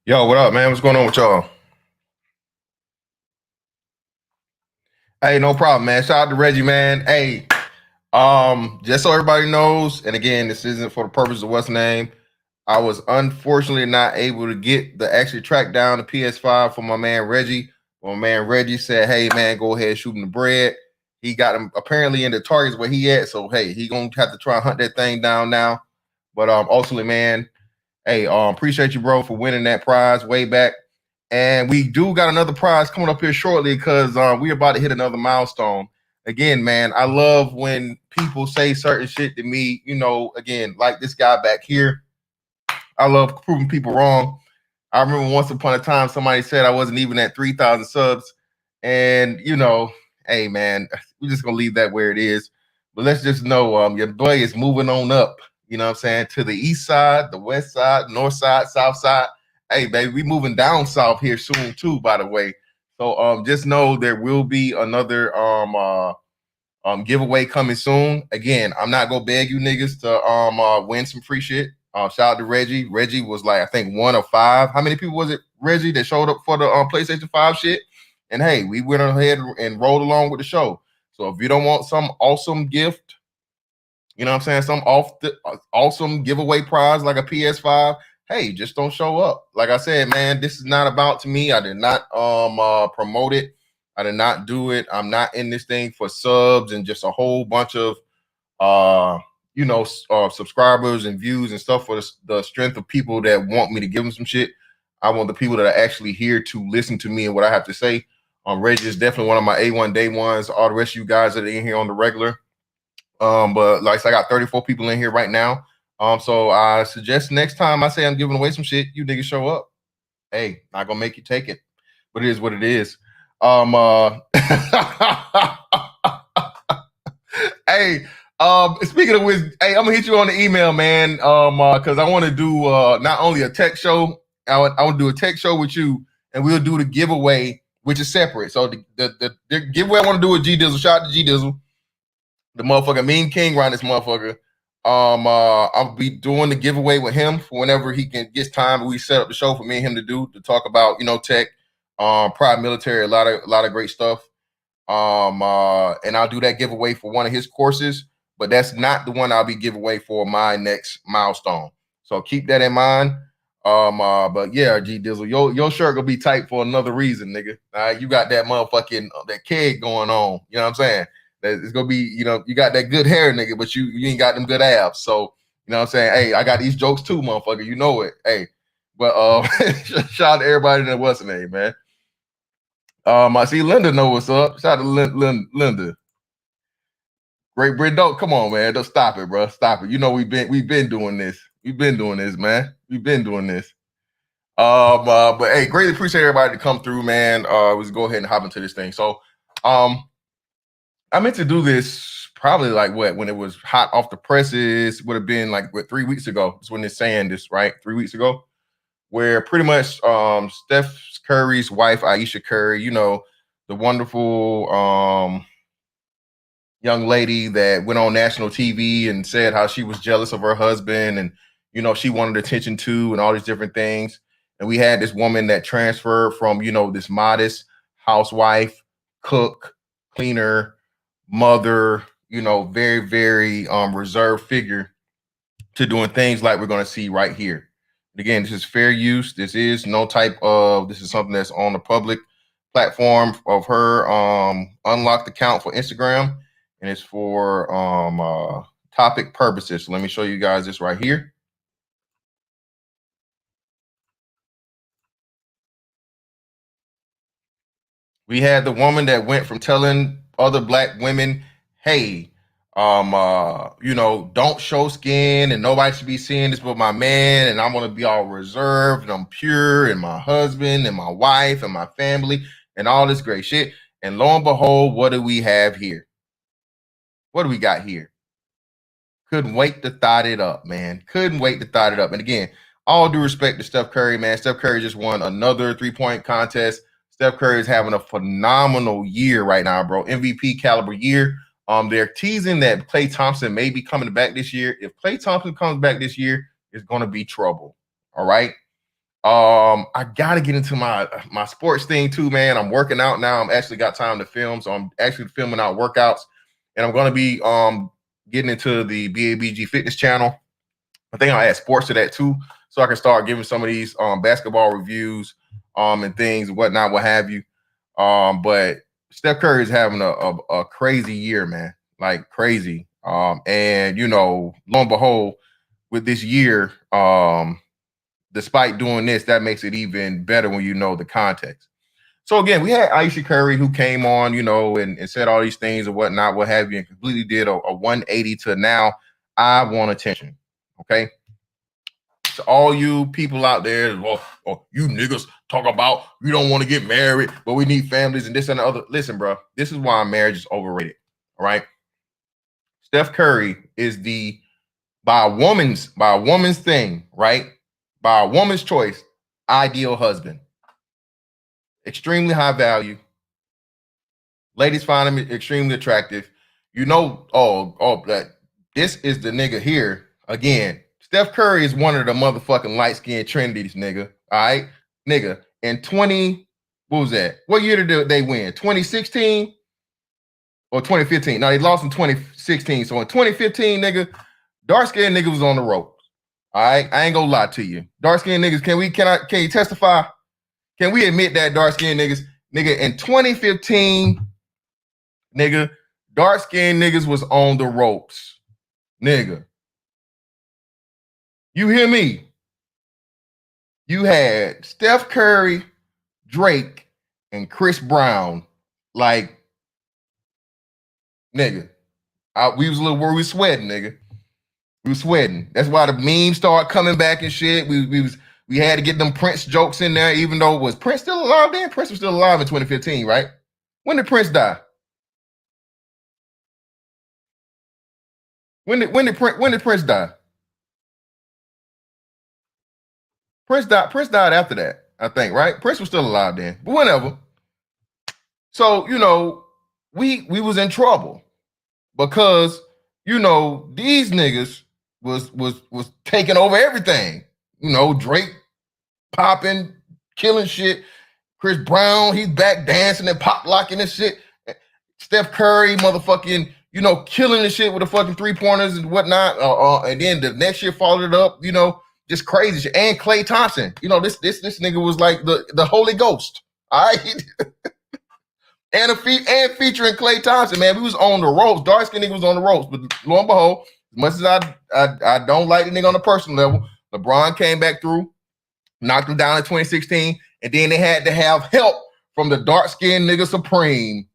Yo, what up, man? What's going on with y'all? Hey, no problem, man. Shout out to Reggie, man. Hey, just so everybody knows, and again, this isn't for the purpose of what's name. I was unfortunately not able to get the actually track down the PS5 for my man Reggie. My man Reggie said, "Hey, man, go ahead, shoot him the bread." He got him apparently in the targets where he at, so hey, he gonna have to try and hunt that thing down now. But ultimately, man, hey, appreciate you, bro, for winning that prize way back. And we do got another prize coming up here shortly because we're about to hit another milestone. Again, man, I love when people say certain shit to me, again, like this guy back here. I love proving people wrong. I remember once upon a time somebody said I wasn't even at 3,000 subs. And, hey, man, we're just going to leave that where it is. But let's just know your boy is moving on up, you know what I'm saying, to the east side, the west side, north side, south side. Hey, baby, we moving down south here soon, too, by the way. So just know there will be another giveaway coming soon. Again, I'm not gonna beg you niggas to win some free shit. Shout out to Reggie. Reggie was like I think one of five. How many people was it, Reggie, that showed up for the PlayStation 5 shit? And hey, we went ahead and rolled along with the show. So if you don't want some awesome gift, you know what I'm saying, some awesome giveaway prize like a PS5, hey, just don't show up. Like I said, man, this is not about to me. I did not promote it. I did not do it. I'm not in this thing for subs and just a whole bunch of subscribers and views and stuff for the strength of people that want me to give them some shit. I want the people that are actually here to listen to me and what I have to say. Reggie is definitely one of my A1 day ones. All the rest of you guys that are in here on the regular. But like I said, I got 34 people in here right now. So I suggest next time I say I'm giving away some shit, you niggas show up. Hey, not gonna make you take it, but it is what it is. Hey, speaking of which, hey, I'm gonna hit you on the email, man. Because I want to do not only a tech show, I want to do a tech show with you, and we'll do the giveaway, which is separate. So the giveaway I want to do with G Dizzle. Shout out to G Dizzle, the motherfucker Mean King around this motherfucker. I'll be doing the giveaway with him for whenever he gets time. We set up the show for me and him to talk about tech, private military, a lot of great stuff. And I'll do that giveaway for one of his courses, but that's not the one I'll be giving away for my next milestone. So keep that in mind. But yeah, G Dizzle, your shirt gonna be tight for another reason, nigga. You got that motherfucking that keg going on. You know what I'm saying? It's gonna be, you got that good hair, nigga, but you ain't got them good abs. So you know what I'm saying? Hey, I got these jokes too, motherfucker. You know it. Hey, but shout out to everybody that what's the name, man. I see Linda know what's up. Shout out to Linda. Great Britain, don't come on, man. Don't stop it, bro. Stop it. You know we've been doing this. We've been doing this, man. We've been doing this. But hey, greatly appreciate everybody to come through, man. Let's go ahead and hop into this thing. So, I meant to do this probably like when it was hot off the presses. Would have been like 3 weeks ago. That's when they're saying this, right? 3 weeks ago, where pretty much Steph Curry's wife, Aisha Curry, the wonderful young lady that went on national TV and said how she was jealous of her husband and she wanted attention too and all these different things. And we had this woman that transferred from this modest housewife, cook, cleaner, mother, very very reserved figure to doing things like we're going to see right here. Again, this is fair use. This is this is something that's on the public platform of her unlocked account for Instagram, and it's for topic purposes. So let me show you guys this right here. We had the woman that went from telling other black women, hey, don't show skin and nobody should be seeing this but my man, and I'm gonna be all reserved and I'm pure, and my husband and my wife and my family and all this great shit. And lo and behold, what do we have here? What do we got here? Couldn't wait to thought it up, man. Couldn't wait to thought it up. And again, all due respect to Steph Curry, man. Steph Curry just won another 3-point contest. Steph Curry is having a phenomenal year right now, bro. MVP caliber year. They're teasing that Klay Thompson may be coming back this year. If Klay Thompson comes back this year, it's going to be trouble. All right. I gotta get into my sports thing too, man. I'm working out now. I'm actually got time to film, so I'm actually filming out workouts, and I'm gonna be getting into the BABG Fitness channel. I think I'll add sports to that too, so I can start giving some of these basketball reviews and things and whatnot, what have you. But Steph Curry is having a crazy year, man, like crazy. And you know, lo and behold, with this year, despite doing this, that makes it even better when you know the context. So again, we had Aisha Curry who came on, you know, and said all these things and whatnot, what have you, and completely did a 180 to now I want attention. Okay. To all you people out there, well, oh, you niggas talk about we don't want to get married, but we need families and this and the other. Listen, bro, this is why marriage is overrated. All right. Steph Curry is the by a woman's thing, right? By a woman's choice, ideal husband. Extremely high value. Ladies find him extremely attractive. You know, that this is the nigga here again. Steph Curry is one of the motherfucking light skinned trinities, nigga. All right, nigga. In 20, what was that? What year did they win? 2016 or 2015? No, they lost in 2016. So in 2015, nigga, dark skinned nigga was on the ropes. All right, I ain't gonna lie to you. Dark skinned niggas, can you testify? Can we admit that dark skinned niggas, nigga, in 2015? Nigga, dark skinned niggas was on the ropes. Nigga. You hear me? You had Steph Curry, Drake, and Chris Brown. Like, nigga. We was a little worried, we sweating, nigga. We was sweating. That's why the memes started coming back and shit. We had to get them Prince jokes in there, even though was Prince still alive then? Prince was still alive in 2015, right? When did Prince die? When did Prince die? Prince died after that, I think, right? Prince was still alive then, but whatever. So, you know, we was in trouble because, you know, these niggas was taking over everything. You know, Drake popping, killing shit. Chris Brown, he's back dancing and pop locking and shit. Steph Curry, motherfucking, you know, killing the shit with the fucking 3-pointers and whatnot. And then the next year followed it up, you know, just crazy shit. And Klay Thompson, you know, this nigga was like the Holy Ghost. All right. and featuring Klay Thompson, man. We was on the ropes. Dark skin nigga was on the ropes. But lo and behold, as much as I don't like the nigga on the personal level, LeBron came back through, knocked him down in 2016, and then they had to have help from the dark skinned nigga supreme,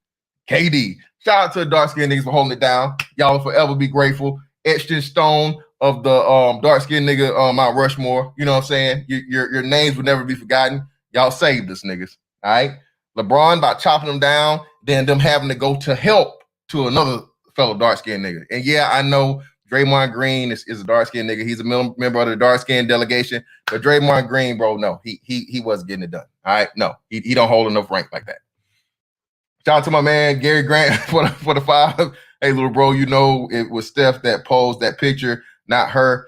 KD. Shout out to the dark skinned niggas for holding it down. Y'all will forever be grateful. Etched in stone of the dark skinned nigga Mount Rushmore. You know what I'm saying? Your names will never be forgotten. Y'all saved us, niggas. All right. LeBron by chopping them down, then them having to go to help to another fellow dark skinned nigga. And yeah, I know Draymond Green is a dark skinned nigga. He's a member of the dark skinned delegation. But Draymond Green, bro, no, he wasn't getting it done. All right. No, he don't hold enough rank like that. Shout out to my man Gary Grant for the 5. Hey, little bro, you know it was Steph that posed that picture, not her.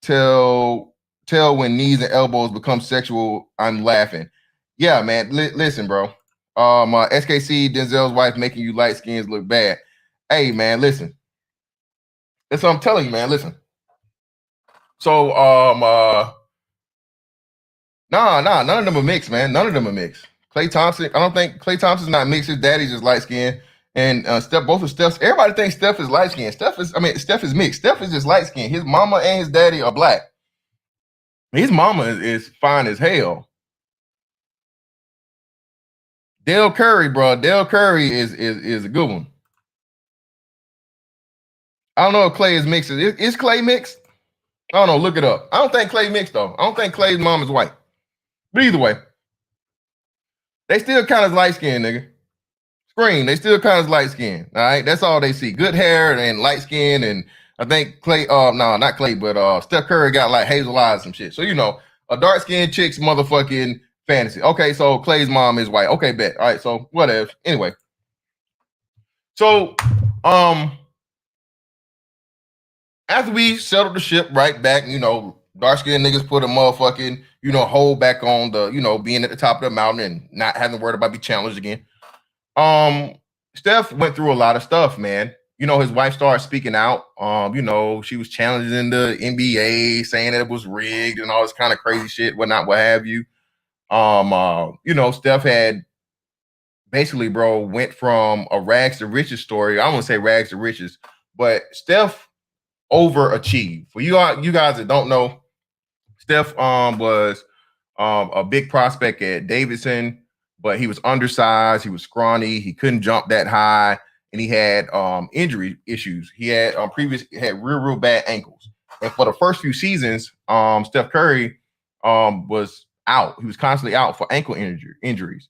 Tell when knees and elbows become sexual, I'm laughing. Yeah, man. Listen, bro. SKC Denzel's wife making you light skins look bad. Hey, man, listen. That's what I'm telling you, man. Listen. So, none of them are mixed, man. None of them are mixed. Klay Thompson, I don't think Klay Thompson's not mixed. His daddy's just light skinned. And Steph, both of Steph's, everybody thinks Steph is light skinned. Steph is mixed. Steph is just light skinned. His mama and his daddy are black. His mama is fine as hell. Dale Curry, bro. Dale Curry is a good one. I don't know if Klay is mixed. Is Klay mixed? I don't know. Look it up. I don't think Klay mixed, though. I don't think Klay's mom is white. But either way, they still kind of light skinned, nigga. Screen, they still kind of light skinned. All right, that's all they see. Good hair and light skin, and I think Klay. No, not Klay, but Steph Curry got like hazel eyes and some shit. So you know, a dark skinned chick's motherfucking fantasy. Okay, so Klay's mom is white. Okay, bet. All right, so whatever. Anyway, so after we settled the ship right back, you know, Dark skinned niggas put a motherfucking, hold back on the, being at the top of the mountain and not having to worry about be challenged again. Steph went through a lot of stuff, man. His wife started speaking out. She was challenging the NBA, saying that it was rigged and all this kind of crazy shit, whatnot, what have you. Steph had basically, bro, went from a rags to riches story. I don't want to say rags to riches, but Steph overachieved. For you guys that don't know, Steph was a big prospect at Davidson, but he was undersized, he was scrawny, he couldn't jump that high, and he had injury issues. He had had real bad ankles. And for the first few seasons, Steph Curry was out. He was constantly out for ankle injuries.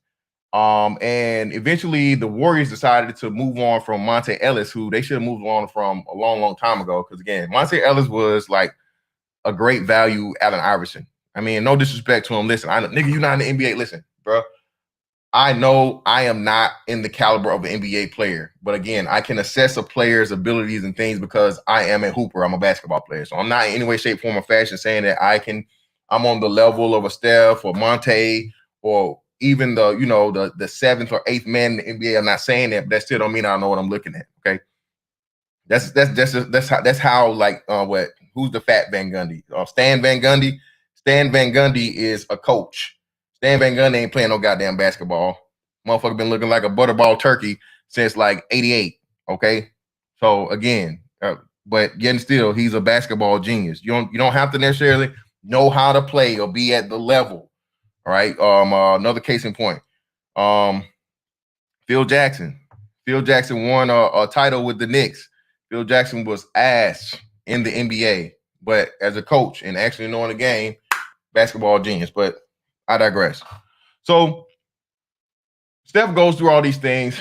And eventually the Warriors decided to move on from Monte Ellis, who they should have moved on from a long time ago. Because again, Monte Ellis was like a great value Allen Iverson. I mean, no disrespect to him. Listen, nigga, you're not in the NBA. Listen, bro. I know I am not in the caliber of an NBA player, but again, I can assess a player's abilities and things because I am a hooper. I'm a basketball player. So I'm not in any way, shape, form, or fashion saying that I'm on the level of a Steph or Monte or even the seventh or eighth man in the NBA. I'm not saying that, but that still don't mean I don't know what I'm looking at. Okay. That's how like who's the fat Van Gundy? Stan Van Gundy. Stan Van Gundy is a coach. Stan Van Gundy ain't playing no goddamn basketball. Motherfucker been looking like a butterball turkey since like '88. Okay, so again, but yet still, he's a basketball genius. You don't have to necessarily know how to play or be at the level. All right. Another case in point. Phil Jackson. Phil Jackson won a title with the Knicks. Phil Jackson was ass in the NBA, but as a coach and actually knowing the game, basketball genius. But I digress. So Steph goes through all these things.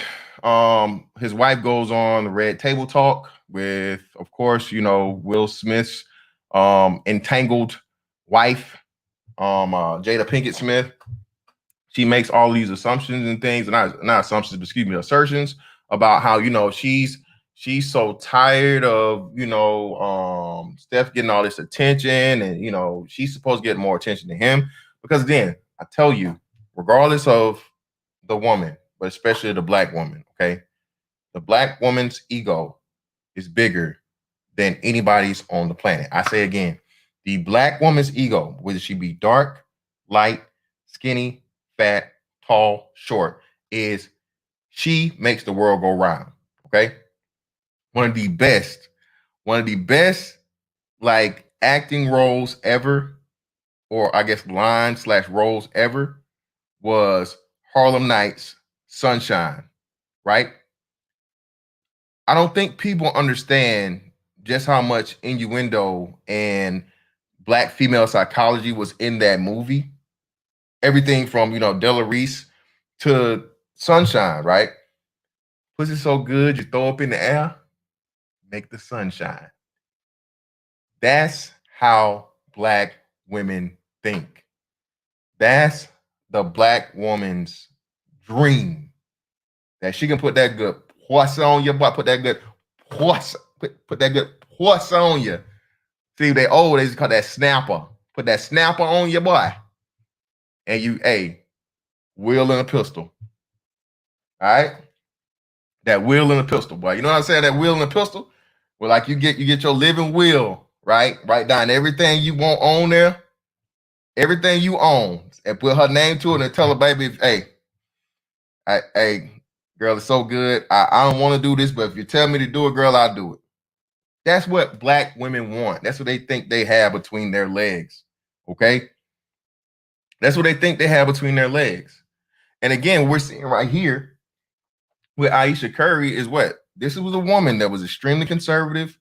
His wife goes on the Red Table Talk with, of course, Will Smith's entangled wife, Jada Pinkett Smith. She makes all these assumptions and things, not assumptions, but excuse me, assertions about how she's so tired of Steph getting all this attention, and she's supposed to get more attention to him because then I tell you, regardless of the woman, but especially the black woman, okay, the black woman's ego is bigger than anybody's on the planet. I say again, the black woman's ego, whether she be dark, light, skinny, fat, tall, short, is she makes the world go round. Okay. One of the best like acting roles ever, or I guess line/roles ever, was Harlem Nights Sunshine, right? I don't think people understand just how much innuendo and black female psychology was in that movie. Everything from Della Reese to Sunshine, right? Pussy so good you throw up in the air, make the sunshine. That's how black women think. That's the black woman's dream. That she can put that good horse on your butt, put that good horse on you. See, they just call that snapper. Put that snapper on your boy. And you, wheel and a pistol. All right? That wheel and a pistol, boy. You know what I'm saying? That wheel and a pistol? Well, like you get your living will, right? Write down everything you want on there, everything you own, and put her name to it and tell her, baby, hey, girl, it's so good. I don't want to do this, but if you tell me to do it, girl, I'll do it. That's what black women want. That's what they think they have between their legs. Okay? That's what they think they have between their legs. And again, we're seeing right here with Aisha Curry is what? This was a woman that was extremely conservative,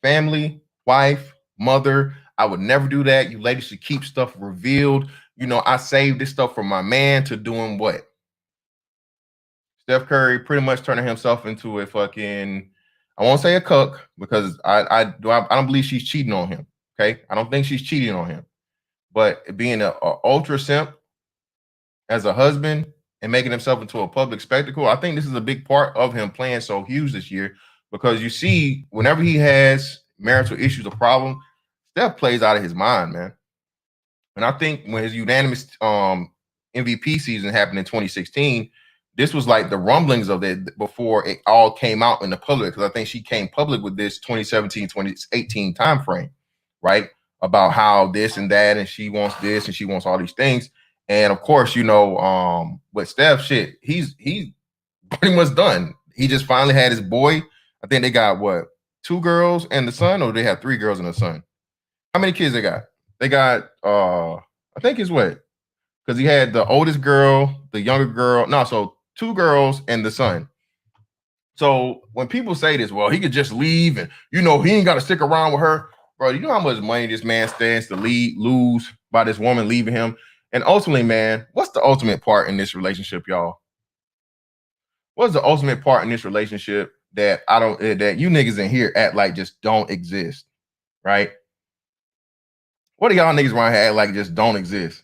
family, wife, mother. I would never do that. You ladies should keep stuff revealed. I saved this stuff for my man to doing what? Steph Curry pretty much turning himself into a fucking, I won't say a cuck because I don't believe she's cheating on him. Okay. I don't think she's cheating on him, but being a ultra simp as a husband and making himself into a public spectacle, I think this is a big part of him playing so huge this year because you see, whenever he has marital issues or problem, Steph plays out of his mind, man. And I think when his unanimous MVP season happened in 2016, this was like the rumblings of it before it all came out in the public. Because I think she came public with this 2017, 2018 timeframe, right? About how this and that, and she wants this and she wants all these things. And of course, with Steph, shit, he's pretty much done. He just finally had his boy. I think they got what, 2 girls and the son, or they have 3 girls and a son. How many kids they got? They got I think it's what? Because he had the oldest girl, the younger girl. No, so 2 girls and the son. So when people say this, well, he could just leave and he ain't got to stick around with her, bro. You know how much money this man stands to lose by this woman leaving him? And ultimately, man, what's the ultimate part in this relationship, y'all? What's the ultimate part in this relationship that that you niggas in here act like just don't exist, right? What do y'all niggas around here act like just don't exist?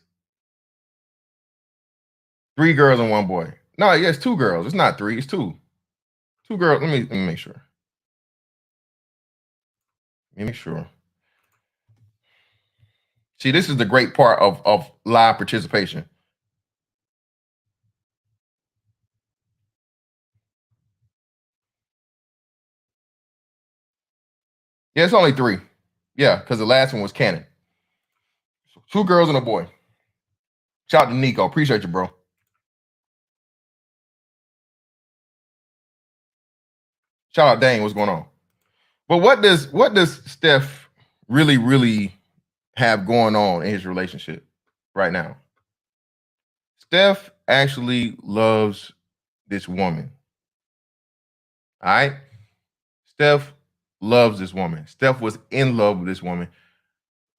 3 girls and 1 boy. No, yeah, it's 2 girls. It's not 3. It's 2. 2 girls. Let me make sure. Let me make sure. See, this is the great part of live participation. Yeah, it's only 3. Yeah, because the last one was canon. 2 girls and a boy. Shout out to Nico. Appreciate you, bro. Shout out Dane. What's going on? But what does Steph really have going on in his relationship right now? Steph actually loves this woman. All right? Steph loves this woman. Steph was in love with this woman.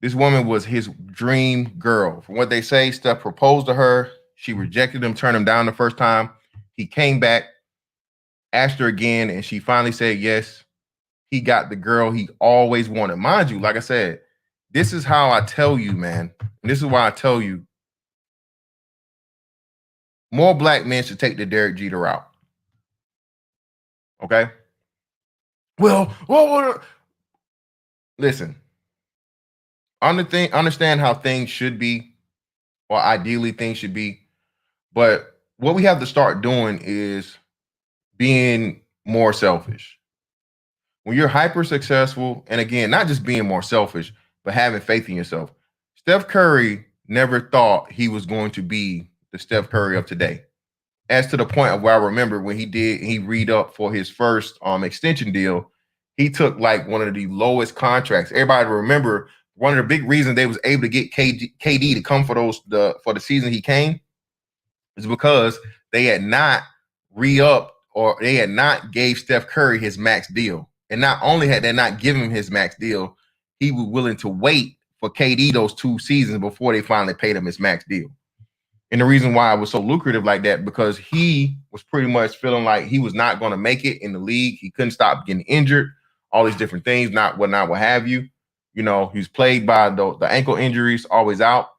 This woman was his dream girl. From what they say, Steph proposed to her. She rejected him, turned him down the first time. He came back, asked her again, and she finally said yes. He got the girl he always wanted. Mind you, like I said, this is how I tell you, man. And this is why I tell you more black men should take the Derek Jeter route. Okay? Well, listen. Understand how things should be, or ideally things should be. But what we have to start doing is being more selfish. When you're hyper successful, and again, not just being more selfish, but having faith in yourself. Steph Curry never thought he was going to be the Steph Curry of today. As to the point of where I remember when he re-upped for his first extension deal, he took like one of the lowest contracts. Everybody remember one of the big reasons they was able to get KD to come for the season he came is because they had not re-upped, or they had not gave Steph Curry his max deal. And not only had they not given him his max deal, he was willing to wait for KD those 2 seasons before they finally paid him his max deal. And the reason why it was so lucrative like that, because he was pretty much feeling like he was not going to make it in the league. He couldn't stop getting injured, all these different things, what have you. He's plagued by the ankle injuries, always out.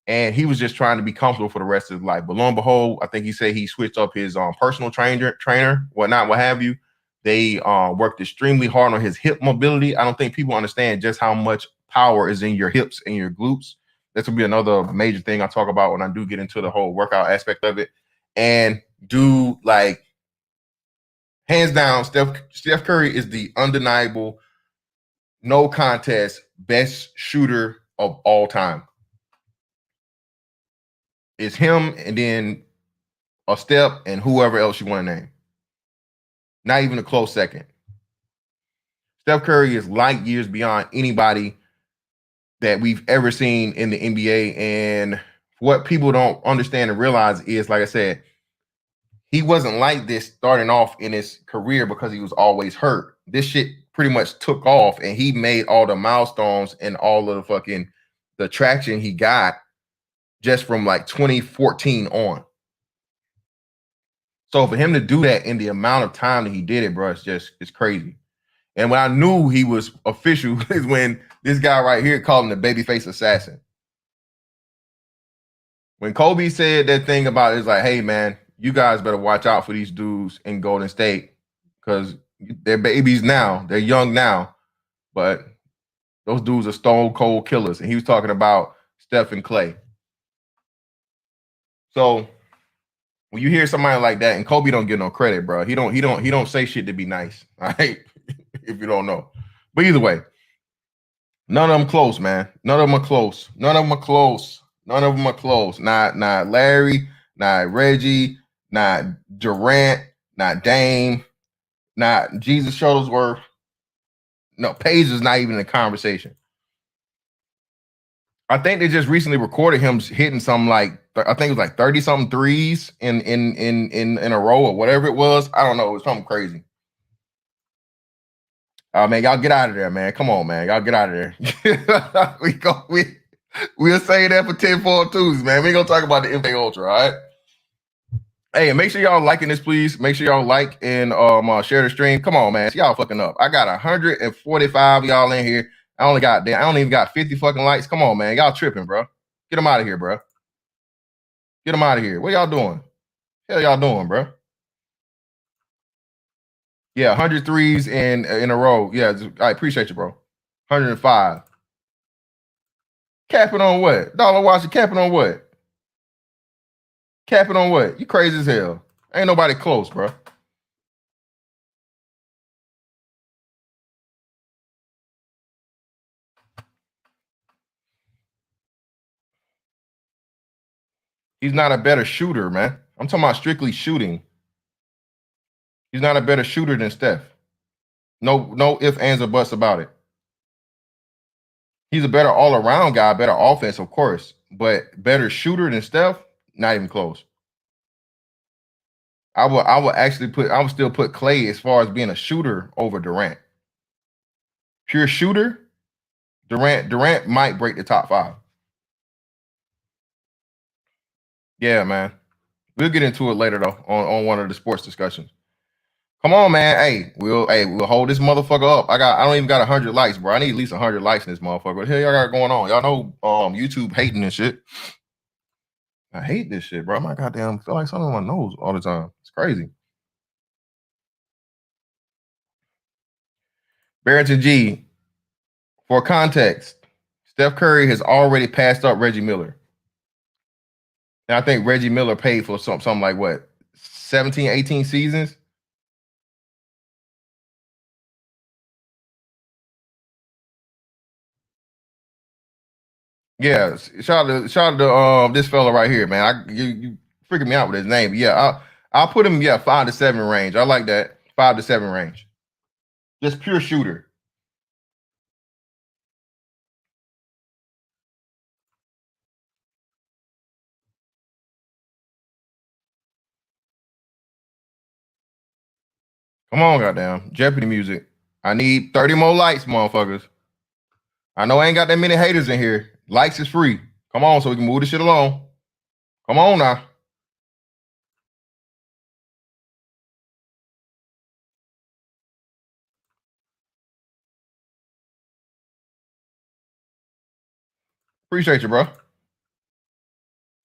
And he was just trying to be comfortable for the rest of his life. But lo and behold, I think he said he switched up his personal trainer, what have you. They worked extremely hard on his hip mobility. I don't think people understand just how much power is in your hips and your glutes. This will be another major thing I talk about when I do get into the whole workout aspect of it. And hands down, Steph Curry is the undeniable, no contest, best shooter of all time. It's him and then a Steph and whoever else you want to name. Not even a close second. Steph Curry is light years beyond anybody that we've ever seen in the NBA. And what people don't understand and realize is, like I said, he wasn't like this starting off in his career because he was always hurt. This shit pretty much took off, and he made all the milestones and all of the traction he got just from like 2014 on. So for him to do that in the amount of time that he did it, bro, it's crazy. And when I knew he was official is when this guy right here called him the babyface assassin. When Kobe said that thing about it, it's like, hey, man, you guys better watch out for these dudes in Golden State because they're babies now. They're young now, but Those dudes are stone cold killers. And he was talking about Steph and Clay. So when you hear somebody like that, and Kobe don't get no credit, bro. He don't say shit to be nice. All right. If you don't know. But either way, none of them close, man. None of them are close. None of them are close. None of them are close. Not Larry, not Reggie, not Durant, not Dame, not Jesus Shuttlesworth. No, Page is not even in the conversation. I think they just recently recorded him hitting some like I think it was like 30 something threes in a row or whatever it was. I don't know. It was something crazy. Man, y'all get out of there, man. Come on, man. Y'all get out of there. We'll say that for 10-4 Tuesdays, man. We ain't gonna talk about the NBA Ultra, all right? Hey, and make sure y'all liking this, please. Make sure y'all like and share the stream. Come on, man. Y'all fucking up. I got 145 y'all in here. I don't even got 50 fucking likes. Come on, man. Y'all tripping, bro. Get them out of here, bro. Get them out of here. What y'all doing? Hell y'all doing, bro? Yeah, 100 threes in a row. Yeah, I appreciate you, bro. 105. Capping on what? Dollar Washington capping on what? Capping on what? You crazy as hell. Ain't nobody close, bro. He's not a better shooter, man. I'm talking about strictly shooting. He's not a better shooter than Steph. No ifs, ands, or buts about it. He's a better all-around guy, better offense, of course, but better shooter than Steph, not even close. I would still put Clay as far as being a shooter over Durant. Pure shooter, Durant might break the top 5. Yeah, man. We'll get into it later though on one of the sports discussions. Come on, man. Hey, we'll hold this motherfucker up. I don't even got 100 likes, bro. I need at least 100 likes in this motherfucker. What the hell y'all got going on? Y'all know YouTube hating this shit. I hate this shit, bro. My goddamn feel like something on my nose all the time. It's crazy. Barrington G, for context, Steph Curry has already passed up Reggie Miller. And I think Reggie Miller paid for something like what, 17, 18 seasons? Yeah, shout out to this fella right here, man. You freaking me out with his name. Yeah, I'll put him 5 to 7 range. I like that 5 to 7 range. Just pure shooter. Come on, goddamn Jeopardy music. I need 30 more likes, motherfuckers. I know I ain't got that many haters in here. Likes is free. Come on, so we can move this shit along. Come on now. Appreciate you, bro.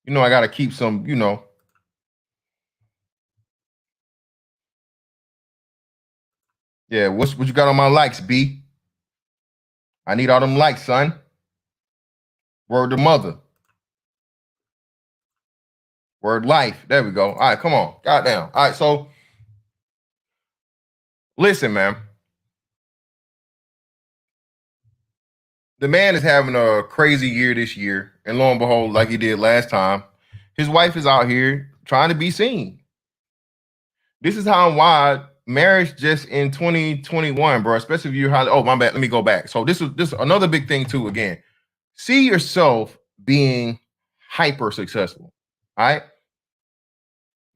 You know I gotta keep some, Yeah, what you got on my likes, B? I need all them likes, son. Word to mother. Word life. There we go. All right, come on. Goddamn. All right, so listen, man. The man is having a crazy year this year, and lo and behold, like he did last time, his wife is out here trying to be seen. This is how wide marriage just in 2021, bro. Especially if you're oh my bad. Let me go back. So this is another big thing too. Again, see yourself being hyper successful. All right.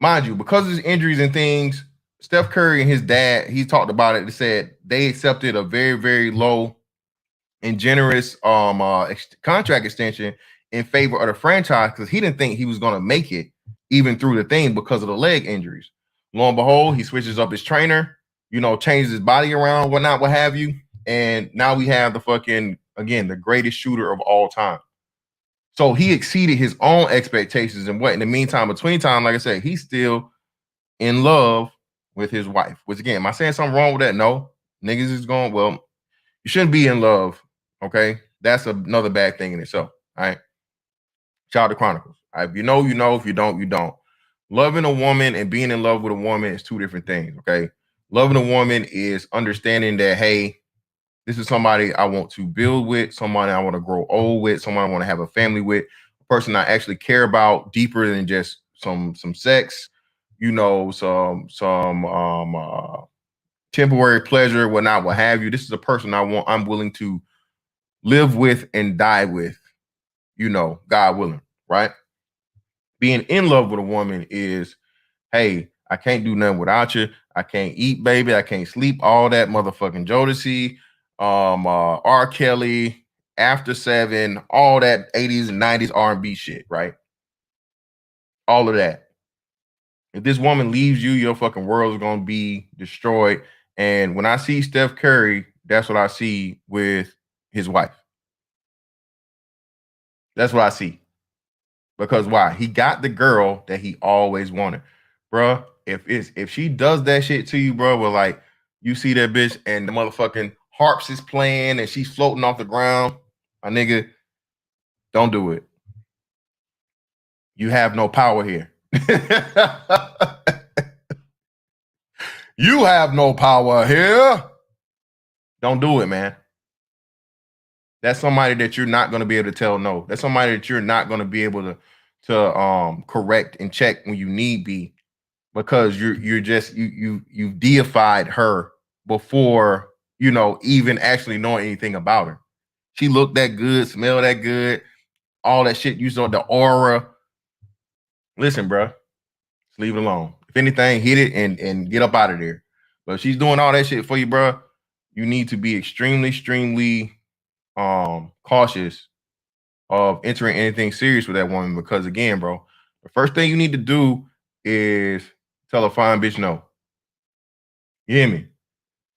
Mind you, because of his injuries and things, Steph Curry and his dad, he talked about it. They said they accepted a very, very low and generous contract extension in favor of the franchise because he didn't think he was going to make it even through the thing because of the leg injuries. Lo and behold, he switches up his trainer, changes his body around, whatnot, what have you. And now we have the greatest shooter of all time. So he exceeded his own expectations and what in the meantime, between time, like I said, he's still in love with his wife. Which again, am I saying something wrong with that? No. Niggas is going, well, you shouldn't be in love. Okay, that's another bad thing in itself. All right, Child of Chronicles. All right? If you know, you know. If you don't, you don't. Loving a woman and being in love with a woman is two different things. Okay, loving a woman is understanding that, hey, this is somebody I want to build with, somebody I want to grow old with, someone I want to have a family with, a person I actually care about deeper than just some sex, you know, some temporary pleasure, whatnot, what have you. This is a person I'm willing to live with and die with, you know, God willing, right? Being in love with a woman is, hey, I can't do nothing without you. I can't eat, baby. I can't sleep. All that motherfucking Jodeci, R. Kelly, After Seven, all that 80s and 90s R&B shit, right? All of that. If this woman leaves you, your fucking world is gonna be destroyed. And when I see Steph Curry, that's what I see with his wife. That's what I see. Because why? He got the girl that he always wanted. Bruh, if she does that shit to you, bro, where like you see that bitch and the motherfucking harps is playing and she's floating off the ground, my nigga, don't do it. You have no power here. You have no power here. Don't do it, man. That's somebody that you're not going to be able to tell no. That's somebody that you're not going to be able to correct and check when you need be, because you're just you've deified her before, you know, even actually knowing anything about her. She looked that good, smelled that good, all that shit. You saw the aura. Listen, bro, just leave it alone. If anything, hit it and get up out of there. But if she's doing all that shit for you, bro, you need to be extremely cautious of entering anything serious with that woman, because again, bro, the first thing you need to do is tell a fine bitch no. You hear me?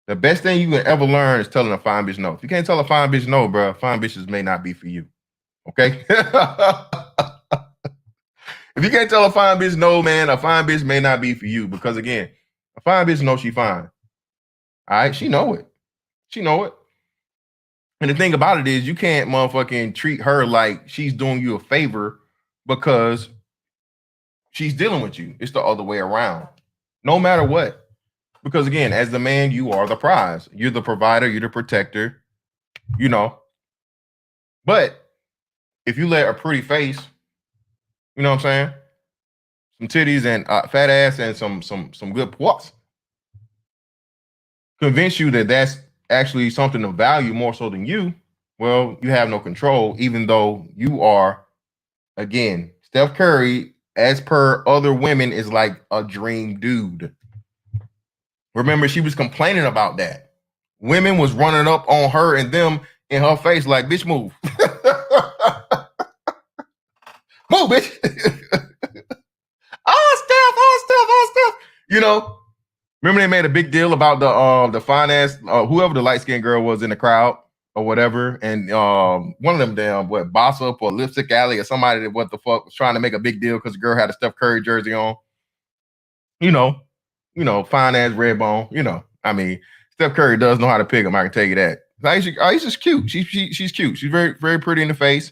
The best thing you can ever learn is telling a fine bitch no. If you can't tell a fine bitch no, bro, fine bitches may not be for you. Okay? If you can't tell a fine bitch no, man, a fine bitch may not be for you, because again, a fine bitch knows she fine. All right, she know it. She know it. And the thing about it is, you can't motherfucking treat her like she's doing you a favor because she's dealing with you. It's the other way around. No matter what. Because again, as the man, you are the prize. You're the provider, you're the protector, you know. But if you let a pretty face, you know what I'm saying, some titties and fat ass and some good porks convince you that that's actually something of value more so than you, well, you have no control, even though you are, again, Steph Curry, as per other women, is like a dream dude. Remember, she was complaining about that. Women was running up on her and them in her face like, bitch, move. Move, bitch. Oh, Steph. You know, remember they made a big deal about the finance, whoever the light skinned girl was in the crowd or whatever, and one of them damn Boss Up or Lipstick Alley or somebody that what the fuck was trying to make a big deal because the girl had a Steph Curry jersey on. You know, fine ass red bone. You know, I mean, Steph Curry does know how to pick them. I can tell you that. Aisha's cute. She's cute. She's very pretty in the face.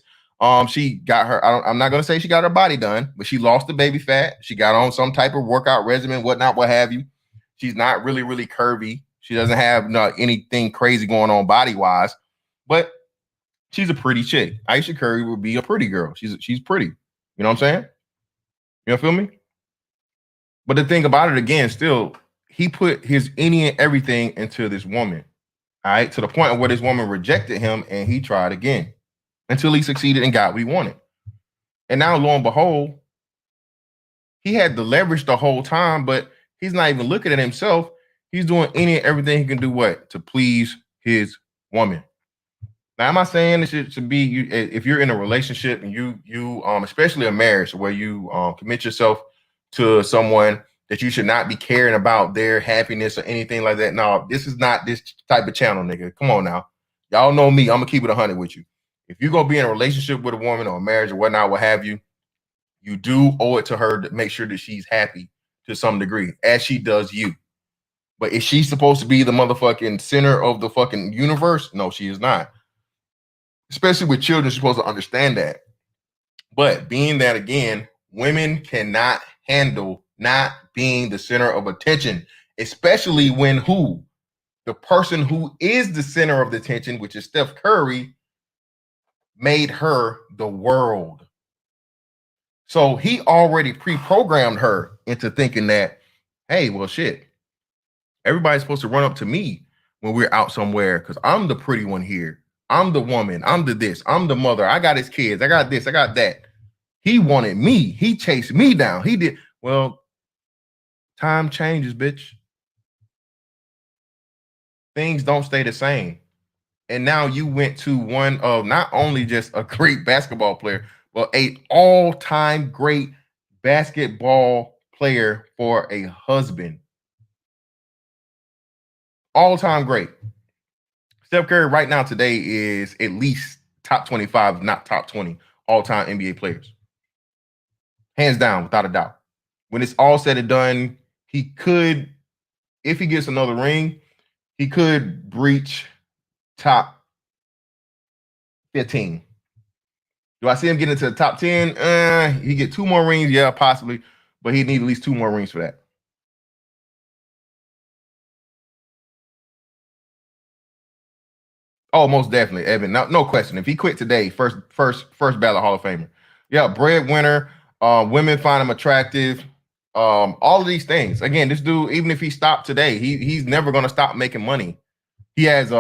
She got her. I'm not gonna say she got her body done, but she lost the baby fat. She got on some type of workout regimen, whatnot, what have you. She's not really curvy. She doesn't have anything crazy going on body wise, but she's a pretty chick. Aisha Curry would be a pretty girl. She's pretty. You know what I'm saying? You feel me? But the thing about it again, still, he put his any and everything into this woman. All right, to the point where this woman rejected him and he tried again until he succeeded and got what he wanted. And now, lo and behold, he had the leverage the whole time, but he's not even looking at himself. He's doing any and everything he can do what? To please his woman. Now, am I saying this should be you if you're in a relationship and you especially a marriage where you commit yourself to someone, that you should not be caring about their happiness or anything like that? No, this is not this type of channel, nigga. Come on now. Y'all know me. I'm gonna keep it 100 with you. If you're gonna be in a relationship with a woman or a marriage or whatnot, what have you, you do owe it to her to make sure that she's happy to some degree, as she does you. But is she supposed to be the motherfucking center of the fucking universe? No, she is not. especially with children. You're supposed to understand that. But being that again, women cannot handle not being the center of attention, especially when who? The person who is the center of the attention, which is Steph Curry, made her the world. So he already pre-programmed her into thinking that, hey, well, shit, everybody's supposed to run up to me when we're out somewhere because I'm the pretty one here. I'm the woman. I'm the this. I'm the mother. I got his kids. I got this. I got that. He wanted me. He chased me down. He did. Well, time changes, bitch. Things don't stay the same. And now you went to one of not only just a great basketball player, but a all-time great basketball player for a husband. All-time great. Steph Curry right now today is at least top 25, not top 20 all-time NBA players. Hands down, without a doubt. When it's all said and done, he could, if he gets another ring, he could breach top 15. Do I see him get into the top 10? He get 2 more rings, yeah, possibly, but he'd need at least 2 more rings for that. Oh, most definitely, Evan. No question. If he quit today, first ballot Hall of Famer. Yeah, breadwinner. Women find him attractive. All of these things. Again, this dude, even if he stopped today, he's never gonna stop making money. He has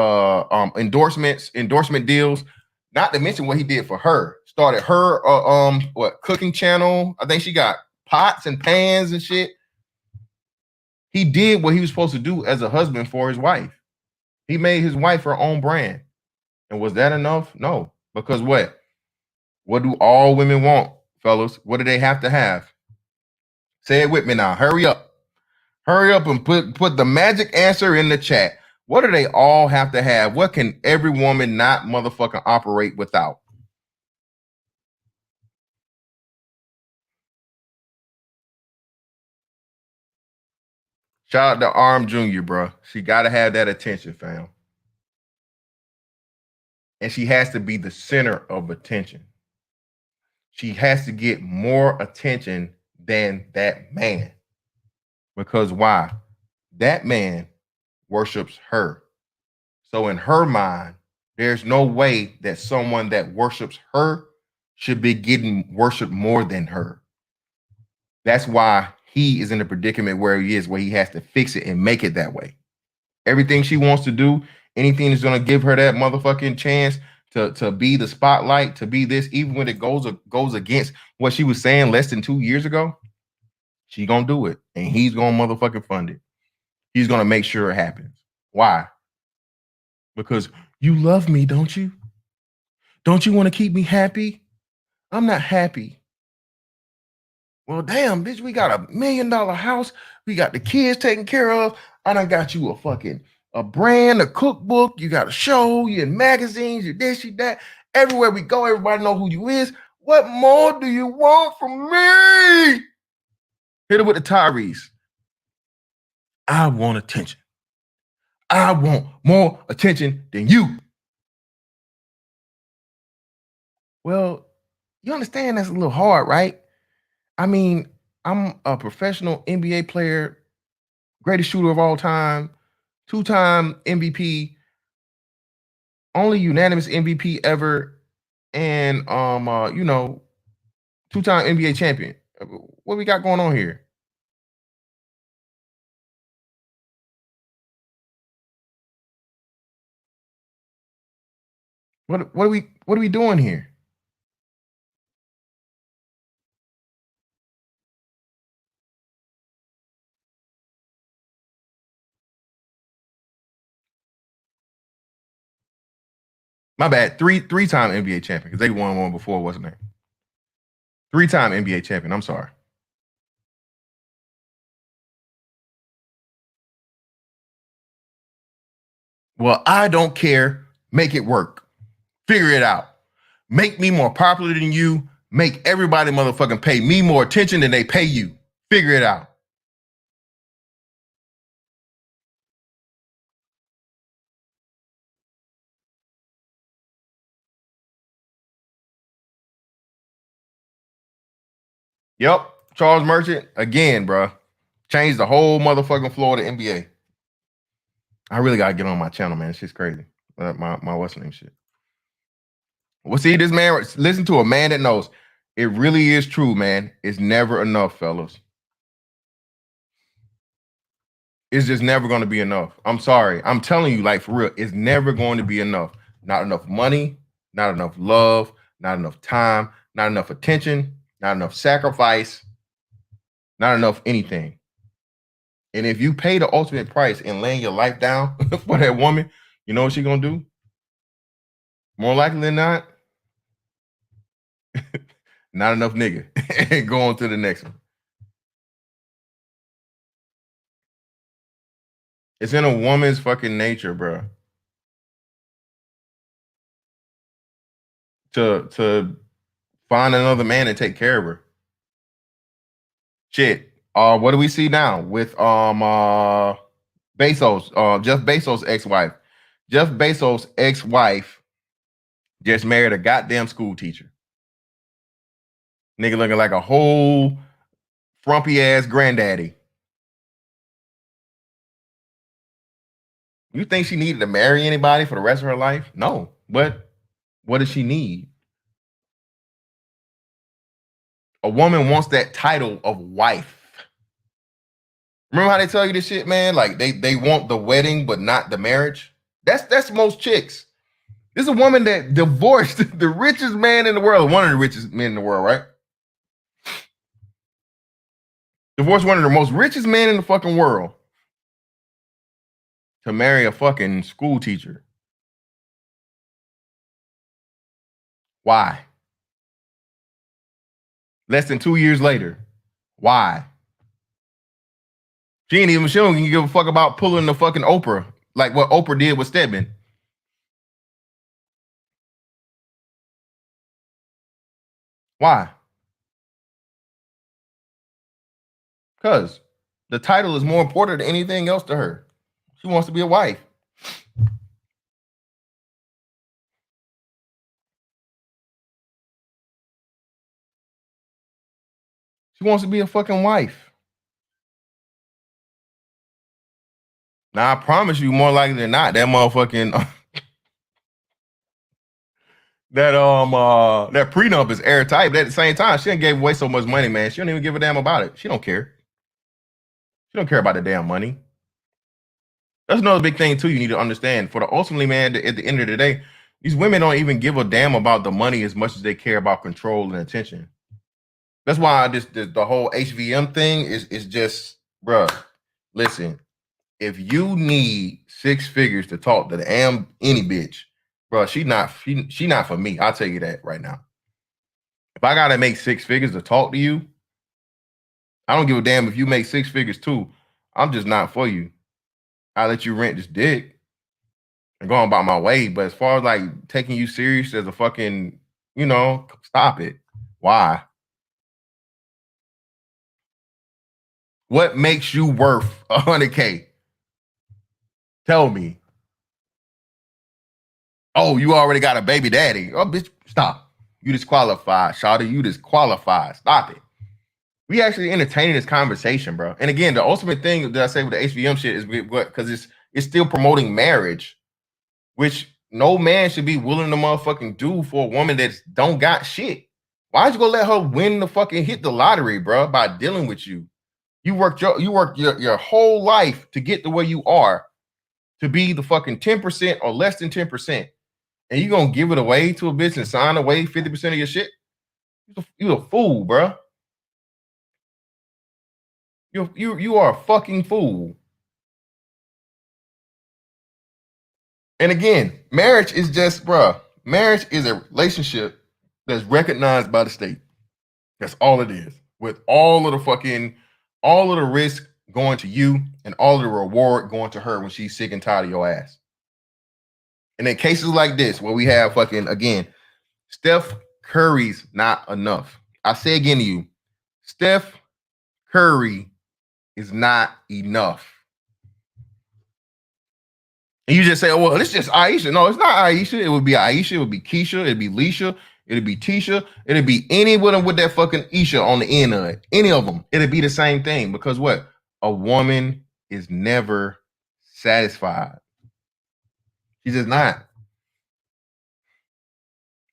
endorsement deals. Not to mention what he did for her. Started her cooking channel. I think she got pots and pans and shit. He did what he was supposed to do as a husband for his wife. He made his wife her own brand. And was that enough? No. Because what? What do all women want, fellas? What do they have to have? Say it with me now. Hurry up. Hurry up and put the magic answer in the chat. What do they all have to have? What can every woman not motherfucking operate without? Shout out to Arm Jr., bro. She got to have that attention, fam. And she has to be the center of attention. She has to get more attention than that man. Because why? That man worships her. So in her mind, there's no way that someone that worships her should be getting worshiped more than her. That's why he is in the predicament where he is, where he has to fix it and make it that way. Everything she wants to do, anything that's going to give her that motherfucking chance to be the spotlight, to be this, even when it goes against what she was saying less than 2 years ago, she gonna do it, and he's gonna motherfucking fund it. He's gonna make sure it happens. Why? Because you love me, don't you? Don't you want to keep me happy? I'm not happy. Well, damn, bitch, we got $1 million house. We got the kids taken care of. I done got you a brand, a cookbook. You got a show. You in magazines. You this, you that. Everywhere we go, everybody know who you is. What more do you want from me? Hit it with the Tyrese. I want attention. I want more attention than you. Well, you understand that's a little hard, right? I mean, I'm a professional NBA player, greatest shooter of all time, 2-time MVP, only unanimous MVP ever, and 2-time NBA champion. What we got going on here? What are we doing here? My bad. Three-time NBA champion because they won one before, wasn't they? 3-time NBA champion. I'm sorry. Well, I don't care. Make it work. Figure it out. Make me more popular than you. Make everybody motherfucking pay me more attention than they pay you. Figure it out. Yep. Charles Merchant again, bro. Changed the whole motherfucking floor of the NBA. I really gotta get on my channel, man. It's just crazy. My what's name shit. Well, see, this man, listen to a man that knows. It really is true, man. It's never enough, fellas. It's just never going to be enough. I'm sorry. I'm telling you, like for real, it's never going to be enough. Not enough money, not enough love, not enough time, not enough attention, not enough sacrifice, not enough anything. And if you pay the ultimate price and laying your life down for that woman, you know what she's gonna do? More likely than not, not enough nigga. And go on to the next one. It's in a woman's fucking nature, bro. To find another man and take care of her. Shit. What do we see now with Bezos, Jeff Bezos' ex-wife? Jeff Bezos' ex-wife just married a goddamn school teacher. Nigga looking like a whole frumpy ass granddaddy. You think she needed to marry anybody for the rest of her life? No. But what does she need? A woman wants that title of wife. Remember how they tell you this shit, man? Like they want the wedding, but not the marriage. That's most chicks. This is a woman that divorced the richest man in the world, one of the richest men in the world, right? Divorced one of the most richest men in the fucking world to marry a fucking school teacher. Why? Less than 2 years later. Why? She don't give a fuck about pulling the fucking Oprah, like what Oprah did with Stedman. Why? Because the title is more important than anything else to her. She wants to be a wife. She wants to be a fucking wife. Now I promise you, more likely than not, that motherfucking that prenup is airtight. But at the same time, she didn't give away so much money, man. She don't even give a damn about it. She don't care. She don't care about the damn money. That's another big thing too. You need to understand. For the ultimately, man, at the end of the day, these women don't even give a damn about the money as much as they care about control and attention. That's why the whole HVM thing is just, bruh. Listen, if you need 6 figures to talk to the any bitch, bro, she not for me. I'll tell you that right now. If I gotta make 6 figures to talk to you, I don't give a damn if you make 6 figures too. I'm just not for you. I'll let you rent this dick and go on about my way. But as far as like taking you serious as a fucking, stop it. Why? What makes you worth 100K? Tell me. Oh, you already got a baby daddy. Oh, bitch, stop. You disqualified, Shawty. You disqualified. Stop it. We actually entertaining this conversation, bro. And again, the ultimate thing that I say with the HVM shit is because it's still promoting marriage, which no man should be willing to motherfucking do for a woman that don't got shit. Why'd you go let her win the fucking hit the lottery, bro, by dealing with you? You worked your whole life to get to where you are, to be the fucking 10% or less than 10%. And you gonna give it away to a bitch and sign away 50% of your shit? You a fool, bro. You are a fucking fool. And again, marriage is just, bro. Marriage is a relationship that's recognized by the state. That's all it is. With all of the risk going to you and all of the reward going to her when she's sick and tired of your ass. And in cases like this, where we have fucking, again, Steph Curry's not enough. I say again to you, Steph Curry is not enough. And you just say, oh, well, it's just Aisha. No, it's not Aisha. It would be Aisha. It would be Keisha. It'd be Leisha. It'll be Tisha. It'll be any of them with that fucking Isha on the end of it. Any of them. It'll be the same thing because what? A woman is never satisfied. She's just not.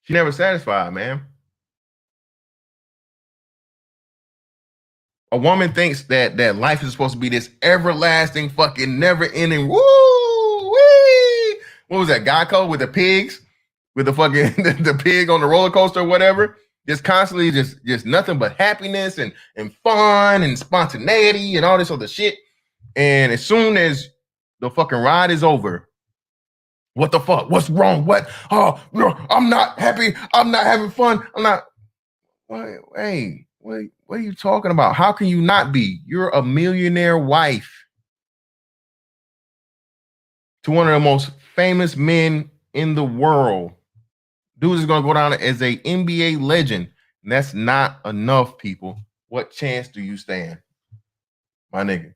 She never satisfied, man. A woman thinks that life is supposed to be this everlasting, fucking, never-ending. Woo wee. What was that? Geico with the pigs, with the fucking the pig on the roller coaster or whatever. Just constantly, just nothing but happiness and fun and spontaneity and all this other shit. And as soon as the fucking ride is over, what the fuck? What's wrong? What? Oh, no, I'm not happy. I'm not having fun. I'm not. Wait, what are you talking about? How can you not be? You're a millionaire wife to one of the most famous men in the world. Dude is gonna go down as a NBA legend. And that's not enough, people. What chance do you stand, my nigga?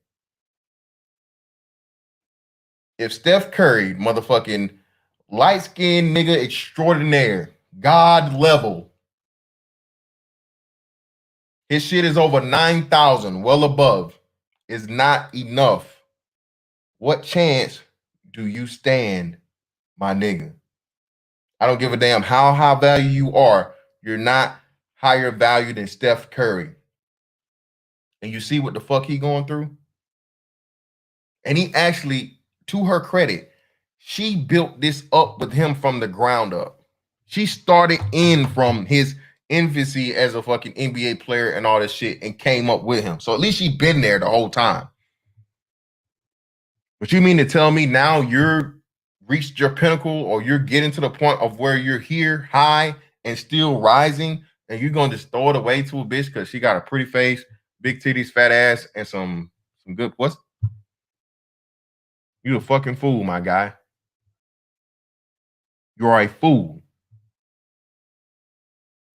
If Steph Curry, motherfucking light-skinned nigga extraordinaire, God level, his shit is over 9,000, well above, is not enough. What chance do you stand, my nigga? I don't give a damn how high value you are. You're not higher value than Steph Curry. And you see what the fuck he going through? And he actually, to her credit, she built this up with him from the ground up. She started in from his infancy as a fucking NBA player and all this shit and came up with him. So at least she been there the whole time. But you mean to tell me now you're reached your pinnacle or you're getting to the point of where you're here high and still rising and you're going to just throw it away to a bitch because she got a pretty face, big titties, fat ass, and some good what's you a fucking fool, my guy. You are a fool.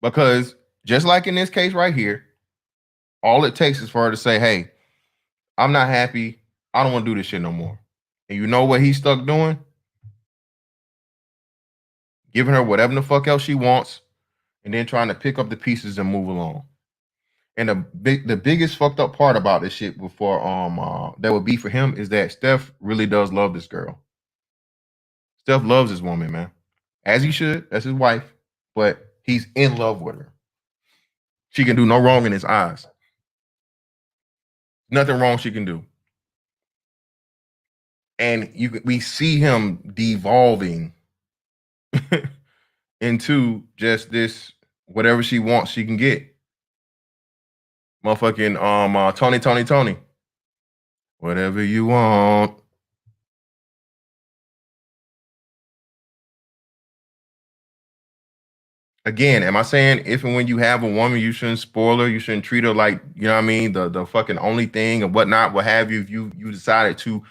Because just like in this case right here, all it takes is for her to say, hey, I'm not happy. I don't want to do this shit no more. And you know what he's stuck doing? Giving her whatever the fuck else she wants and then trying to pick up the pieces and move along. And the biggest fucked up part about this shit before that would be for him is that Steph really does love this girl. Steph loves this woman, man. As he should. That's his wife. But he's in love with her. She can do no wrong in his eyes. Nothing wrong she can do. And we see him devolving into just this whatever she wants, she can get. Motherfucking Tony. Whatever you want. Again, am I saying if and when you have a woman, you shouldn't spoil her, you shouldn't treat her like, you know what I mean, the fucking only thing and whatnot, what have you, if you decided to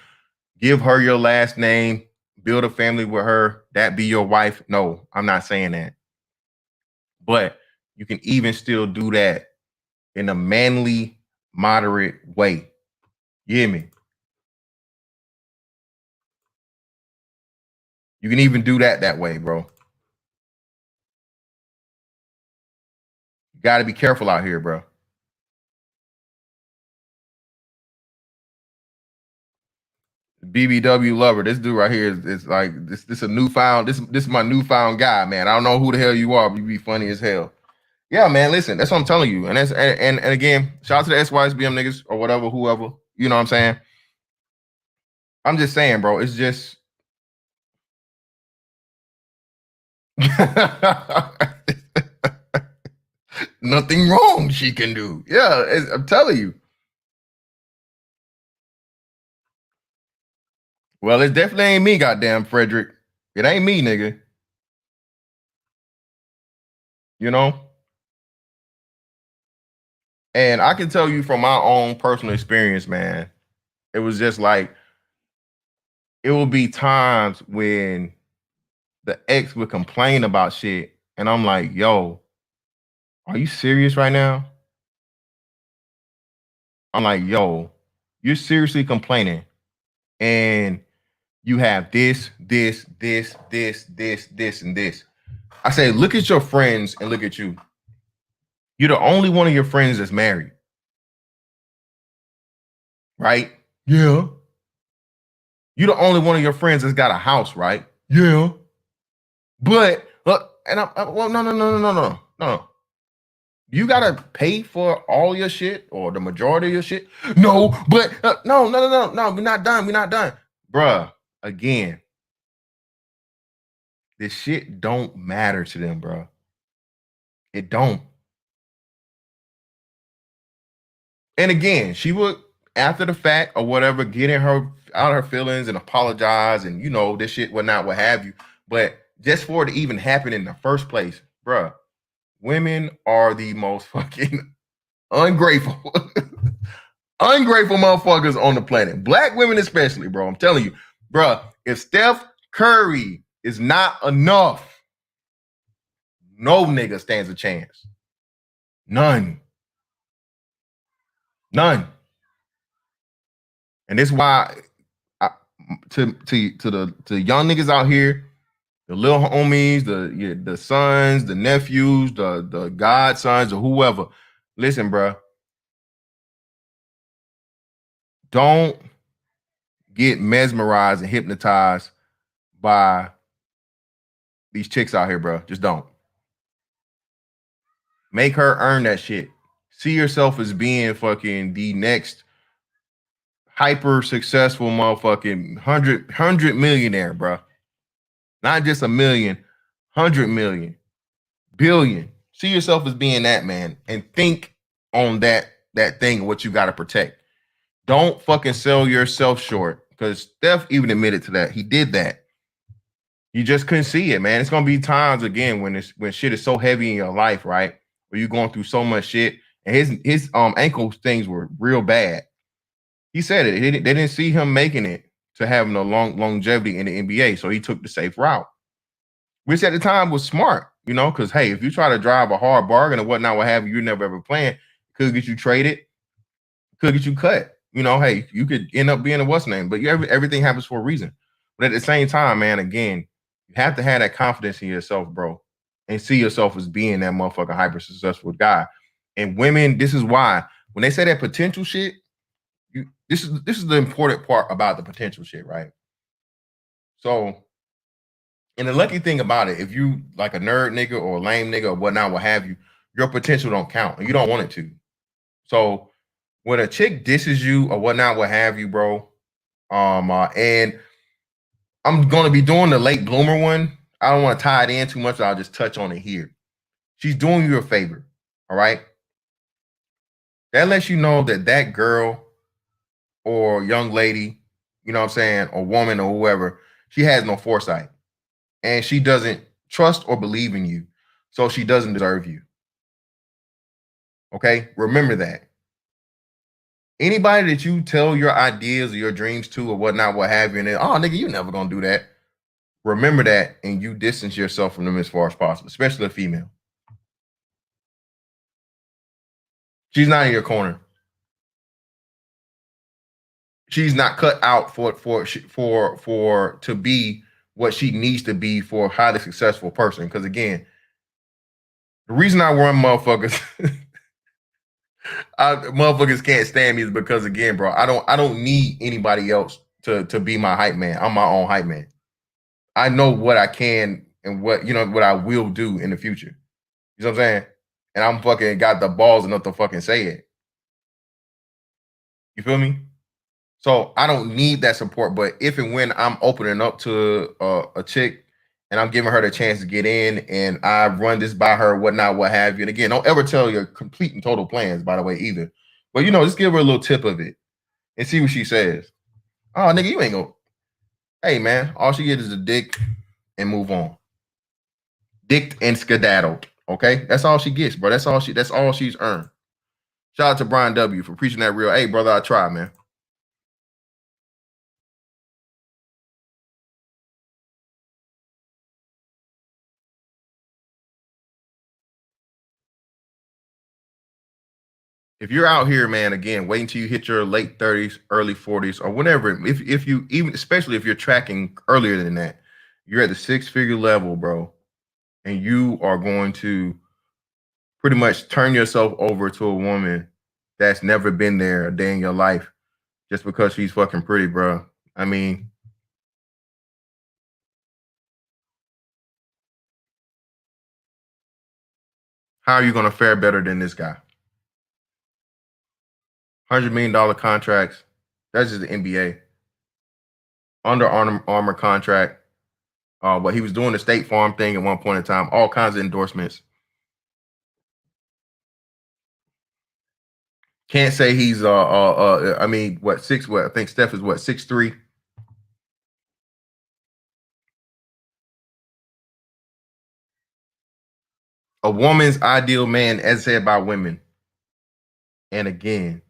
give her your last name, build a family with her, that be your wife? No, I'm not saying that. But you can even still do that in a manly, moderate way. You hear me? You can even do that way, bro. You got to be careful out here, bro. BBW lover. This dude right here is like this a newfound this is my newfound guy, man. I don't know who the hell you are, but you be funny as hell. Yeah, man. Listen, that's what I'm telling you. And that's and again, shout out to the SYSBM niggas or whatever, whoever. You know what I'm saying? I'm just saying, bro. It's just nothing wrong she can do. Yeah, I'm telling you. Well, it definitely ain't me, goddamn Frederick. It ain't me, nigga. You know? And I can tell you from my own personal experience, man, it was just like it will be times when the ex would complain about shit, and I'm like, yo, are you serious right now? I'm like, yo, you're seriously complaining, and you have this, and this. I say, look at your friends and look at you. You're the only one of your friends that's married, right? Yeah. You're the only one of your friends that's got a house, right? Yeah. But look, and well, no. You gotta pay for all your shit or the majority of your shit. No, but no. We're not done. We're not done, bruh. Again, this shit don't matter to them, bruh. It don't. And again, she would after the fact or whatever, get in her out of her feelings and apologize and this shit, whatnot, what have you. But just for it to even happen in the first place, bruh, women are the most fucking ungrateful, ungrateful motherfuckers on the planet. Black women especially, bro. I'm telling you, bruh, if Steph Curry is not enough, no nigga stands a chance. None. None. And this is why to the young niggas out here, the little homies, the sons, the nephews, the godsons, or whoever. Listen, bro. Don't get mesmerized and hypnotized by these chicks out here, bro. Just don't. Make her earn that shit. See yourself as being fucking the next hyper successful motherfucking 100 millionaire, bro. Not just a million, 100 million, billion. See yourself as being that, man, and think on that thing what you got to protect. Don't fucking sell yourself short, because Steph even admitted to that. He did that. You just couldn't see it, man. It's gonna be times again when shit is so heavy in your life, right? Where you're going through so much shit, and his ankle things were real bad. He said it. They didn't see him making it to having a longevity in the NBA, so he took the safe route, which at the time was smart, because hey, if you try to drive a hard bargain or whatnot, what have you, you're never ever playing, could get you traded, could get you cut. Hey, you could end up being a what's name, but everything happens for a reason. But at the same time, man, again, you have to have that confidence in yourself, bro, and see yourself as being that motherfucking hyper successful guy. And women, this is why when they say that potential shit, this is the important part about the potential shit, right? So, and the lucky thing about it, if you like a nerd nigga or a lame nigga or whatnot, what have you, your potential don't count and you don't want it to. So when a chick disses you or whatnot, what have you, bro, and I'm gonna be doing the late bloomer one. I don't want to tie it in too much. I'll just touch on it here. She's doing you a favor, all right? That lets you know that that girl or young lady, you know what I'm saying, or woman or whoever, she has no foresight and she doesn't trust or believe in you. So she doesn't deserve you. Okay? Remember that. Anybody that you tell your ideas or your dreams to or whatnot, what have you, and then, oh, nigga, you never gonna do that. Remember that and you distance yourself from them as far as possible, especially a female. She's not in your corner. She's not cut out for to be what she needs to be for a highly successful person. Because again, the reason I run motherfuckers, motherfuckers can't stand me is because again, bro, I don't need anybody else to be my hype man. I'm my own hype man. I know what I can and what I will do in the future. You know what I'm saying? And I'm fucking got the balls enough to fucking say it. You feel me? So I don't need that support. But if and when I'm opening up to a chick and I'm giving her the chance to get in and I run this by her, whatnot, what have you. And again, don't ever tell your complete and total plans, by the way, either. But just give her a little tip of it and see what she says. Oh, nigga, you ain't gonna. Hey, man, all she gets is a dick and move on. Dicked and skedaddled. Okay, that's all she gets, bro. That's all she's earned. Shout out to Brian W for preaching that real. Hey, brother, I try, man. If you're out here, man, again, wait until you hit your late 30s, early 40s, or whatever. If you even, especially if you're tracking earlier than that, you're at the 6-figure level, bro. and you are going to pretty much turn yourself over to a woman that's never been there a day in your life just because she's fucking pretty, bro. I mean, how are you going to fare better than this guy? $100 million contracts. That's just the NBA. Under Armour contract. But he was doing the State Farm thing at one point in time. All kinds of endorsements. Can't say he's I mean, what, six? What, I think Steph is what, 6'3". A woman's ideal man, as said by women. And again,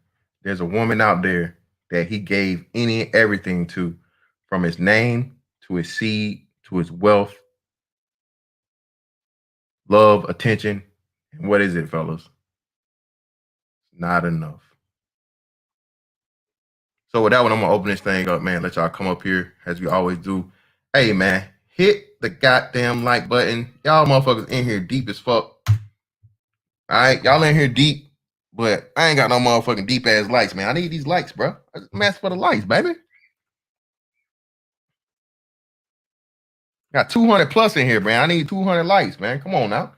there's a woman out there that he gave any and everything to, from his name to his seed to his wealth, love, attention. And what is it, fellas? Not enough. So with that one, I'm gonna open this thing up, man. Let y'all come up here as we always do. Hey, man, hit the goddamn like button. Y'all motherfuckers in here deep as fuck. All right, y'all in here deep, but I ain't got no motherfucking deep ass likes, man. I need these likes, bro. I'm asking for the likes, baby. Got 200 plus in here, man. I need 200 likes, man. Come on now.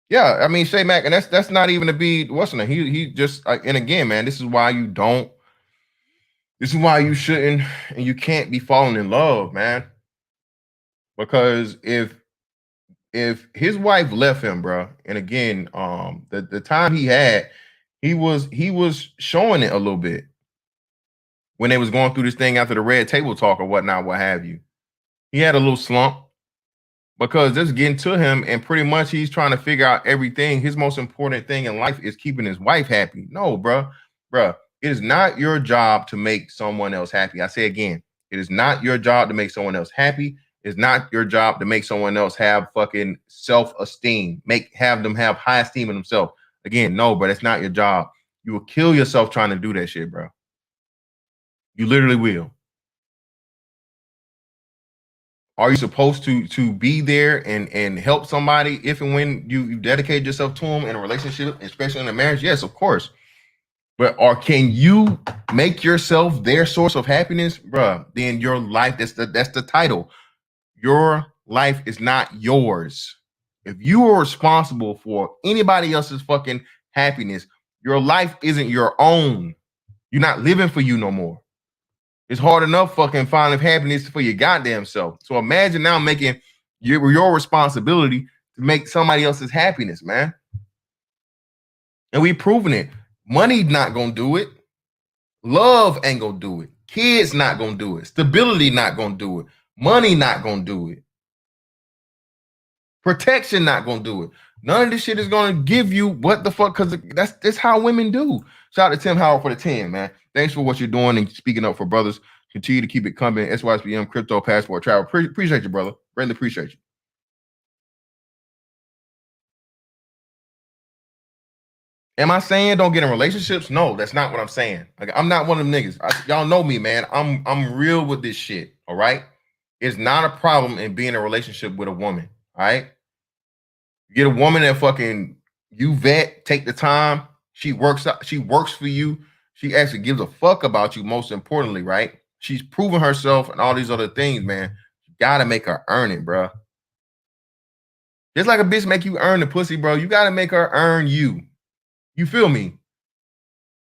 Yeah, I mean Shay Mack, and that's not even to be what's in it. He just and again, man, this is why you don't. This is why you shouldn't and you can't be falling in love, man. Because if his wife left him, bro, and again, the time he had, he was showing it a little bit when they was going through this thing after the red table talk or whatnot, what have you. He had a little slump because this getting to him, and pretty much he's trying to figure out everything. His most important thing in life is keeping his wife happy. No, bro, it is not your job to make someone else happy. I say again, it is not your job to make someone else happy. It's not your job to make someone else have fucking self-esteem, have them have high esteem in themselves. Again, no, bro, that's not your job. You will kill yourself trying to do that shit, bro. You literally will. Are you supposed to be there and help somebody if and when you dedicate yourself to them in a relationship, especially in a marriage? Yes, of course. But can you make yourself their source of happiness, bro? Then your life, that's the title. Your life is not yours. If you are responsible for anybody else's fucking happiness, your life isn't your own. You're not living for you no more. It's hard enough fucking finding happiness for your goddamn self. So imagine now making your responsibility to make somebody else's happiness, man. And we proving it. Money not gonna do it. Love ain't gonna do it. Kids not gonna do it. Stability not gonna do it. Money not gonna do it. Protection not gonna do it. None of this shit is gonna give you what the fuck, because that's how women do. Shout out to Tim Howard for the 10, man. Thanks for what you're doing and speaking up for brothers. Continue to keep it coming. SYSBM, Crypto, Passport, Travel. Appreciate you, brother. Really appreciate you. Am I saying don't get in relationships? No, that's not what I'm saying. Like, I'm not one of them niggas. Y'all know me, man. I'm real with this shit. All right. It's not a problem in being in a relationship with a woman. All right. You get a woman that fucking you vet, take the time. She works for you. She actually gives a fuck about you, most importantly, right? She's proven herself and all these other things, man. You gotta make her earn it, bro. Just like a bitch make you earn the pussy, bro. You gotta make her earn you. You feel me?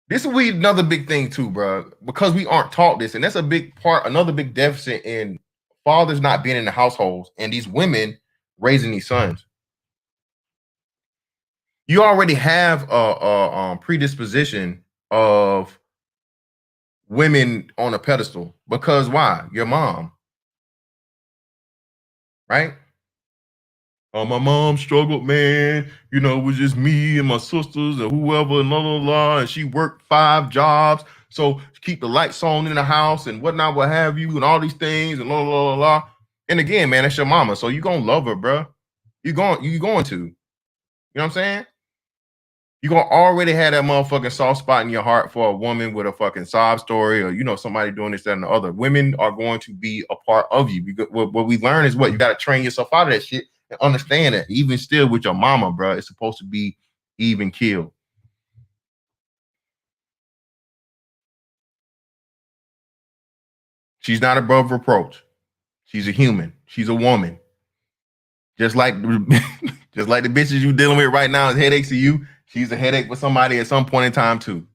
This will be another big thing too, bro, because we aren't taught this, and that's a big part, another big deficit in fathers not being in the households and these women raising these sons. You already have a predisposition of women on a pedestal because why? Your mom, right? Oh, my mom struggled, man. You know, it was just me and my sisters and whoever, and blah, blah, blah. And she worked 5 jobs. So keep the lights on in the house and whatnot, what have you, and all these things and blah, blah, blah, blah. And again, man, that's your mama. So you're going to love her, bro. You're going to. You know what I'm saying? You're going to already have that motherfucking soft spot in your heart for a woman with a fucking sob story or, you know, somebody doing this, that, and the other. Women are going to be a part of you. Because what we learn is what? You got to train yourself out of that shit. And understand that even still with your mama, bro, it's supposed to be even killed. She's not above reproach. She's a human. She's a woman. Just like just like the bitches you dealing with right now is headaches to you. She's a headache for somebody at some point in time too.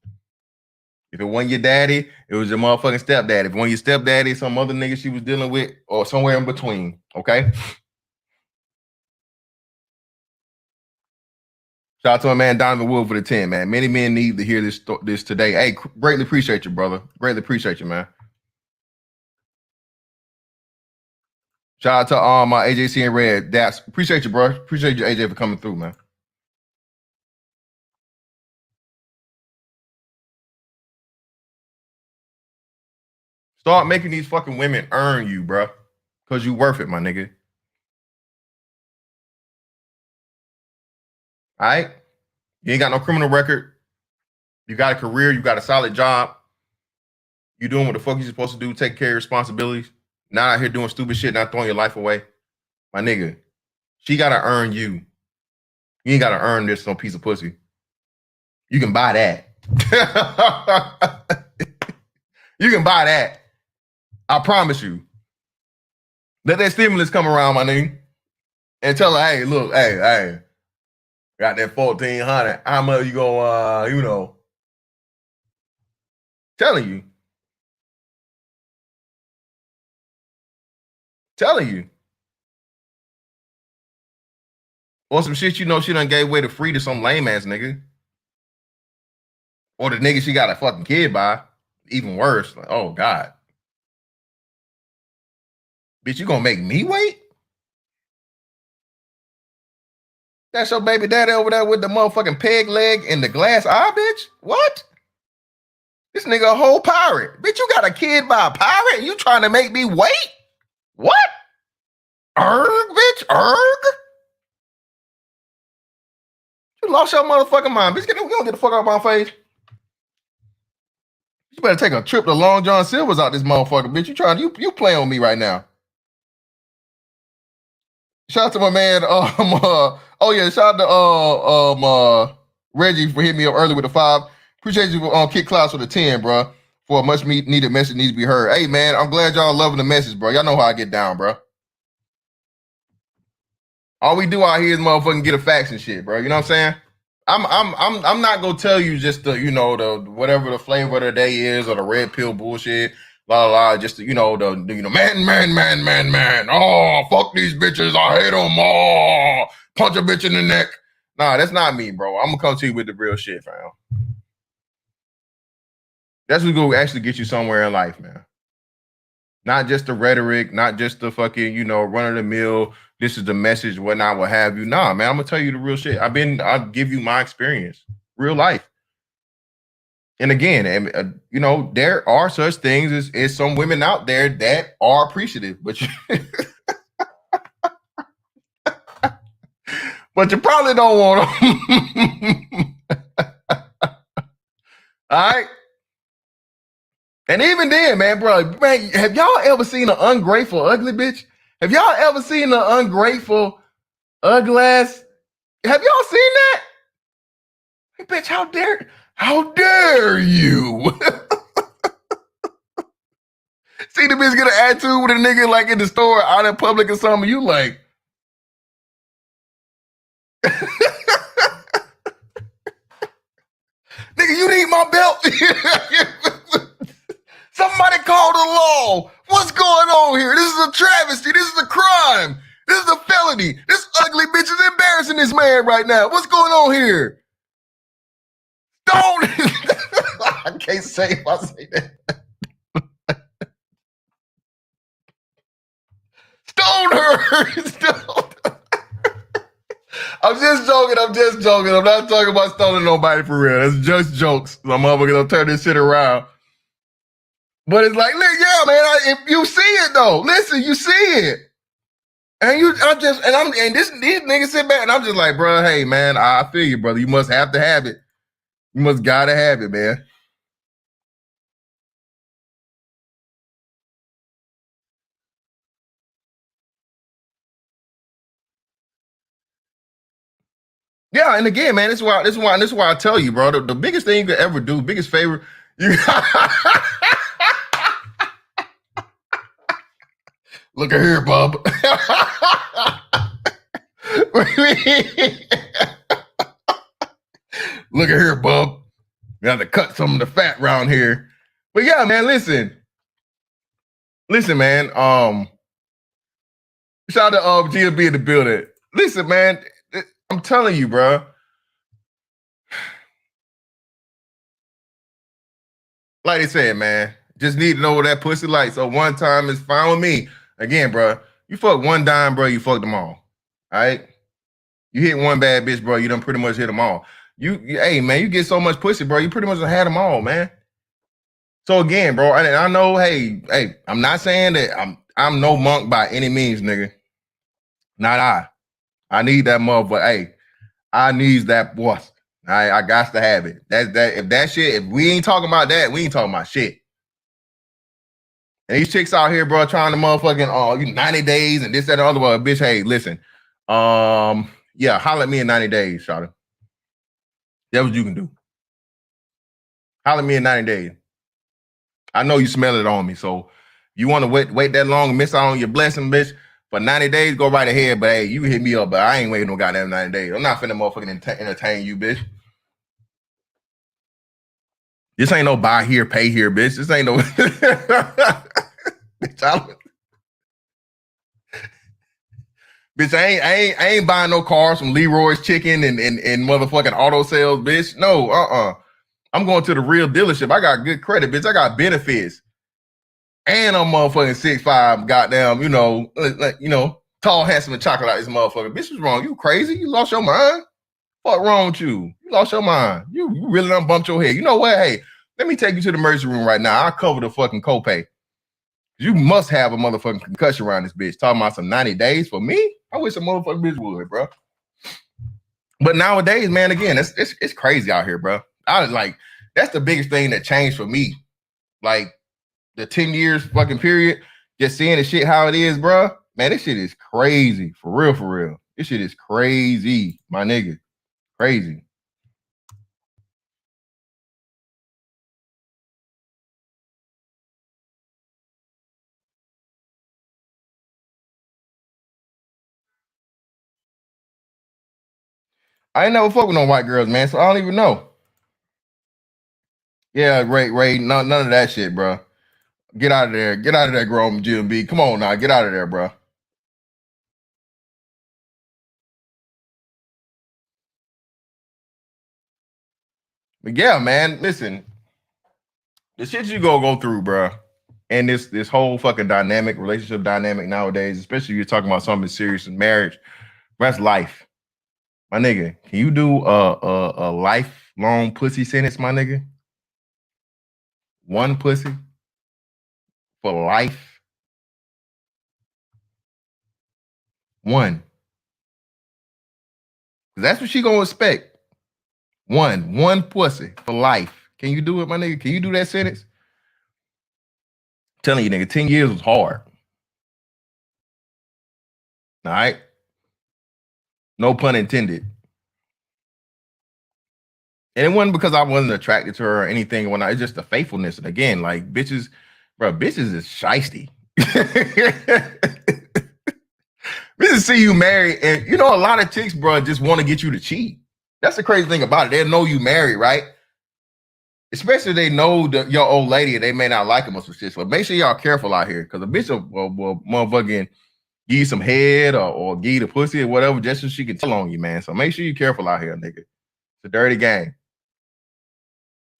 If it wasn't your daddy, it was your motherfucking stepdaddy. If it wasn't your stepdaddy, some other nigga she was dealing with, or somewhere in between. Okay. Shout out to my man Donovan Wood for the 10, man. Many men need to hear this today. Hey, greatly appreciate you, brother. Greatly appreciate you, man. Shout out to my AJC and Red. Daps. Appreciate you, bro. Appreciate you, AJ, for coming through, man. Start making these fucking women earn you, bro. Because you worth it, my nigga. All right? You ain't got no criminal record. You got a career. You got a solid job. You doing what the fuck you supposed to do. Take care of your responsibilities. Not out here doing stupid shit, not throwing your life away. My nigga, she got to earn you. You ain't got to earn this some piece of pussy. You can buy that. You can buy that. I promise you. Let that stimulus come around, my nigga, and tell her, hey, look, hey, got that 1,400. How much you gonna, telling you. Or some shit she done gave away to free to some lame ass nigga. Or the nigga she got a fucking kid by. Even worse. Like, oh, God. Bitch, you gonna make me wait? That's your baby daddy over there with the motherfucking peg leg and the glass eye, bitch? What? This nigga a whole pirate. Bitch, you got a kid by a pirate and you trying to make me wait? What? Erg, bitch, erg? You lost your motherfucking mind. Bitch, you don't get the fuck out of my face. You better take a trip to Long John Silver's out this motherfucker, bitch. You playing with me right now. Shout out to my man. Shout out to Reggie for hitting me up early with the 5. Appreciate you Kick Clouds for the 10, bro. For a much needed message needs to be heard. Hey man, I'm glad y'all loving the message, bro. Y'all know how I get down, bro. All we do out here is motherfucking get a facts and shit, bro. You know what I'm saying? I'm not gonna tell you just the the whatever the flavor of the day is or the red pill bullshit, la la. Just the man. Oh, fuck these bitches, I hate them. Oh, punch a bitch in the neck. Nah, that's not me, bro. I'm gonna come to you with the real shit, fam. That's what's gonna actually get you somewhere in life, man. Not just the rhetoric, not just the fucking run of the mill. This is the message, whatnot, what have you. Nah, man, I'm gonna tell you the real shit. I'll give you my experience, real life. And again, there are such things as some women out there that are appreciative, but but you probably don't want them. All right. And even then, man, have y'all ever seen an ungrateful, ugly bitch? Have y'all ever seen an ungrateful, ugly ass? Have y'all seen that? Hey, bitch, how dare you? See the bitch get an attitude with a nigga like in the store, out in public or something, you like. Nigga, you need my belt? Somebody call the law. What's going on here? This is a travesty. This is a crime. This is a felony. This ugly bitch is embarrassing this man right now. What's going on here? Don't. I can't say if I say that. Stone her. I'm just joking. I'm not talking about stoning nobody for real. That's just jokes. My mother gonna turn this shit around. But it's like, yeah, man. If you see it though, listen, you see it, and these niggas sit back, and I'm just like, bro, hey, man, I feel you, brother. You must have to have it. You must gotta have it, man. Yeah, and again, man, this is why I tell you, bro. The biggest thing you could ever do, biggest favor, you look at here, bub. Look at here, bub. You have to cut some of the fat around here. But yeah, man, listen, man. Shout out to GLB in the building. Listen, man, I'm telling you, bro. Like they said, man, just need to know what that pussy like. So one time is fine with me. Again, bro, you fuck one dime, bro, you fuck them all. All right? You hit one bad bitch, bro, you done pretty much hit them all. Hey, man, you get so much pussy, bro, you pretty much had them all, man. So again, bro, I know, hey, I'm not saying that I'm no monk by any means, nigga. Not I. I need that motherfucker. Hey, I needs that boy. I got to have it. If we ain't talking about that, we ain't talking about shit. And these chicks out here, bro, trying to motherfucking 90 days and this, that, and the other one. Bitch, hey, listen. Yeah, holler at me in 90 days, shawty. That's what you can do. Holler at me in 90 days. I know you smell it on me, so you want to wait that long and miss out on your blessing, bitch. For 90 days, go right ahead. But hey, you hit me up, but I ain't waiting no goddamn 90 days. I'm not finna motherfucking entertain you, bitch. This ain't no buy here, pay here, bitch. This ain't no bitch, I ain't buying no cars from Leroy's Chicken and motherfucking auto sales, bitch. No, I'm going to the real dealership. I got good credit, bitch. I got benefits. And I'm motherfucking 6'5", goddamn, tall, handsome, and chocolate out this motherfucker. Bitch, what's wrong? You crazy? You lost your mind? What wrong with you? You lost your mind. You really done bumped your head. You know what? Hey, let me take you to the emergency room right now. I'll cover the fucking copay. You must have a motherfucking concussion around this bitch. Talking about some 90 days for me? I wish a motherfucking bitch would, bro. But nowadays, man, again, it's crazy out here, bro. I was like, that's the biggest thing that changed for me. Like, the 10 years fucking period, just seeing the shit how it is, bro. Man, this shit is crazy. For real, for real. This shit is crazy, my nigga. Crazy. I ain't never fuck with no white girls, man, so I don't even know. Yeah, Ray, none of that shit, bro. Get out of there. Get out of there, grown GMB. Come on now, get out of there, bro. But yeah, man, listen. The shit you go through, bro, and this whole fucking relationship dynamic nowadays, especially if you're talking about something serious in marriage, that's life. My nigga, can you do a lifelong pussy sentence, my nigga? One pussy for life? One. That's what she gonna expect. One pussy for life. Can you do it, my nigga? Can you do that sentence? I'm telling you, nigga, 10 years was hard. All right? No pun intended. And it wasn't because I wasn't attracted to her or anything. It's just the faithfulness. And again, like bitches, bro, bitches is shiesty. Bitches see you married, and a lot of chicks, bro, just want to get you to cheat. That's the crazy thing about it. They know you married, right? Especially if they know your old lady and they may not like him or some shit. So make sure y'all careful out here, because a bitch will motherfucking give you some head or give you the pussy or whatever just so she can tell on you, man. So make sure you're careful out here, nigga. It's a dirty game.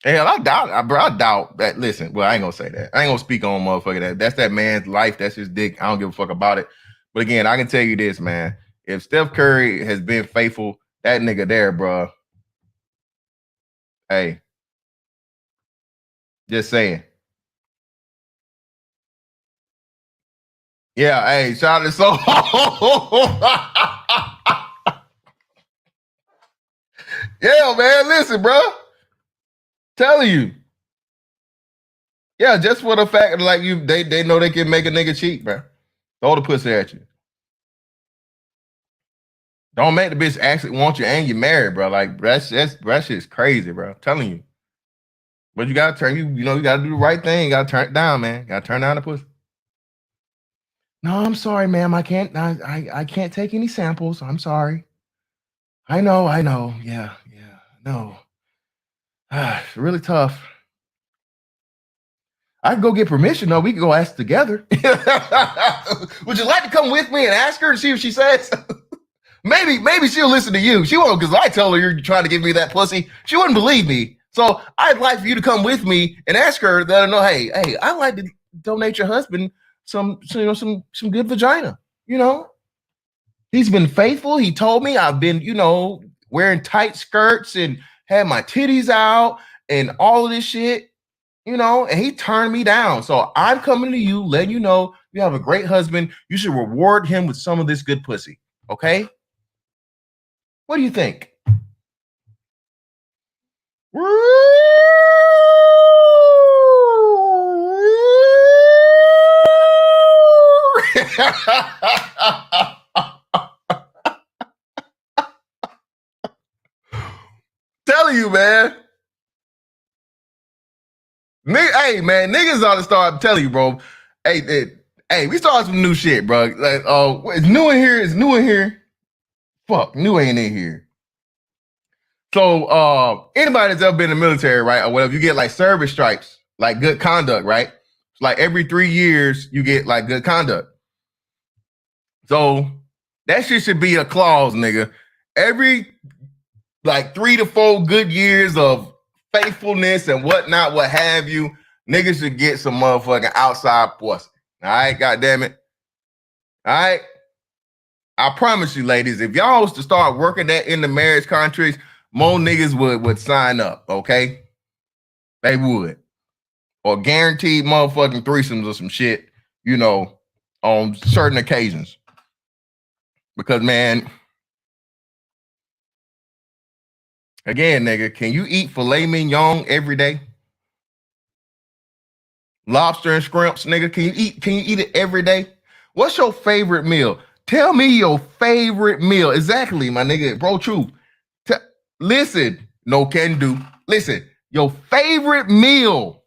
Hell, I doubt that. Listen, well, I ain't gonna say that. I ain't gonna speak on motherfucker that. That's that man's life. That's his dick. I don't give a fuck about it. But again, I can tell you this, man. If Steph Curry has been faithful, that nigga there, bro. Hey, just saying. Yeah, hey, shout out to so. Yeah, man. Listen, bro. Telling you. Yeah, just for the fact like they know they can make a nigga cheat, bro. Throw the pussy at you. Don't make the bitch actually want you and you married, bro. Like that shit's crazy, bro. I'm telling you. But you gotta turn you know, you gotta do the right thing. You gotta turn it down, man. You gotta turn down the pussy. No, I'm sorry, ma'am. I can't take any samples. I'm sorry. I know. Yeah. No. It's really tough. I can go get permission, though. We can go ask together. Would you like to come with me and ask her and see what she says? maybe she'll listen to you. She won't, because I tell her you're trying to give me that pussy. She wouldn't believe me. So I'd like for you to come with me and ask her that I know, hey, I'd like to donate your husband some good vagina. You know, he's been faithful. He told me I've been, wearing tight skirts and had my titties out and all of this shit, and he turned me down. So I'm coming to you, letting you know you have a great husband. You should reward him with some of this good pussy. Okay? What do you think? Telling you, man. Hey, man, niggas ought to start telling you, bro. Hey, we started some new shit, bro. Like, it's new in here. It's new in here. Fuck, new ain't in here. So, anybody that's ever been in the military, right, or whatever, you get like service stripes, like good conduct, right? Like every 3 years, you get like good conduct. So that shit should be a clause, nigga. Every like 3 to 4 good years of faithfulness and whatnot, what have you, niggas should get some motherfucking outside pussy. All right, goddamn it. All right. I promise you, ladies, if y'all was to start working that in the marriage contracts, more niggas would sign up, okay? They would. Or guaranteed motherfucking threesomes or some shit, on certain occasions. Because, man, again, nigga, can you eat filet mignon every day? Lobster and scrimps, nigga, can you eat it every day? What's your favorite meal? Tell me your favorite meal. Exactly, my nigga. Bro, truth. Listen, no can do. Listen, your favorite meal.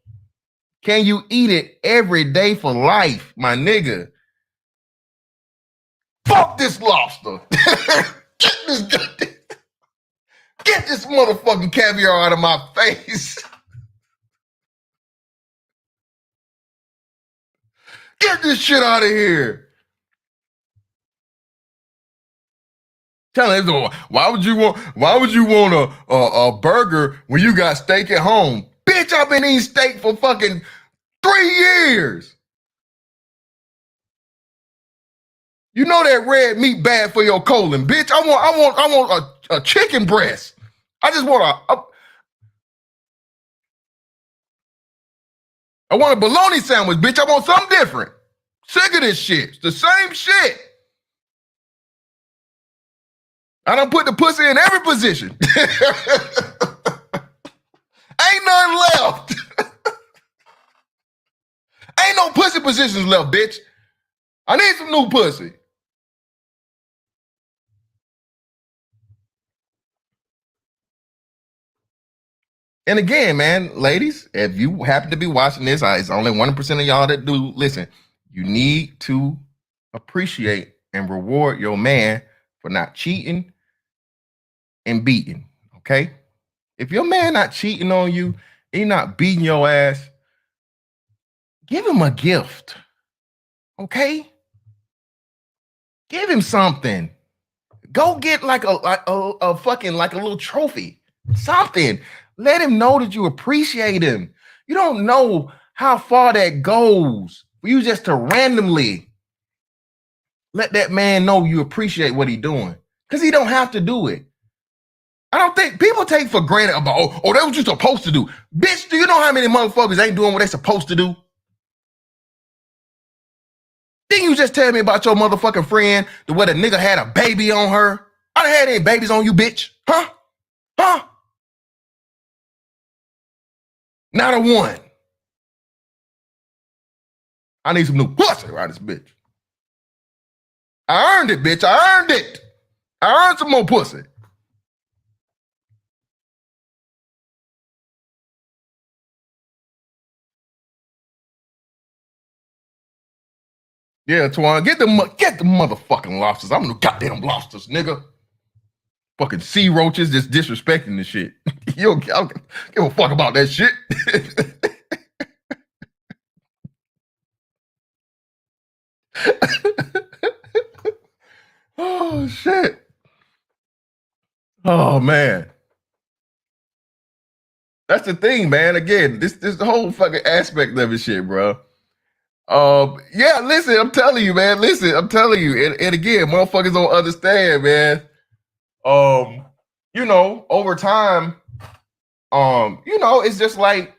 Can you eat it every day for life, my nigga? Fuck this lobster. Get this motherfucking caviar out of my face. Get this shit out of here. Tell him, why would you want a burger when you got steak at home? Bitch, I've been eating steak for fucking 3 years. You know that red meat bad for your colon, bitch. I want a chicken breast. I just want I want a bologna sandwich, bitch. I want something different. Sick of this shit. It's the same shit. I done put the pussy in every position. Ain't nothing left. Ain't no pussy positions left, bitch. I need some new pussy. And again, man, ladies, if you happen to be watching this, it's only 1% of y'all that do listen. You need to appreciate and reward your man for not cheating and beating, okay? If your man not cheating on you, he not beating your ass, give him a gift, okay? Give him something. Go get like a fucking like a little trophy, something. Let him know that you appreciate him. You don't know how far that goes for you just to randomly let that man know you appreciate what he's doing, because he don't have to do it. I don't think people take for granted about, oh, that's what you're supposed to do. Bitch, do you know how many motherfuckers ain't doing what they're supposed to do? Didn't you just tell me about your motherfucking friend, the way the nigga had a baby on her? I done had any babies on you, bitch. Huh? Not a one. I need some new pussy around this bitch. I earned it, bitch. I earned it. I earned some more pussy. Yeah, Twan, get the motherfucking lobsters. I'm the goddamn lobsters, nigga. Fucking sea roaches just disrespecting this shit. You don't give a fuck about that shit. Oh shit. Oh man. That's the thing, man. Again, this the whole fucking aspect of it shit, bro. Yeah, listen, I'm telling you, man. Listen, I'm telling you. And again, motherfuckers don't understand, man. Um, over time, it's just like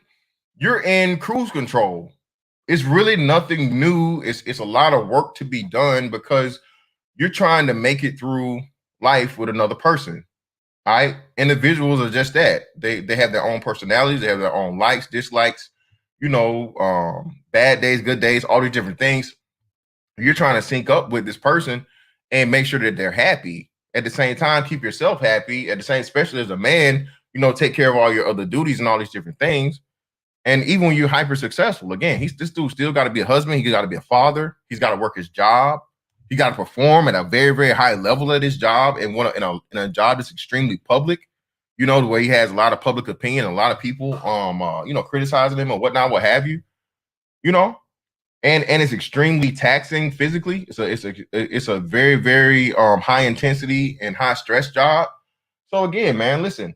you're in cruise control. It's really nothing new. It's a lot of work to be done because you're trying to make it through life with another person. All right. Individuals are just that. They have their own personalities, they have their own likes, dislikes, bad days, good days, all these different things. You're trying to sync up with this person and make sure that they're happy. At the same time, keep yourself happy. At the same, especially as a man, take care of all your other duties and all these different things. And even when you're hyper successful, again, this dude still got to be a husband. He got to be a father. He's got to work his job. He got to perform at a very, very high level at his job and in a job that's extremely public. The way he has a lot of public opinion, a lot of people, criticizing him or whatnot, what have you. You know, and it's extremely taxing physically. It's a very, very high intensity and high stress job. So again, man, listen,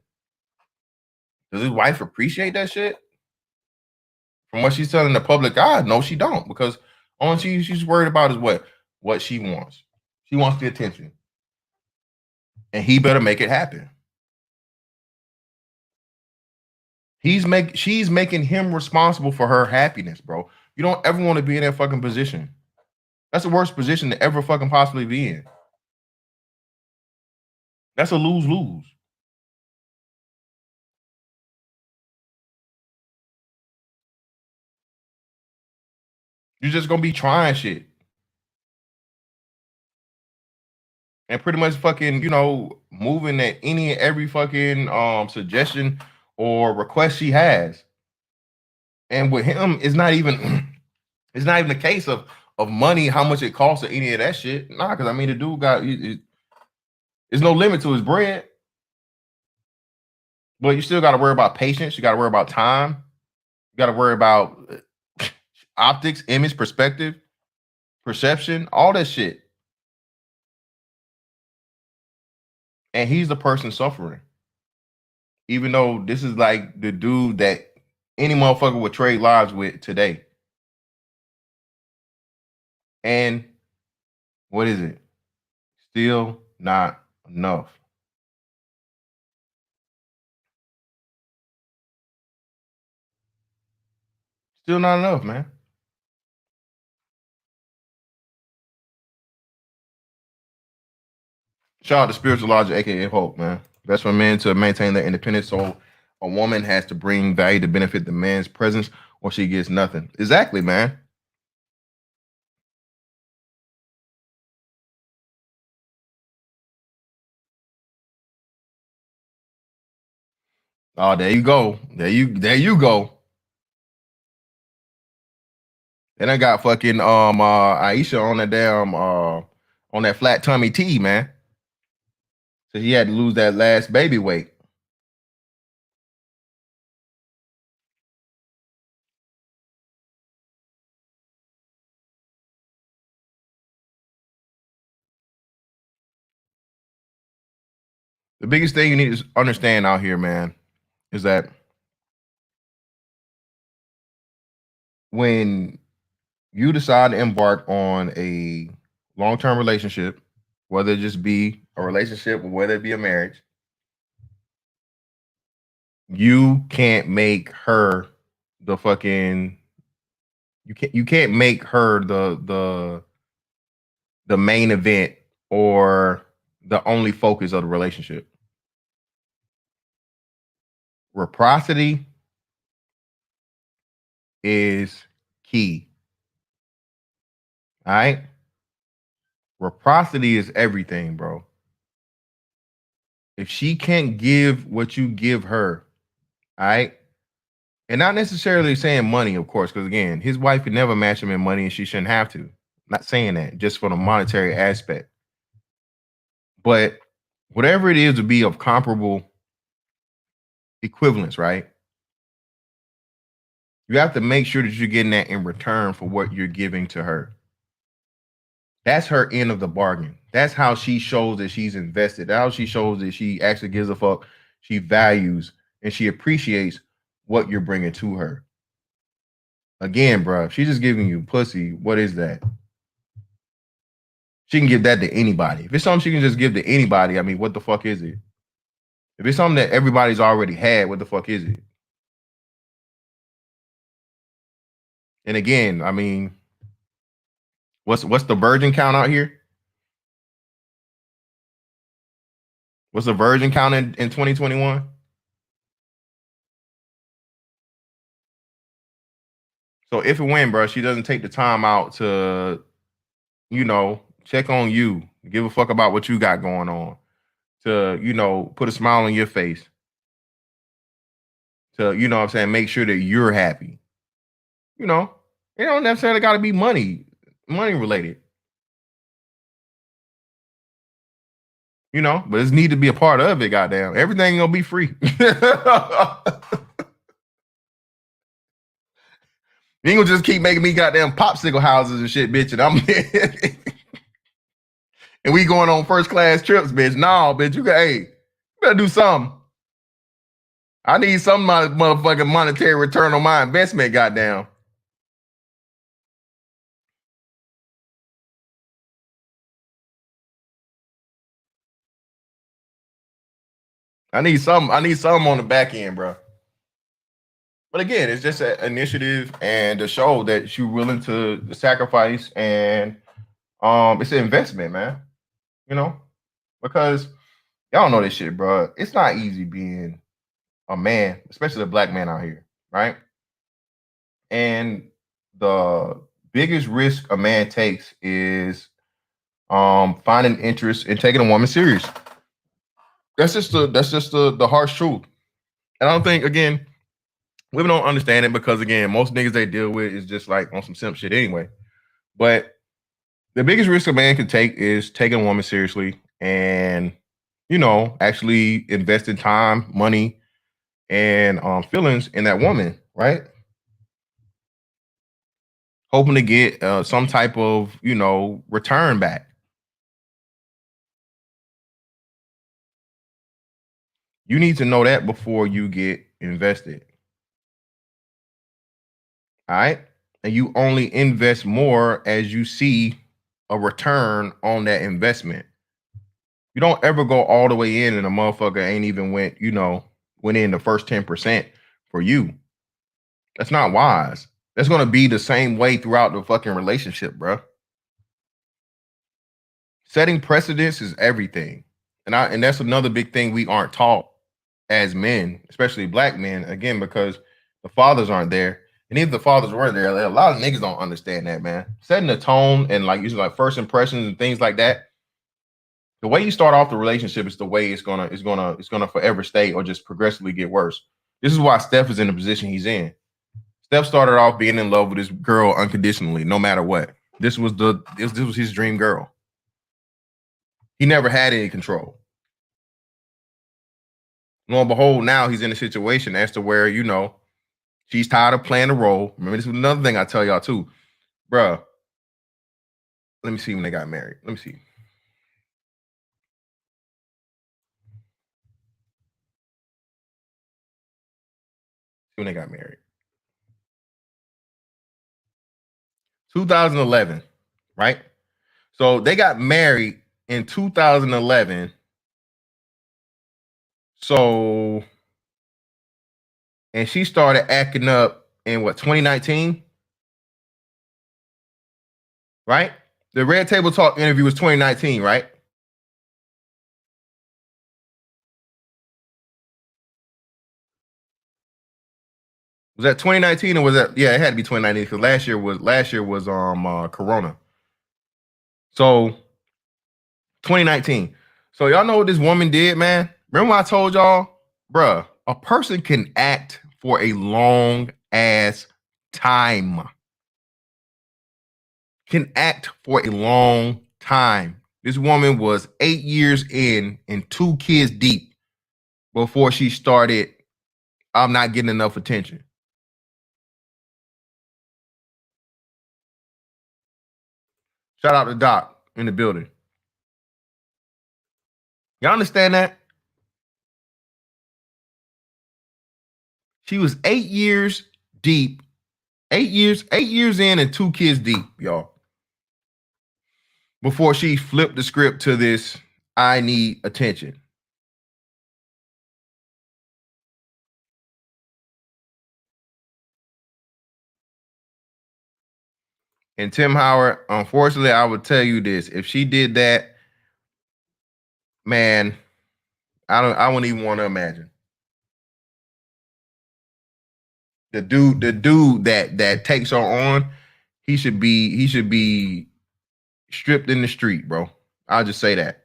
does his wife appreciate that shit? From what she's telling the public eye, no, she don't, because all she's worried about is what she wants. She wants the attention, and he better make it happen. She's making him responsible for her happiness, bro. You don't ever want to be in that fucking position. That's the worst position to ever fucking possibly be in. That's a lose lose. You're just gonna be trying shit and pretty much fucking moving at any and every fucking suggestion or request she has. And with him, it's not even it's not even a case of money, how much it costs or any of that shit. Nah, because I mean the dude there's no limit to his bread, but you still got to worry about patience. You got to worry about time. You got to worry about optics, image, perspective, perception, all that shit. And he's the person suffering, even though this is like the dude that any motherfucker would trade lives with today. And what is it? Still not enough. Still not enough, man. Shout out to Spiritual Logic, aka Hope, man. That's for men to maintain their independence. So a woman has to bring value to benefit the man's presence, or she gets nothing. Exactly, man. Oh, there you go. There you go. Then I got fucking Aisha on that damn on that flat tummy tea, man. So he had to lose that last baby weight. The biggest thing you need to understand out here, man, is that when you decide to embark on a long-term relationship, whether it just be a relationship or whether it be a marriage, you can't make her the fucking you can't make her the main event or the only focus of the relationship. Reciprocity is key. All right. Reciprocity is everything, bro. If she can't give what you give her, all right, and not necessarily saying money, of course, because again, his wife could never match him in money, and she shouldn't have to. Not saying that, just for the monetary aspect. But whatever it is to be of comparable equivalence, right? You have to make sure that you're getting that in return for what you're giving to her. That's her end of the bargain. That's how she shows that she's invested. That's how she shows that she actually gives a fuck. She values and she appreciates what you're bringing to her. Again, bro, if she's just giving you pussy, what is that? She can give that to anybody. If it's something she can just give to anybody, I mean, what the fuck is it? If it's something that everybody's already had, what the fuck is it? And again, I mean, what's the virgin count out here? What's the virgin count in 2021? So if and when, bro, she doesn't take the time out to, check on you, give a fuck about what you got going on, to, put a smile on your face, to, what I'm saying, make sure that you're happy. You know, it don't necessarily got to be money related. But it's need to be a part of it. Goddamn, everything gonna be free. You ain't gonna just keep making me goddamn popsicle houses and shit, bitch. And I'm and we going on first class trips, bitch. No, bitch, you better do something. I need some motherfucking monetary return on my investment, goddamn. I need some on the back end, bro. But again, it's just an initiative and to show that you're willing to sacrifice, and it's an investment, man. Because y'all know this shit, bro. It's not easy being a man, especially a black man out here, right? And the biggest risk a man takes is finding interest in taking a woman serious. That's just the harsh truth. And I don't think, again, women don't understand it because, again, most niggas they deal with is just like on some simp shit anyway. But the biggest risk a man can take is taking a woman seriously and, actually investing time, money, and feelings in that woman, right? Hoping to get some type of, return back. You need to know that before you get invested. All right. And you only invest more as you see a return on that investment. You don't ever go all the way in and a motherfucker ain't even went in the first 10% for you. That's not wise. That's going to be the same way throughout the fucking relationship, bro. Setting precedence is everything. And that's another big thing we aren't taught as men, especially black men, again, because the fathers aren't there. And if the fathers were there, a lot of niggas don't understand that, man. Setting the tone and like using like first impressions and things like that. The way you start off the relationship is the way it's gonna forever stay or just progressively get worse. This is why Steph is in the position he's in. Steph started off being in love with this girl unconditionally, no matter what. This was his dream girl. He never had any control. Lo and behold, now he's in a situation as to where, she's tired of playing the role. Remember, this was another thing I tell y'all too. Bruh, let me see when they got married. Let me see. When they got married. 2011, right? So they got married in 2011. So, and she started acting up in what, 2019? Right? The Red Table Talk interview was 2019, right? Was that 2019 or was that? Yeah, it had to be 2019 because last year was Corona. So 2019. So y'all know what this woman did, man? Remember I told y'all, bruh, a person can act for a long ass time. Can act for a long time. This woman was 8 years in and 2 kids deep before she started. I'm not getting enough attention. Shout out to Doc in the building. Y'all understand that? She was 8 years deep, 8 years in and 2 kids deep, y'all. Before she flipped the script to this, I need attention. And Tim Howard, unfortunately, I would tell you this: if she did that, man, I wouldn't even want to imagine. The dude that takes her on, he should be stripped in the street, bro. I'll just say that.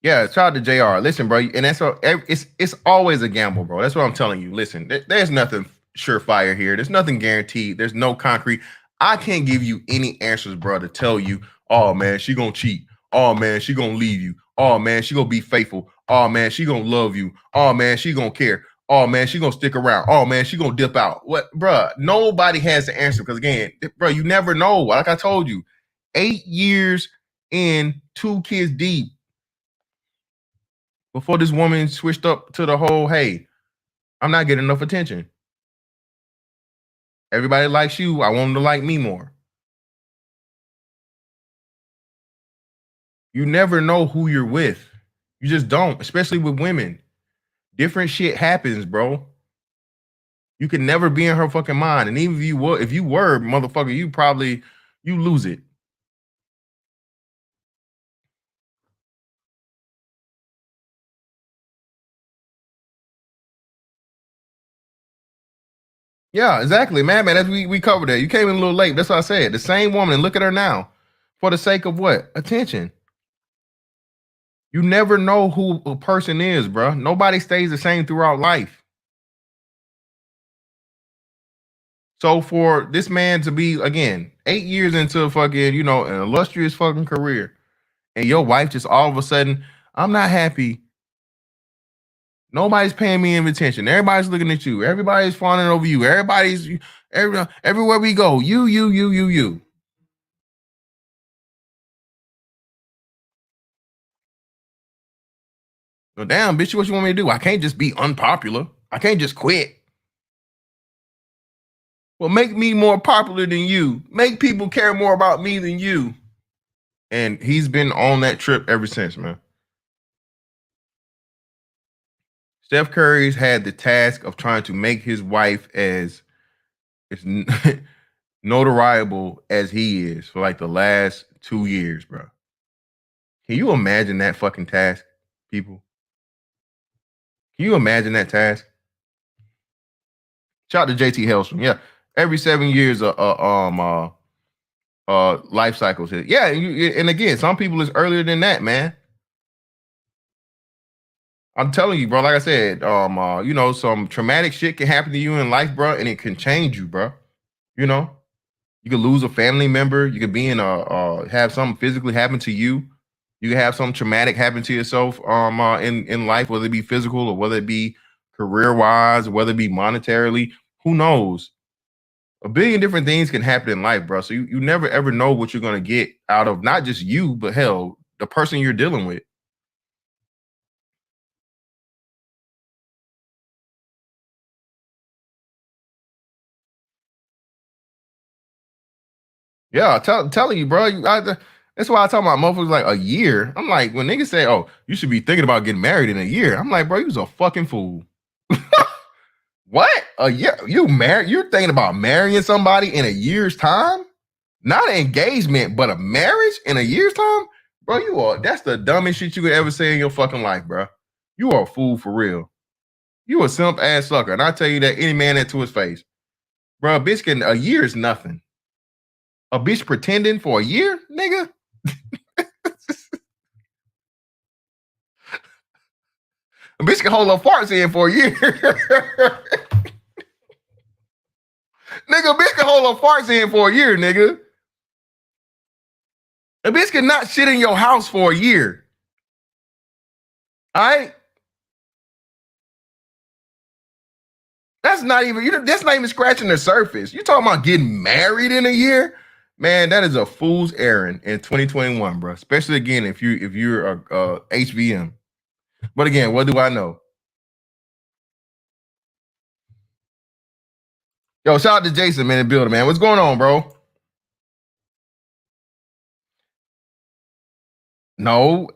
Yeah, shout out to JR. Listen, bro, and it's always a gamble, bro. That's what I'm telling you. Listen, there's nothing surefire here. There's nothing guaranteed. There's no concrete. I can't give you any answers, bro, to tell you, oh man, she gonna cheat. Oh man, she gonna leave you. Oh man, she gonna be faithful. Oh man, she gonna love you. Oh man, she gonna care. Oh man, she gonna stick around. Oh man, she gonna dip out. What, bro? Nobody has the answer because again, bro, you never know. Like I told you, 8 years in, 2 kids deep before this woman switched up to the whole, hey, I'm not getting enough attention. Everybody likes you. I want them to like me more. You never know who you're with. You just don't, especially with women. Different shit happens, bro. You can never be in her fucking mind. And even if you were, motherfucker, you lose it. Yeah, exactly, man. That's we covered that. You came in a little late. That's what I said. The same woman, look at her now. For the sake of what? Attention. You never know who a person is, bro. Nobody stays the same throughout life. So for this man to be again 8 years into a fucking, an illustrious fucking career, and your wife just all of a sudden, I'm not happy. Nobody's paying me any attention. Everybody's looking at you. Everybody's fawning over you. Everywhere we go. You. Well, damn, bitch, what you want me to do? I can't just be unpopular. I can't just quit. Well, make me more popular than you. Make people care more about me than you. And he's been on that trip ever since, man. Steph Curry's had the task of trying to make his wife as notariable as he is for like the last 2 years, bro. Can you imagine that fucking task, people? Can you imagine that task? Shout out to JT Hellstrom. Yeah, every 7 years, life cycles hit. Yeah, and again, some people is earlier than that, man. I'm telling you, bro. Like I said, some traumatic shit can happen to you in life, bro, and it can change you, bro. You know, you could lose a family member. You could be in have something physically happen to you. You could have something traumatic happen to yourself, in life, whether it be physical or whether it be career wise, whether it be monetarily. Who knows? A billion different things can happen in life, bro. So you never ever know what you're gonna get out of not just you, but hell, the person you're dealing with. Yeah, telling you, bro. That's why I talk about motherfuckers like a year. I'm like, when niggas say, "Oh, you should be thinking about getting married in a year," I'm like, bro, you was a fucking fool. What? A year? You married? You're thinking about marrying somebody in a year's time? Not an engagement, but a marriage in a year's time, bro. That's the dumbest shit you could ever say in your fucking life, bro. You are a fool for real. You a simp ass sucker, and I tell you that any man that to his face, bro. Bitch, a year is nothing. A bitch pretending for a year, nigga. A bitch can hold her farts in for a year. Nigga, a bitch can hold her farts in for a year, nigga. A bitch cannot shit in your house for a year. All right? That's not even that's not even scratching the surface. You talking about getting married in a year? Man, that is a fool's errand in 2021, bro. Especially again if you're a HVM. But again, what do I know? Yo, shout out to Jason, man, in the building, man. What's going on, bro? No,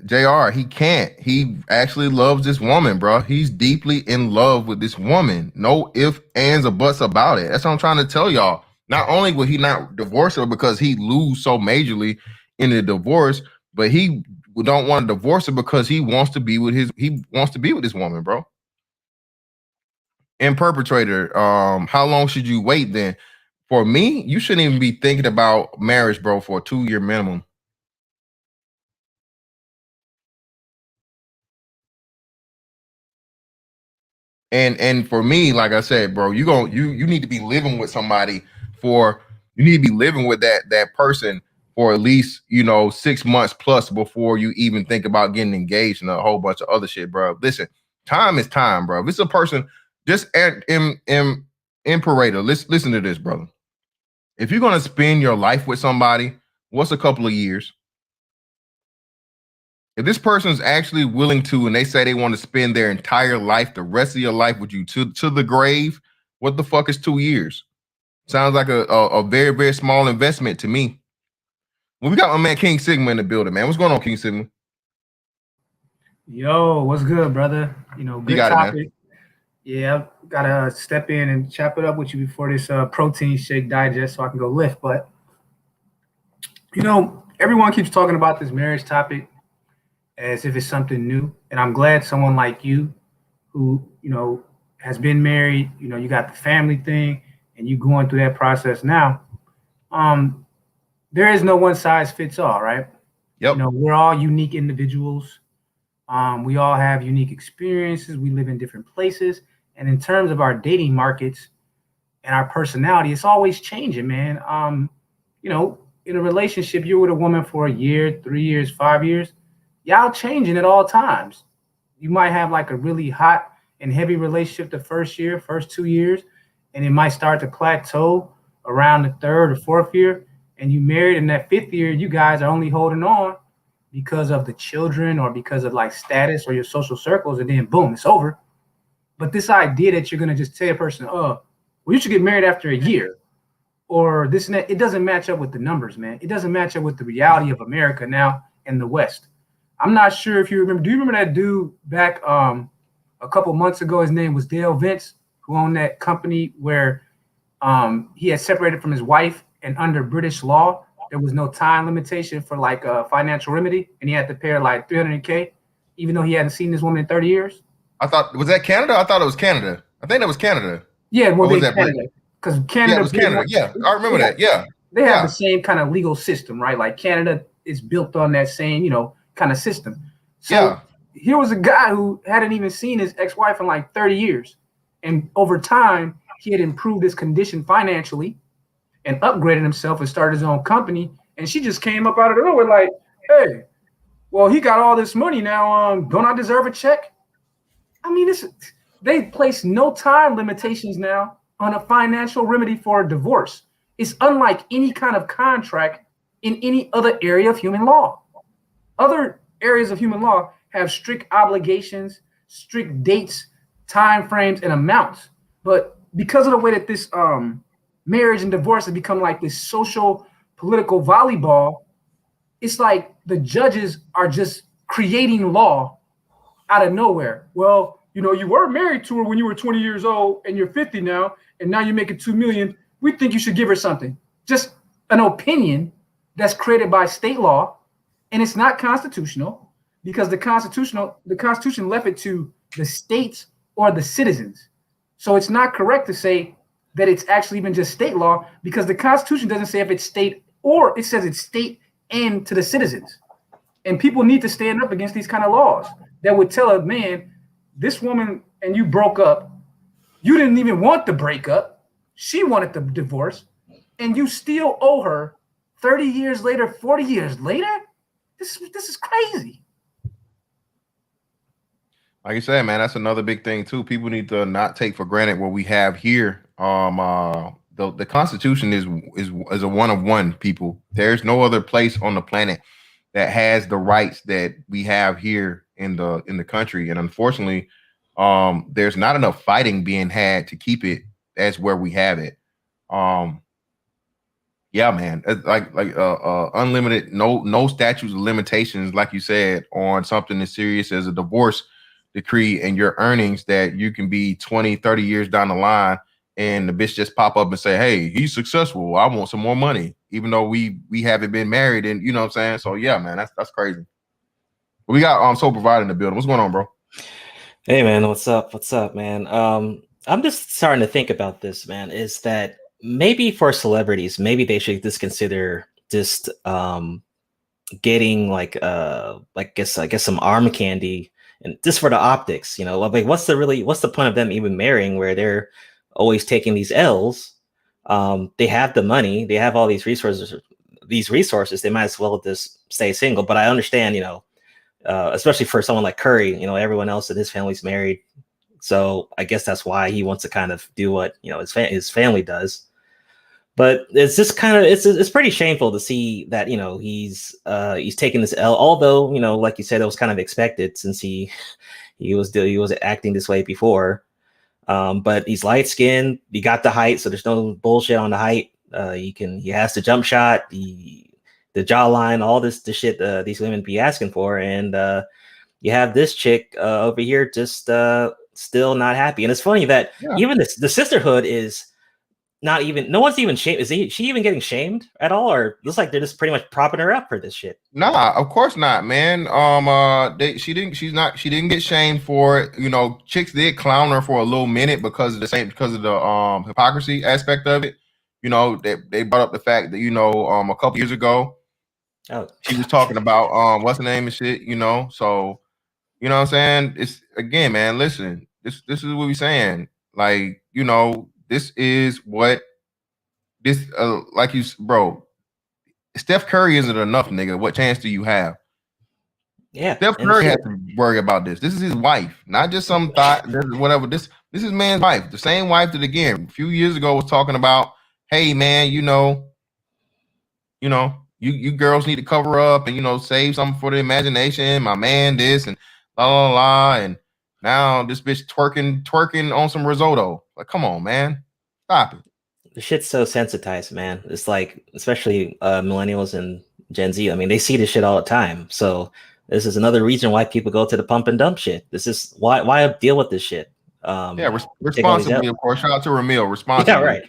JR, he can't. He actually loves this woman, bro. He's deeply in love with this woman. No ifs, ands, or buts about it. That's what I'm trying to tell y'all. Not only will he not divorce her because he lose so majorly in the divorce, but he don't want to divorce her because he wants to be with this woman, bro. And perpetrator, how long should you wait then? For me, you shouldn't even be thinking about marriage, bro, for a 2-year minimum. And for me, like I said, bro, you need to be living with somebody you need to be living with that person for at least 6 months plus before you even think about getting engaged and a whole bunch of other shit, bro. Listen, time is time, bro. If it's a person, just imperator. Listen to this, brother. If you're gonna spend your life with somebody, what's a couple of years? If this person's actually willing to, and they say they want to spend their entire life, the rest of your life with you to the grave, what the fuck is 2 years? Sounds like a very, very small investment to me. Well, we got my man King Sigma in the building, man. What's going on, King Sigma? Yo, what's good, brother? Good topic. Man. Yeah, I've gotta step in and chop it up with you before this protein shake digest so I can go lift. But everyone keeps talking about this marriage topic as if it's something new, and I'm glad someone like you, who has been married, you got the family thing, and you going through that process now. There is no one size fits all, right? Yep. We're all unique individuals. We all have unique experiences. We live in different places. And in terms of our dating markets and our personality, it's always changing, man. In a relationship, you're with a woman for a year, 3 years, 5 years. Y'all changing at all times. You might have like a really hot and heavy relationship the first year, first 2 years, and it might start to plateau around the third or fourth year. And you married in that fifth year, you guys are only holding on because of the children or because of like status or your social circles, and then boom, it's over. But this idea that you're going to just tell a person, well, you should get married after a year or this and that, it doesn't match up with the numbers, man. It doesn't match up with the reality of America now and the West. I'm not sure if you remember. Do you remember that dude back a couple months ago? His name was Dale Vince, who owned that company where he had separated from his wife, and under British law, there was no time limitation for like a financial remedy, and he had to pay her like $300K, even though he hadn't seen this woman in 30 years. Was that Canada? I thought it was Canada. I think that was Canada. Yeah, well, was that Canada? Because Canada, yeah, it was Canada. Yeah, I remember that. Yeah, they have the same kind of legal system, right? Like Canada is built on that same, kind of system. So here was a guy who hadn't even seen his ex-wife in like 30 years, and over time, he had improved his condition financially and upgraded himself and started his own company. And she just came up out of the nowhere like, hey, well, he got all this money now. Don't I deserve a check? I mean, they place no time limitations now on a financial remedy for a divorce. It's unlike any kind of contract in any other area of human law. Other areas of human law have strict obligations, strict dates, time frames, and amounts. But because of the way that this marriage and divorce has become like this social political volleyball, it's like the judges are just creating law out of nowhere. Well, you were married to her when you were 20 years old and you're 50 now, and now you're making $2 million. We think you should give her something. Just an opinion that's created by state law, and it's not constitutional because the Constitution left it to the states or the citizens. So it's not correct to say that it's actually even just state law, because the Constitution doesn't say if it's state, or it says it's state and to the citizens. And people need to stand up against these kind of laws that would tell a man, this woman and you broke up, you didn't even want the breakup, she wanted the divorce, and you still owe her 30 years later, 40 years later? This is crazy. Like you said, man, that's another big thing too. People need to not take for granted what we have here. The Constitution is a one of one. People, there's no other place on the planet that has the rights that we have here in the country, and unfortunately, there's not enough fighting being had to keep it as where we have it. Yeah, man, it's like unlimited, no statutes of limitations, like you said, on something as serious as a divorce decree and your earnings, that you can be 20, 30 years down the line and the bitch just pop up and say, hey, he's successful, I want some more money, even though we haven't been married. And you know what I'm saying? So yeah, man, that's crazy. We got Soul Provider in the building. What's going on, bro? Hey man, what's up, man? I'm just starting to think about this, man. Is that maybe for celebrities, maybe they should just consider just getting like I guess some arm candy, and just for the optics, like what's the point of them even marrying where they're always taking these L's? They have the money, they have all these resources, they might as well just stay single. But I understand, especially for someone like Curry, everyone else in his family's married. So I guess that's why he wants to kind of do what, his family does. But it's just kind of, it's pretty shameful to see that, he's taking this L, although, like you said, it was kind of expected since he was acting this way before. But he's light skinned, he got the height, so there's no bullshit on the height. He has the jump shot, the jawline, all the shit these women be asking for. And you have this chick over here just still not happy. And it's funny that even the sisterhood is not even, no one's even shamed. She even getting shamed at all? Or looks like they're just pretty much propping her up for this shit. Nah, of course not, man. She didn't get shamed for it. Chicks did clown her for a little minute because of the hypocrisy aspect of it. They brought up the fact that a couple years ago, she was talking about what's the name and shit. So you know what I'm saying? It's, again, man, listen, this is what we're saying. Like, this is what this like you, bro. Steph Curry isn't enough, nigga. What chance do you have? Yeah, Steph Curry has to worry about this. This is his wife, not just some thought. Whatever. This is man's wife. The same wife that, again, a few years ago was talking about, hey man, you girls need to cover up and save something for the imagination. My man, this and la la la, and now this bitch twerking on some risotto. Like, come on, man, stop it. The shit's so sensitized, man. It's like, especially millennials and Gen Z. I mean, they see this shit all the time. So this is another reason why people go to the pump and dump shit. This is why deal with this shit. Responsibly, of course. Shout out to Ramil. Responsibly. Yeah, right.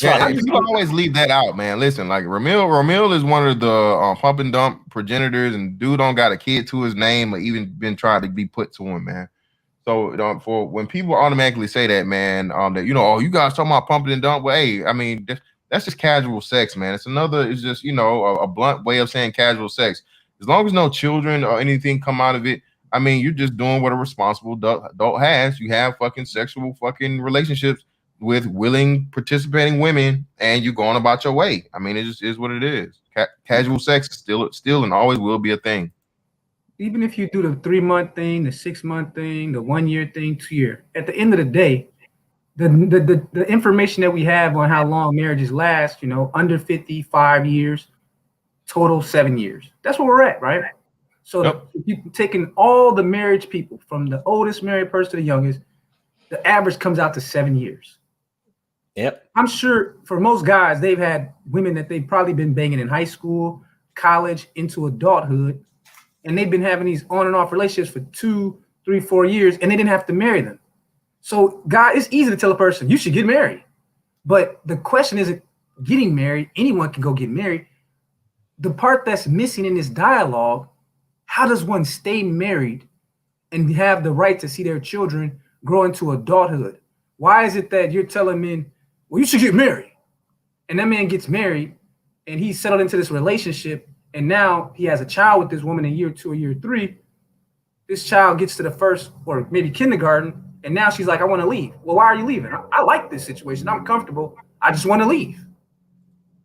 Yeah, you always leave that out, man. Listen, like Ramil is one of the pump and dump progenitors, and dude don't got a kid to his name or even been trying to be put to him, man. So for when people automatically say that, man, that you guys talking about pumping and dump, well, hey, I mean that's just casual sex, man. It's just a blunt way of saying casual sex. As long as no children or anything come out of it, I mean, you're just doing what a responsible adult has. You have fucking sexual fucking relationships with willing participating women, and you're going about your way. I mean, it just is what it is. Casual sex is still and always will be a thing. Even if you do the 3-month thing, the 6-month thing, the 1-year thing, 2-year, at the end of the day, the information that we have on how long marriages last, under 55 years, total 7 years. That's where we're at, right? So if you're taking all the marriage people from the oldest married person to the youngest, the average comes out to 7 years. Yep. I'm sure for most guys, they've had women that they've probably been banging in high school, college, into adulthood, and they've been having these on and off relationships for 2, 3, 4 years, and they didn't have to marry them. So, guys, it's easy to tell a person you should get married, but the question isn't getting married. Anyone can go get married. The part that's missing in this dialogue: how does one stay married and have the right to see their children grow into adulthood? Why is it that you're telling men well, you should get married. And that man gets married and he's settled into this relationship. And now he has a child with this woman in year 2 or year 3. This child gets to the first or maybe kindergarten. And now she's like, I want to leave. Well, why are you leaving? I like this situation. I'm comfortable. I just want to leave.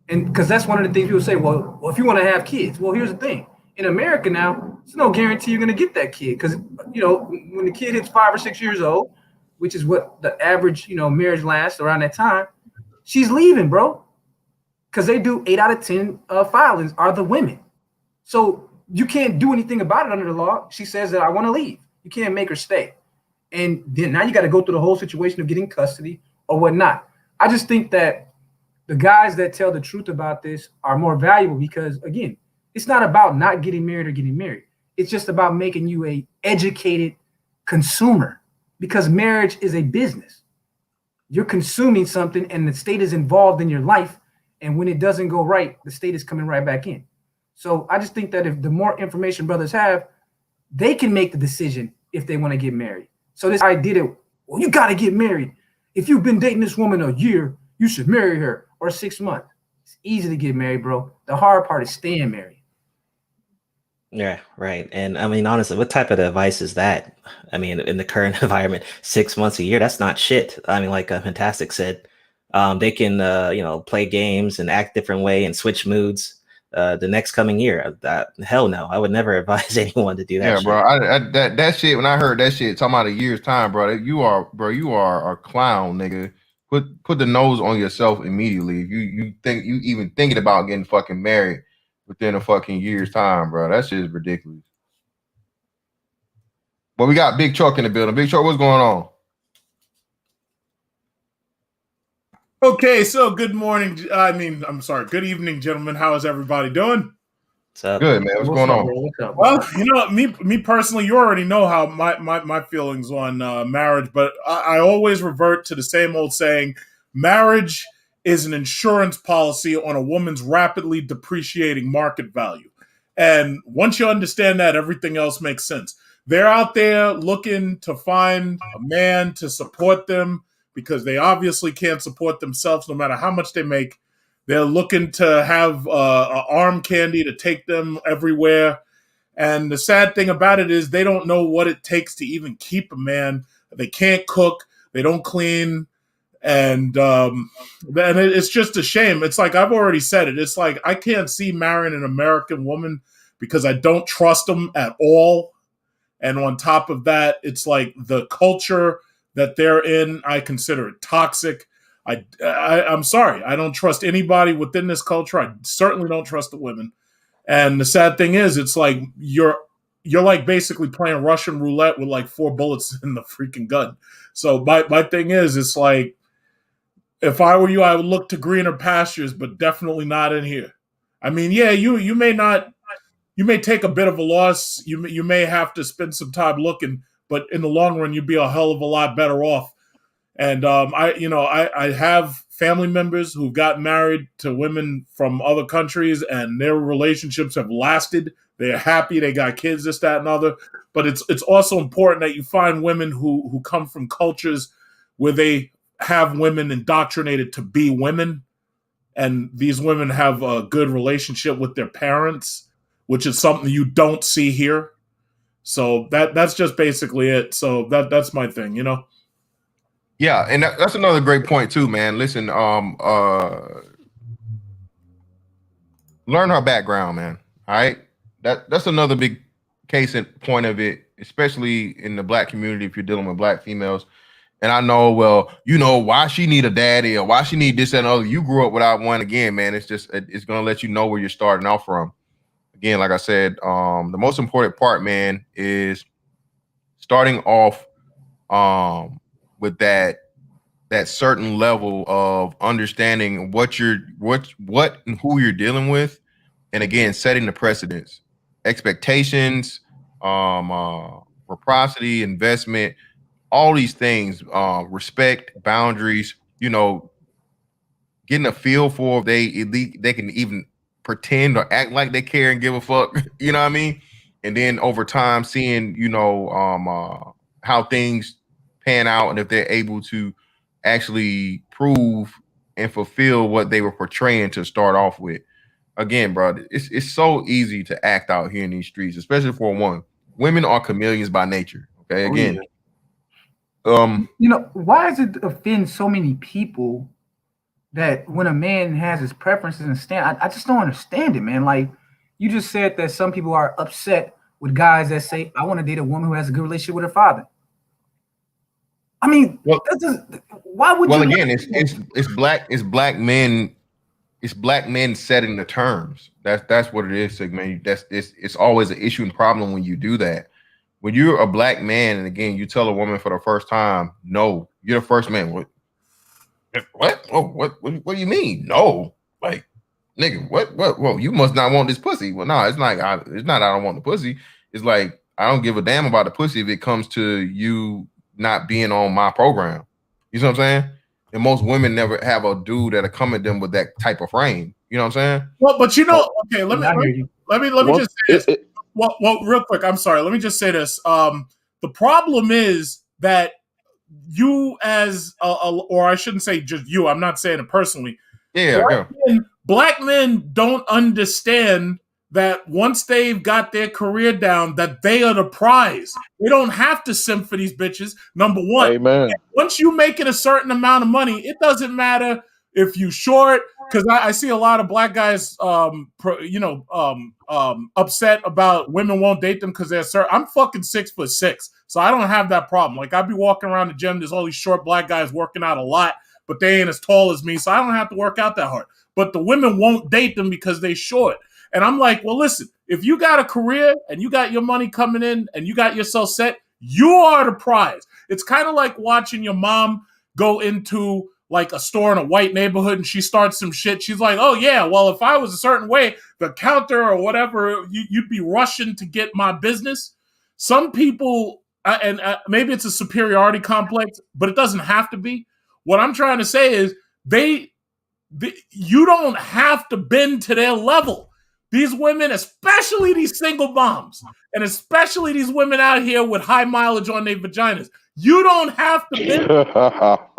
And because that's one of the things people say, well, if you want to have kids, well, here's the thing. In America now, there's no guarantee you're going to get that kid. Because, when the kid hits 5 or 6 years old, which is what the average, marriage lasts around that time, she's leaving, bro. Because they do 8 out of 10 filings are the women. So you can't do anything about it under the law. She says that I want to leave. You can't make her stay. And then now you got to go through the whole situation of getting custody or whatnot. I just think that the guys that tell the truth about this are more valuable because, again, it's not about not getting married or getting married. It's just about making you a educated consumer because marriage is a business. You're consuming something and the state is involved in your life. And when it doesn't go right, the state is coming right back in. So I just think that if the more information brothers have, they can make the decision if they want to get married. So this idea that, well, you got to get married. If you've been dating this woman a year, you should marry her, or 6 months. It's easy to get married, bro. The hard part is staying married. Yeah, right. And I mean, honestly, what type of advice is that? I mean, in the current environment, 6 months a year, that's not shit. I mean, like Fantastic said, they can, play games and act different way and switch moods the next coming year. Hell no, I would never advise anyone to do that. Yeah, shit. bro. That shit. When I heard that shit, talking about a year's time, bro. You are a clown, nigga. Put the nose on yourself immediately. If you think you even thinking about getting fucking married within a fucking year's time, bro. That shit is ridiculous. But we got Big Chuck in the building. Big Chuck, what's going on? Okay, so good morning. I'm sorry. Good evening, gentlemen. How is everybody doing? What's up? Good, man. What's going on? What's up, Well, me personally, you already know how my feelings on marriage, but I always revert to the same old saying: marriage is an insurance policy on a woman's rapidly depreciating market value. And once you understand that, everything else makes sense. They're out there looking to find a man to support them because they obviously can't support themselves no matter how much they make. They're looking to have arm candy to take them everywhere. And the sad thing about it is they don't know what it takes to even keep a man. They can't cook. They don't clean. And it's just a shame. It's like I've already said it. It's like I can't see marrying an American woman because I don't trust them at all. And on top of that, it's like the culture that they're in, I consider it toxic. I'm sorry. I don't trust anybody within this culture. I certainly don't trust the women. And the sad thing is, it's like you're like basically playing Russian roulette with like 4 bullets in the freaking gun. So my thing is, it's like if I were you, I would look to greener pastures, but definitely not in here. I mean, yeah, you may take a bit of a loss. You may have to spend some time looking, but in the long run, you'd be a hell of a lot better off. And I have family members who got married to women from other countries, and their relationships have lasted. They're happy. They got kids, this, that, and other. But it's also important that you find women who come from cultures where they have women indoctrinated to be women, and these women have a good relationship with their parents, which is something you don't see here. So that's just basically it. So that's my thing, Yeah, and that's another great point too, man. Listen, learn her background, man. All right, that's another big case in point of it, especially in the Black community. If you're dealing with Black females, and I know, well, why she need a daddy or why she need this and other. You grew up without one. Again, man, it's gonna let you know where you're starting off from. Again, like I said, the most important part, man, is starting off with that certain level of understanding what and who you're dealing with, and again, setting the precedents, expectations, reciprocity, investment, all these things, respect, boundaries. Getting a feel for if they can even pretend or act like they care and give a fuck. You know what I mean? And then over time, seeing how things pan out, and if they're able to actually prove and fulfill what they were portraying to start off with. Again, bro, it's so easy to act out here in these streets, especially for a woman. Women are chameleons by nature. Okay, again. Why does it offend so many people that when a man has his preferences and stand, I just don't understand it, man. Like you just said that some people are upset with guys that say, I want to date a woman who has a good relationship with her father. I mean, why would you? Well, again, it's black men. It's black men setting the terms. That's what it is, man. It's always an issue and problem when you do that. When you're a black man, and again, you tell a woman for the first time, no, you're the first man. What? Oh, what do you mean? No, like, nigga, what? Well, you must not want this pussy. Well, no, it's not. I don't want the pussy. It's like I don't give a damn about the pussy if it comes to you not being on my program. You know what I'm saying? And most women never have a dude that'll come at them with that type of frame. You know what I'm saying? Well, but okay, let me just say this. Well, real quick, I'm sorry. Let me just say this. The problem is that you as or I shouldn't say just you, I'm not saying it personally. Yeah. Black men don't understand that once they've got their career down, that they are the prize. They don't have to simp for these bitches. Number one. Amen. Once you make it a certain amount of money, it doesn't matter if you short, because I see a lot of black guys upset about women won't date them because they're certain. I'm fucking 6'6", so I don't have that problem. Like, I'd be walking around the gym, there's all these short black guys working out a lot, but they ain't as tall as me, so I don't have to work out that hard. But the women won't date them because they short. And I'm like, well, listen, if you got a career and you got your money coming in and you got yourself set, you are the prize. It's kind of like watching your mom go into like a store in a white neighborhood and she starts some shit. She's like, oh yeah, well, if I was a certain way, the counter or whatever, you'd be rushing to get my business. Some people, and maybe it's a superiority complex, but it doesn't have to be. What I'm trying to say is you don't have to bend to their level. These women, especially these single moms, and especially these women out here with high mileage on their vaginas, you don't have to bend.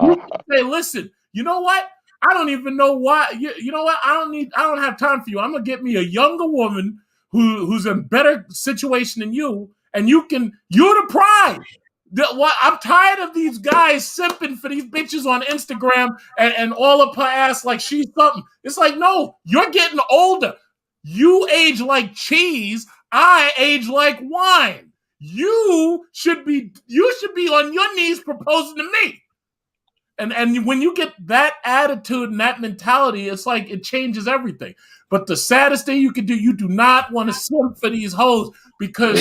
You can say, listen, you know what? I don't even know why. You know what? I don't have time for you. I'm gonna get me a younger woman who's in a better situation than you, and you're the prize. I'm tired of these guys simping for these bitches on Instagram and all up her ass like she's something. It's like, no, you're getting older. You age like cheese. I age like wine. You should be on your knees proposing to me. And when you get that attitude and that mentality, it's like it changes everything. But the saddest thing you can do, you do not want to simp for these hoes because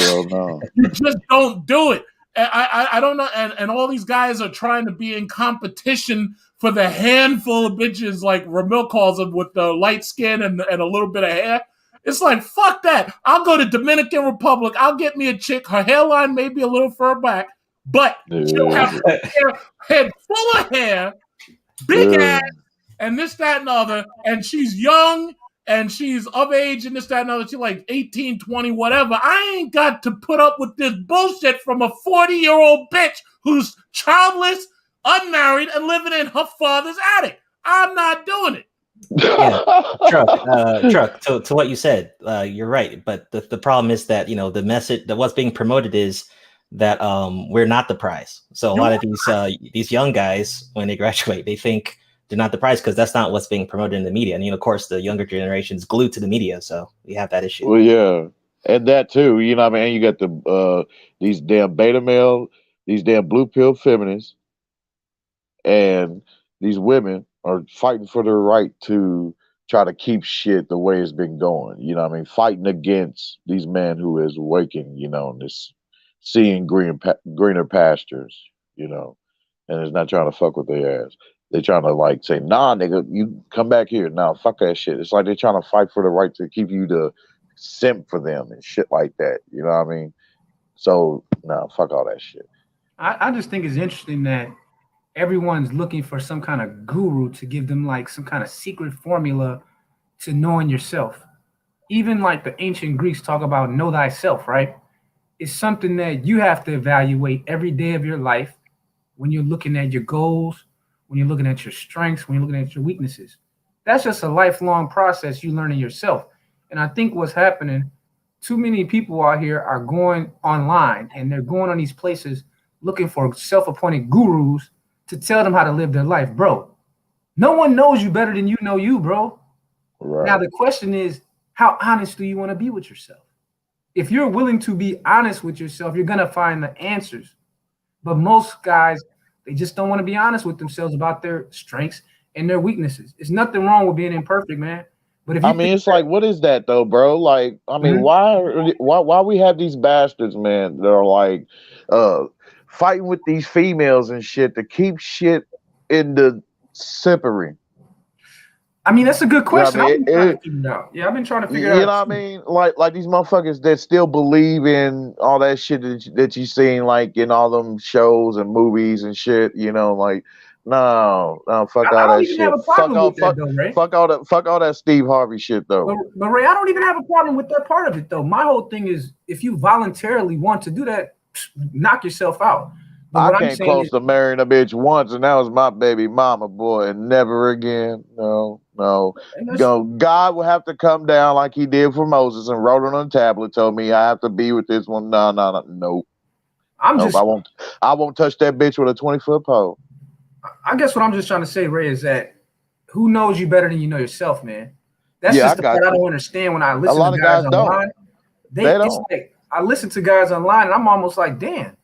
you just don't do it. I don't know. And all these guys are trying to be in competition for the handful of bitches like Ramil calls them with the light skin and a little bit of hair. It's like, fuck that. I'll go to Dominican Republic. I'll get me a chick. Her hairline may be a little fur back, but she'll have her head full of hair, big ass, and this, that, and other. And she's young and she's of age and this, that, and other. She's like 18, 20, whatever. I ain't got to put up with this bullshit from a 40-year-old bitch who's childless, unmarried, and living in her father's attic. I'm not doing it. Yeah, Truck. To what you said, you're right. But the problem is that the message that what's being promoted is that we're not the prize. So a lot of these young guys, when they graduate, they think they're not the prize because that's not what's being promoted in the media. And of course, the younger generation is glued to the media, so we have that issue. Well, yeah, and that too. You know what I mean? And you got these damn beta male, these damn blue pill feminists, and these women are fighting for their right to try to keep shit the way it's been going. You know what I mean? Fighting against these men who is waking, and this seeing greener pastures, and is not trying to fuck with their ass. They're trying to like say, nah, nigga, you come back here. Nah, fuck that shit. It's like they're trying to fight for the right to keep you to simp for them and shit like that. You know what I mean? So, nah, fuck all that shit. I just think it's interesting that everyone's looking for some kind of guru to give them like some kind of secret formula to knowing yourself. Even like the ancient Greeks talk about know thyself, right? It's something that you have to evaluate every day of your life when you're looking at your goals, when you're looking at your strengths, when you're looking at your weaknesses. That's just a lifelong process you learning yourself. And I think what's happening, too many people out here are going online and they're going on these places looking for self-appointed gurus to tell them how to live their life. Bro, no one knows you better than you know you, bro. Right. Now, the question is, how honest do you want to be with yourself? If you're willing to be honest with yourself, you're going to find the answers. But most guys, they just don't want to be honest with themselves about their strengths and their weaknesses. There's nothing wrong with being imperfect, man. But if you it's like, what is that though, bro? Like, I mean, why we have these bastards, man, that are like fighting with these females and shit to keep shit in the simpery? I mean, that's a good question. You know what I mean? I've been trying to figure it out. Yeah, I've been trying to figure it out. You know what I mean? Like these motherfuckers that still believe in all that shit that you seen like in all them shows and movies and shit. You know, like no, fuck all that shit. Fuck all that Steve Harvey shit though. But Ray, I don't even have a problem with that part of it though. My whole thing is, if you voluntarily want to do that, knock yourself out. I came close to marrying a bitch once, and that was my baby mama, boy, and never again. No. God will have to come down like he did for Moses and wrote on a tablet, told me I have to be with this one. No. I won't touch that bitch with a 20-foot pole. I guess what I'm just trying to say, Ray, is that who knows you better than you know yourself, man? That's just the part I don't understand when I listen to guys online. They don't. Like, I listen to guys online, and I'm almost like, damn.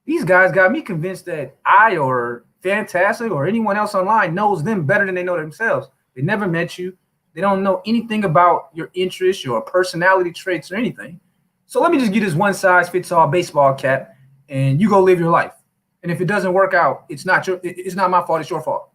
These guys got me convinced that I or Fantastic or anyone else online knows them better than they know themselves. They never met you. They don't know anything about your interests, your personality traits, or anything. So let me just get this one-size-fits-all baseball cap, and you go live your life. And if it doesn't work out, it's not my fault. It's your fault.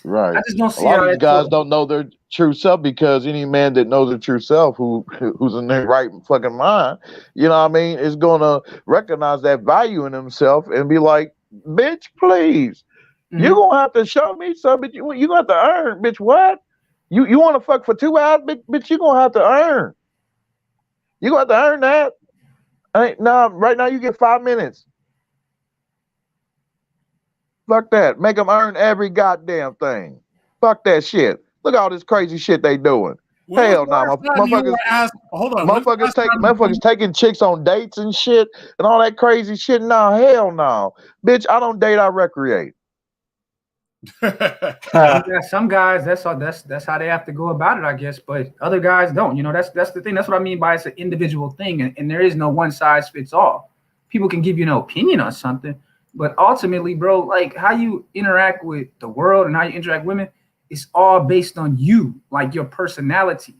Right. I just don't see a lot of these guys don't know their true self, because any man that knows their true self, who's in their right fucking mind, you know what I mean, is gonna recognize that value in himself and be like, bitch, please, you're gonna have to show me something. You gonna have to earn, bitch. What? You want to fuck for 2 hours, bitch? You gonna have to earn. You gonna have to earn that. Right now you get 5 minutes. Fuck that. Make them earn every goddamn thing. Fuck that shit. Look at all this crazy shit they doing. Hell no, motherfuckers taking chicks on dates and shit and all that crazy shit. No, hell no, bitch. I don't date. I recreate. Some guys, that's how they have to go about it, I guess. But other guys don't. You know, that's the thing. That's what I mean by it's an individual thing, and there is no one size fits all. People can give you an opinion on something. But ultimately, bro, like how you interact with the world and how you interact with women, it's all based on you, like your personality.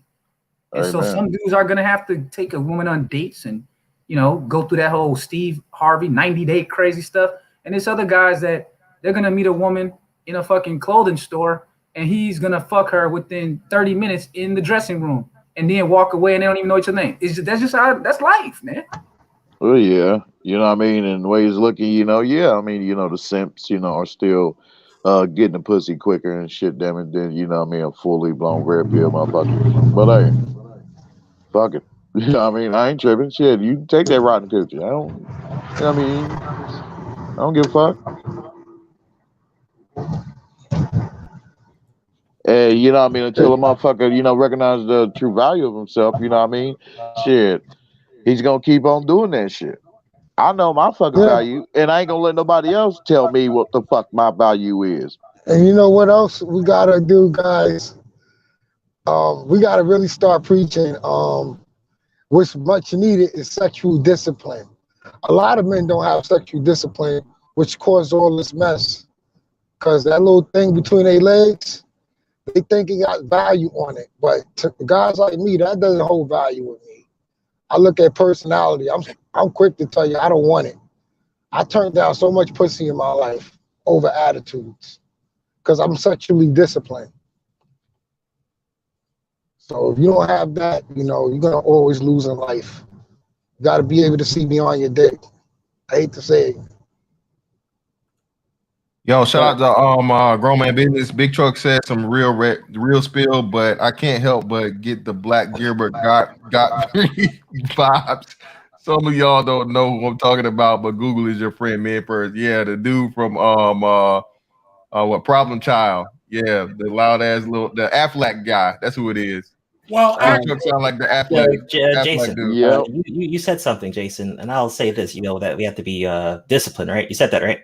And so some dudes are going to have to take a woman on dates and, you know, go through that whole Steve Harvey 90-day crazy stuff. And there's other guys that they're going to meet a woman in a fucking clothing store and he's going to fuck her within 30 minutes in the dressing room and then walk away and they don't even know each other's name. That's life, man. Well, yeah, you know what I mean? And the way he's looking, you know, yeah, I mean, you know, the simps, you know, are still getting the pussy quicker and shit, damn it, than, you know what I mean, a fully blown red pill motherfucker. But hey, fuck it. You know what I mean? I ain't tripping. Shit, you take that rotten coochie. I don't, you know what I mean? I don't give a fuck. And, you know what I mean, until a motherfucker, you know, recognize the true value of himself, you know what I mean? Shit, he's gonna keep on doing that shit. I know my fucking value, and I ain't gonna let nobody else tell me what the fuck my value is. And you know what else we gotta do, guys? We gotta really start preaching. What's much needed is sexual discipline. A lot of men don't have sexual discipline, which causes all this mess. Cause that little thing between their legs, they think it got value on it, but to guys like me, that doesn't hold value with me. I look at personality. I'm quick to tell you I don't want it. I turned down so much pussy in my life over attitudes because I'm sexually disciplined. So if you don't have that, you know, you're gonna always lose in life. You gotta be able to see beyond your dick. I hate to say it. Yo, shout out to Grown Man Business. Big Truck said some real spill, but I can't help but get the Black Gilbert got vibes. Some of y'all don't know who I'm talking about, but Google is your friend, man. First, yeah, the dude from what Problem Child? Yeah, the loud ass the Aflac guy. That's who it is. Well, Chuck sound like the Aflac. Jason, dude. Yep. you said something, Jason, and I'll say this. You know that we have to be disciplined, right? You said that, right?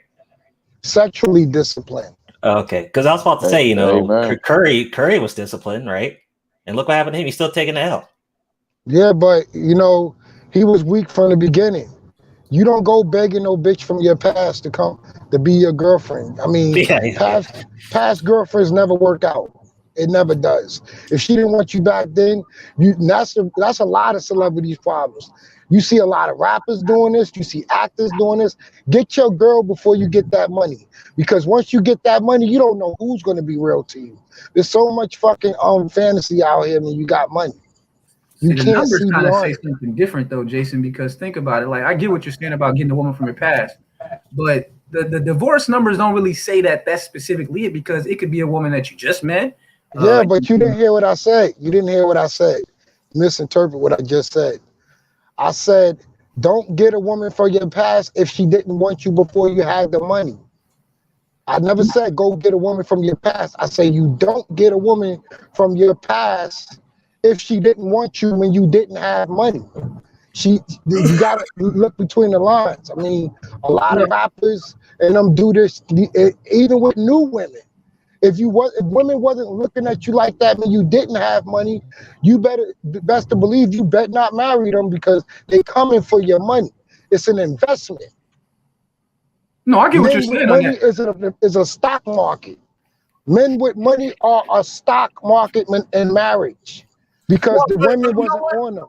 Sexually disciplined. Okay, because I was about to say, Amen. Curry was disciplined, right? And look what happened to him. He's still taking the L. Yeah, but he was weak from the beginning. You don't go begging no bitch from your past to come to be your girlfriend. I mean, Yeah. past girlfriends never work out. It never does. If she didn't want you back then, that's a lot of celebrities' problems. You see a lot of rappers doing this. You see actors doing this. Get your girl before you get that money, because once you get that money, you don't know who's going to be real to you. There's so much fucking fantasy out here when you got money. You the can't numbers see kind of say beyond it. something different though, Jason, because think about it. Like, I get what you're saying about getting a woman from your past, but the divorce numbers don't really say that that's specifically it, because it could be a woman that you just met. Yeah, but you didn't hear what I said. You didn't hear what I said. Misinterpret what I just said. I said, don't get a woman from your past if she didn't want you before you had the money. I never said go get a woman from your past. I say you don't get a woman from your past if she didn't want you when you didn't have money. You gotta look between the lines. I mean, a lot of rappers and them do this even with new women. If women wasn't looking at you like that when you didn't have money, best to believe you better not marry them, because they coming for your money. It's an investment. No, I get what you're Men with saying on money that. is a stock market. Men with money are a stock market in marriage, because the women wasn't on them.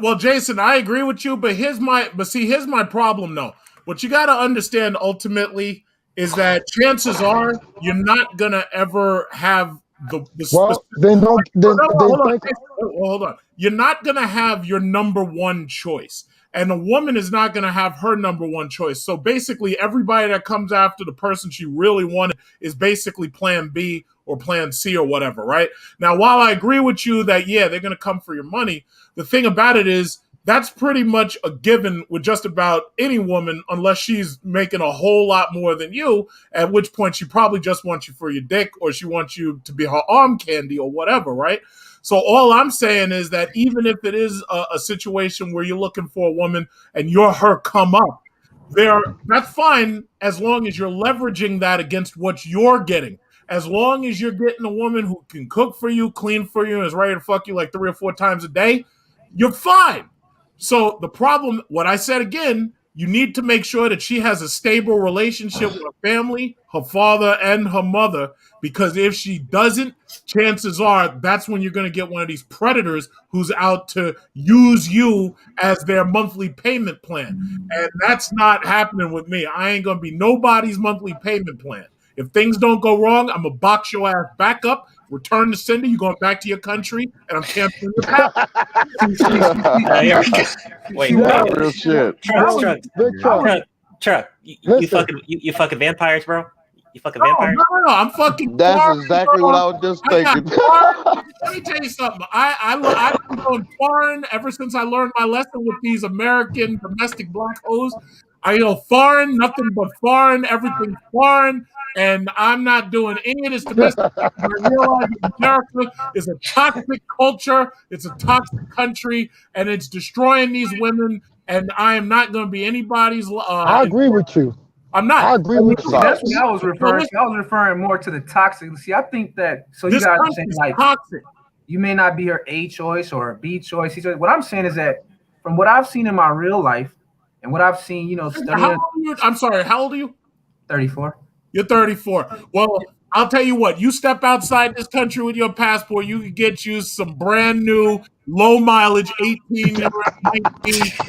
Well, Jason, I agree with you, but here's my problem though. What you got to understand ultimately is that chances are you're not gonna ever have well, then don't then think. hold on. You're not gonna have your number one choice, and a woman is not gonna have her number one choice. So basically, everybody that comes after the person she really wanted is basically Plan B or Plan C or whatever, right? Now, while I agree with you that they're gonna come for your money, the thing about it is that's pretty much a given with just about any woman, unless she's making a whole lot more than you, at which point she probably just wants you for your dick, or she wants you to be her arm candy or whatever, right? So all I'm saying is that even if it is a situation where you're looking for a woman and you're her come up, that's fine as long as you're leveraging that against what you're getting. As long as you're getting a woman who can cook for you, clean for you, and is ready to fuck you like 3 or 4 times a day, you're fine. So the problem, what I said again, you need to make sure that she has a stable relationship with her family, her father, and her mother, because if she doesn't, chances are that's when you're going to get one of these predators who's out to use you as their monthly payment plan. And that's not happening with me. I ain't going to be nobody's monthly payment plan. If things don't go wrong, I'm going to box your ass back up, return to sender, you're going back to your country, and I'm canceling your pass. Wait, Real shit. Truck, you fucking vampires, bro? You fucking vampires? No, I'm fucking. That's foreign, exactly bro. what I was just thinking. Let me tell you something. I've been going foreign ever since I learned my lesson with these American domestic black hoes. Foreign, nothing but foreign, everything foreign, and I'm not doing any of this domestic. I realize America is a toxic culture, it's a toxic country, and it's destroying these women. And I am not going to be anybody's. I agree with you. I'm not. I agree with you. That's what I was referring to. I was referring more to the toxic. See, I think that you guys are saying like toxic. You may not be her A choice or a B choice. What I'm saying is that from what I've seen in my real life and what I've seen, studying. I'm sorry, how old are you? 34. You're 34. Well, I'll tell you what, you step outside this country with your passport, you can get you some brand new, low mileage 18, 19,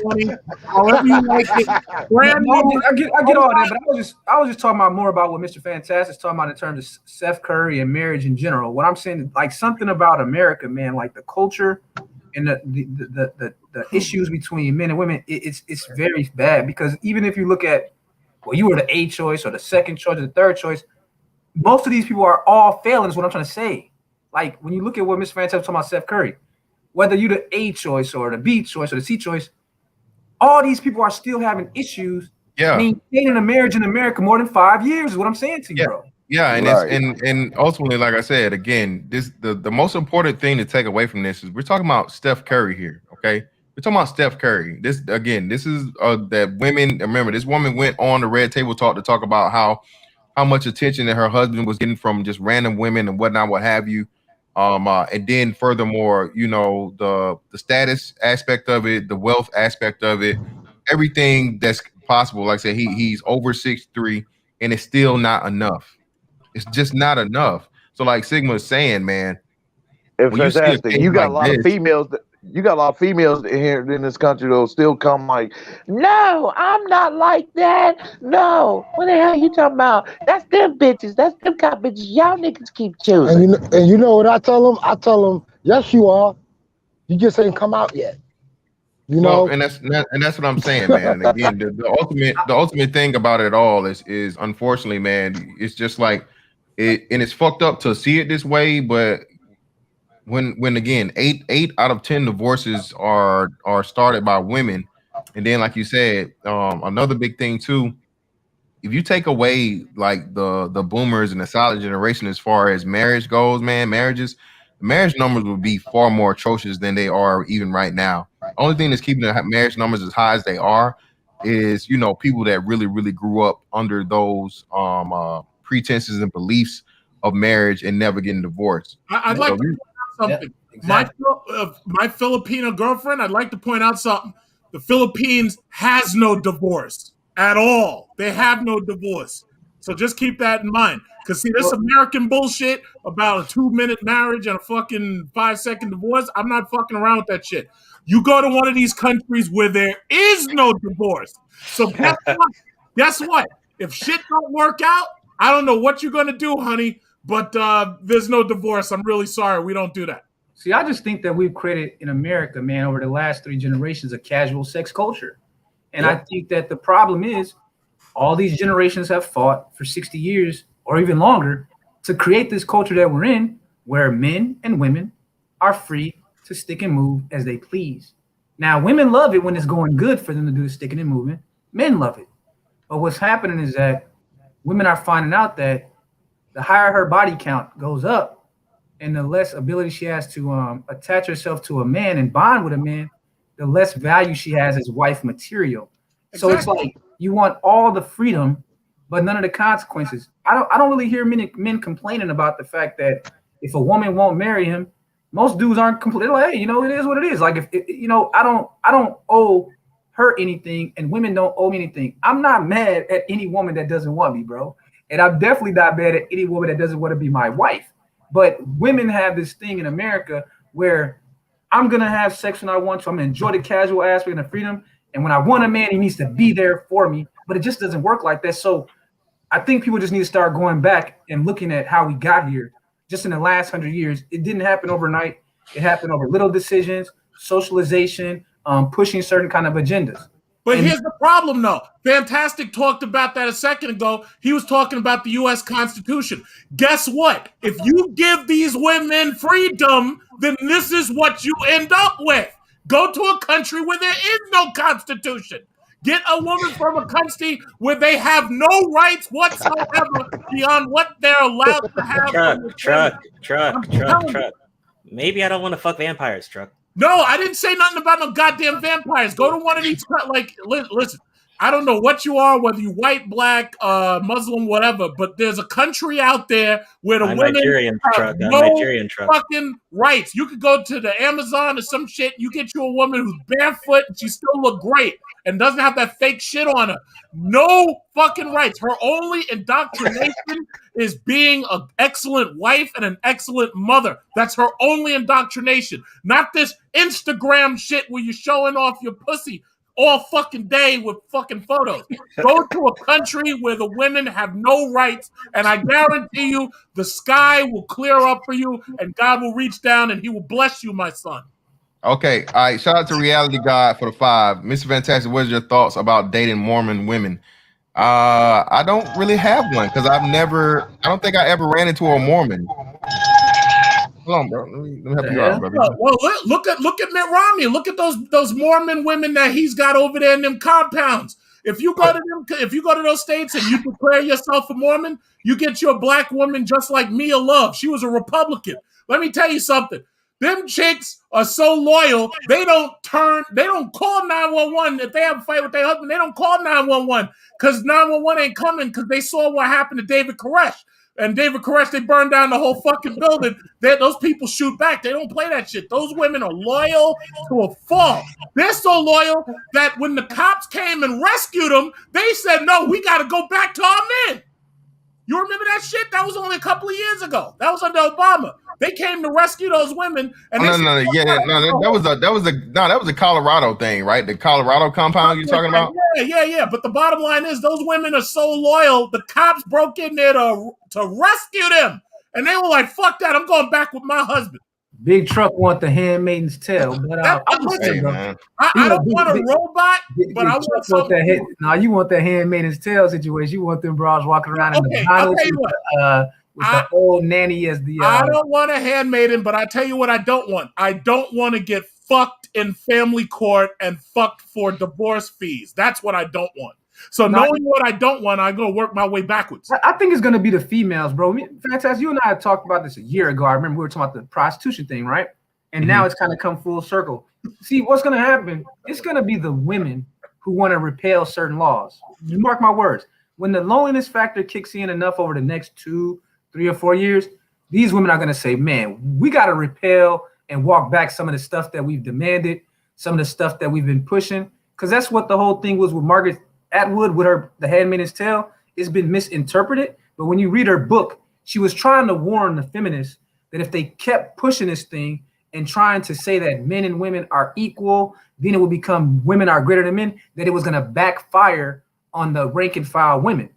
20, however you like it. Brand new. I get all that, but I was just talking about more about what Mr. Fantastic's talking about in terms of Steph Curry and marriage in general. What I'm saying is like something about America, man, like the culture and the issues between men and women, it's very bad, because even if you look at, well, you were the A choice or the second choice or the third choice, most of these people are all failing, is what I'm trying to say. Like when you look at what Mr. Fantastic was talking about Steph Curry, whether you're the A choice or the B choice or the C choice, all these people are still having issues maintaining a marriage in America more than 5 years, is what I'm saying to you, bro. Yeah, and Right. and ultimately, like I said, again, the most important thing to take away from this is we're talking about Steph Curry here. Okay, we're talking about Steph Curry. This is that women. Remember, this woman went on the Red Table Talk to talk about how much attention that her husband was getting from just random women and whatnot, what have you. And then furthermore, you know, the status aspect of it, the wealth aspect of it, everything that's possible. Like I said, he's over 6'3", and it's still not enough. It's just not enough. So, like Sigma is saying, man, It's when you see a fantastic. case You got like a lot of this, females. You got a lot of females here in this country that'll still come like, no, I'm not like that. No, what the hell you talking about? That's them bitches. That's them cop bitches. Y'all niggas keep choosing. And you know what I tell them? I tell them, yes, you are. You just ain't come out yet. You well, know. and that's what I'm saying, man. And again, the ultimate thing about it all is unfortunately, man, it's just like it, and it's fucked up to see it this way, but when again, eight out of 10 divorces are started by women, and then like you said, another big thing too, if you take away like the boomers and the silent generation as far as marriage goes, man, marriage numbers would be far more atrocious than they are even right now. Only thing that's keeping the marriage numbers as high as they are is, you know, people that really grew up under those pretenses and beliefs of marriage and never getting divorced. I'd like to point out something. Yeah, exactly. My Filipino girlfriend, I'd like to point out something. The Philippines has no divorce at all. They have no divorce. So just keep that in mind. Because, see, this American bullshit about a 2-minute marriage and a fucking 5-second divorce, I'm not fucking around with that shit. You go to one of these countries where there is no divorce. So guess what? Guess what? If shit don't work out, I don't know what you're going to do, honey, but there's no divorce. I'm really sorry. We don't do that. See, I just think that we've created in America, man, over the last 3 generations, a casual sex culture. And I think that the problem is all these generations have fought for 60 years or even longer to create this culture that we're in, where men and women are free to stick and move as they please. Now, women love it when it's going good for them to do the sticking and moving. Men love it. But what's happening is that women are finding out that the higher her body count goes up and the less ability she has to attach herself to a man and bond with a man, the less value she has as wife material. Exactly. So it's like you want all the freedom, but none of the consequences. I don't really hear men complaining about the fact that if a woman won't marry him, most dudes aren't complaining. Like, hey, you know, it is what it is. Like, if you know, I don't owe her anything, and women don't owe me anything. I'm not mad at any woman that doesn't want me, bro. And I'm definitely not mad at any woman that doesn't want to be my wife. But women have this thing in America where I'm going to have sex when I want to. I'm going to enjoy the casual aspect and the freedom. And when I want a man, he needs to be there for me. But it just doesn't work like that. So I think people just need to start going back and looking at how we got here. Just in the last 100 years, it didn't happen overnight. It happened over little decisions, socialization, pushing certain kind of agendas. But here's the problem, though. Fantastic talked about that a second ago. He was talking about the U.S. Constitution. Guess what? If you give these women freedom, then this is what you end up with. Go to a country where there is no Constitution. Get a woman from a country where they have no rights whatsoever beyond what they're allowed to have. Truck. Maybe I don't want to fuck vampires, Truck. No, I didn't say nothing about no goddamn vampires. Go to one of these, like, listen, I don't know what you are, whether you white, black, Muslim, whatever, but there's a country out there where the women have no fucking rights. You could go to the Amazon or some shit, you get you a woman who's barefoot and she still look great and doesn't have that fake shit on her. No fucking rights. Her only indoctrination is being an excellent wife and an excellent mother. That's her only indoctrination. Not this Instagram shit where you're showing off your pussy all fucking day with fucking photos. Go to a country where the women have no rights, and I guarantee you the sky will clear up for you and God will reach down and he will bless you, my son. Okay, all right. Shout out to Reality God for the 5. Mr. Fantastic, what are your thoughts about dating Mormon women? I don't really have one because I don't think I ever ran into a Mormon. Hold on, bro. Let me help you out, brother. Well, look at Mitt Romney. Look at those Mormon women that he's got over there in them compounds. If you go to those states and you declare yourself a Mormon, you get you a black woman just like Mia Love. She was a Republican. Let me tell you something. Them chicks are so loyal, they don't call 911 if they have a fight with their husband. They don't call 911 because 911 ain't coming because they saw what happened to David Koresh. And David Koresh, they burned down the whole fucking building. Those people shoot back. They don't play that shit. Those women are loyal to a fault. They're so loyal that when the cops came and rescued them, they said, no, we got to go back to our men. You remember that shit? That was only a couple of years ago. That was under Obama. They came to rescue those women. And that was a Colorado thing, right? The Colorado compound you're talking about? Yeah. But the bottom line is those women are so loyal, the cops broke in there to rescue them. And they were like, fuck that, I'm going back with my husband. Big Truck want the handmaiden's tale. But I don't want a robot, but I want something. Now you want that handmaiden's tale situation. You want them bras walking around in the Bibles with the old nanny as the. I don't want a handmaiden, but I tell you what I don't want. I don't want to get fucked in family court and fucked for divorce fees. That's what I don't want. So knowing what I don't want, I'm going to work my way backwards. I think it's going to be the females, bro. Fantastic. You and I had talked about this a year ago. I remember we were talking about the prostitution thing, right? And now it's kind of come full circle. See, what's going to happen? It's going to be the women who want to repeal certain laws. You mark my words. When the loneliness factor kicks in enough over the next 2, 3, or 4 years, these women are going to say, man, we got to repeal and walk back some of the stuff that we've demanded, some of the stuff that we've been pushing. Because that's what the whole thing was with Margaret Atwood with The Handmaid's Tale. It's been misinterpreted, but when you read her book, she was trying to warn the feminists that if they kept pushing this thing and trying to say that men and women are equal, then it would become women are greater than men, that it was going to backfire on the rank and file women.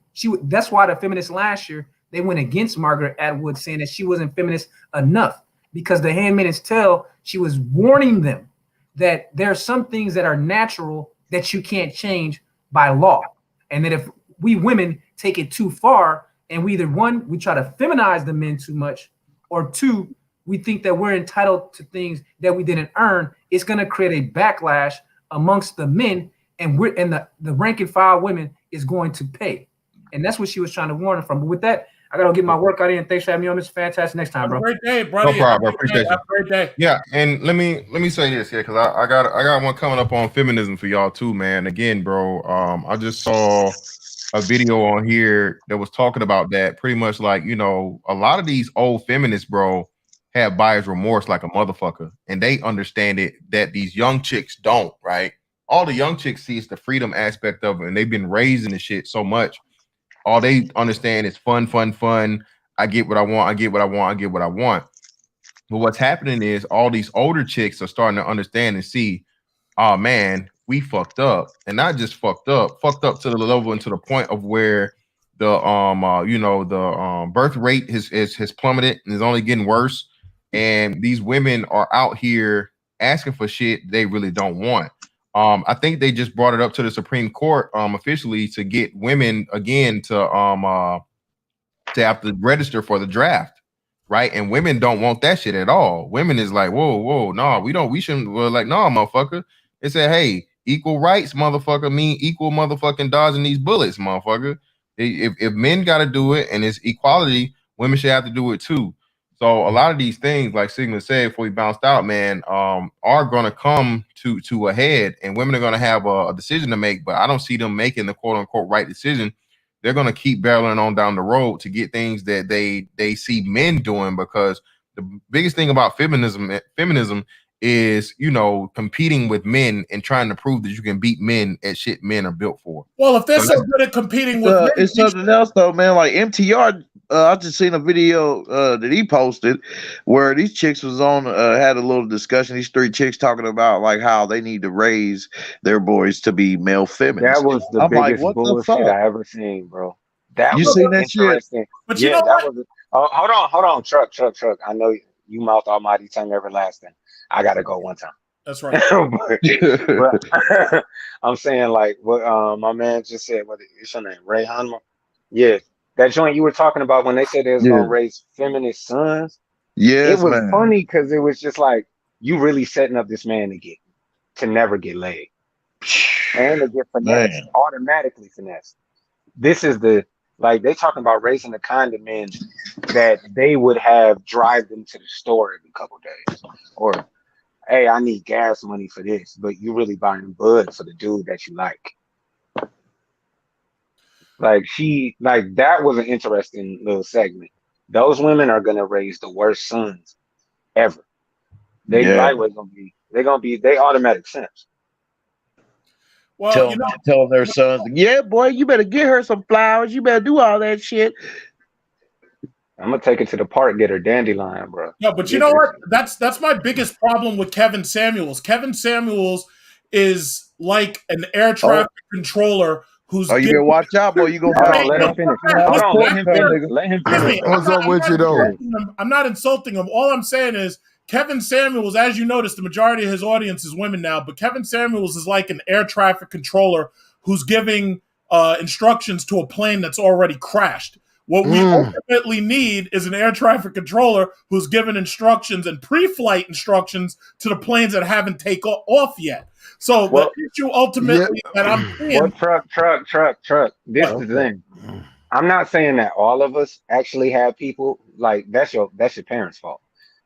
That's why the feminists last year, they went against Margaret Atwood, saying that she wasn't feminist enough, because The Handmaid's Tale, she was warning them that there are some things that are natural that you can't change by law, and that if we women take it too far and we either one, we try to feminize the men too much, or two, we think that we're entitled to things that we didn't earn, it's going to create a backlash amongst the men, and the rank and file women is going to pay. And that's what she was trying to warn them from. But with that, I gotta get my workout in. Thanks for having me on. This Fantastic. Next time, bro. Have a great day, brother. No problem. I appreciate you. Have a great day. Yeah, and let me say this here, because I got one coming up on feminism for y'all too, man. Again, bro, I just saw a video on here that was talking about that. Pretty much like, a lot of these old feminists, bro, have buyer's remorse like a motherfucker, and they understand it that these young chicks don't. Right? All the young chicks see is the freedom aspect of it, and they've been raising the shit so much. All they understand is fun. I get what I want. But what's happening is all these older chicks are starting to understand and see, oh man, we fucked up. And not just fucked up to the level and to the point of where the birth rate has plummeted and is only getting worse. And these women are out here asking for shit they really don't want. I think they just brought it up to the Supreme Court officially to get women again to have to register for the draft, right? And women don't want that shit at all. Women is like, whoa, no, we shouldn't. We're like, no, motherfucker. They said, hey, equal rights, motherfucker, mean equal motherfucking dodging these bullets, motherfucker. If men got to do it and it's equality, women should have to do it too. So a lot of these things, like Sigmund said before he bounced out, man, are going to come to a head, and women are going to have a decision to make. But I don't see them making the quote unquote right decision. They're going to keep barreling on down the road to get things that they see men doing, because the biggest thing about feminism is, competing with men and trying to prove that you can beat men at shit men are built for. Well, if they're so good at competing with men, it's something else though, man. Like MTR, I just seen a video that he posted where these chicks was on, had a little discussion. These 3 chicks talking about like how they need to raise their boys to be male feminists. That was the biggest bullshit I ever seen, bro. That you was seen that shit? But you know what? Hold on, truck. I know you mouth almighty tongue everlasting. I gotta go one time. That's right. but I'm saying like what my man just said. What is your name? Ray Hanma? Yeah, that joint you were talking about when they said they was gonna raise feminist sons. Yes, it was funny because it was just like you really setting up this man to never get laid. and they get finessed, automatically finessed. This is the like they talking about raising the kind of men that they would have drive them to the store every couple days, or hey, I need gas money for this, but you really buying bud for the dude that you like. Like that was an interesting little segment. Those women are gonna raise the worst sons ever. They they automatic simps. Well, tell their sons, yeah, boy, you better get her some flowers. You better do all that shit. I'm gonna take it to the park, get her dandelion, bro. Yeah, but you know what? That's my biggest problem with Kevin Samuels. Kevin Samuels is like an air traffic controller who's. Oh, you better watch out, boy. You gonna let him finish. Hold on, let him finish. Let him finish. What's up with you, though? I'm not insulting him. All I'm saying is Kevin Samuels, as you notice, the majority of his audience is women now, but Kevin Samuels is like an air traffic controller who's giving instructions to a plane that's already crashed. What we ultimately need is an air traffic controller who's giving instructions and pre-flight instructions to the planes that haven't taken off yet. So the issue ultimately that I'm seeing... Truck. This is the thing. I'm not saying that all of us actually have people, like that's your parents' fault.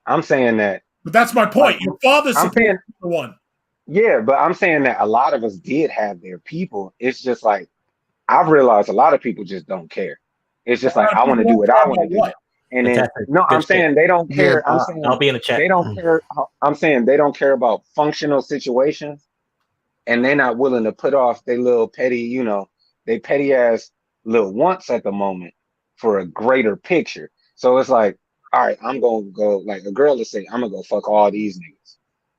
I'm saying that... But that's my point. Your father's the one. Yeah, but I'm saying that a lot of us did have their people. It's just like, I've realized a lot of people just don't care. It's just like, I want to do what I want to do. And then, no, I'm saying they don't care. I'm saying I'll be in the chat. They don't care. I'm saying they don't care about functional situations, and they're not willing to put off their little petty, they petty ass little wants at the moment for a greater picture. So it's like, all right, I'm going to go, like a girl to say, I'm going to go fuck all these niggas.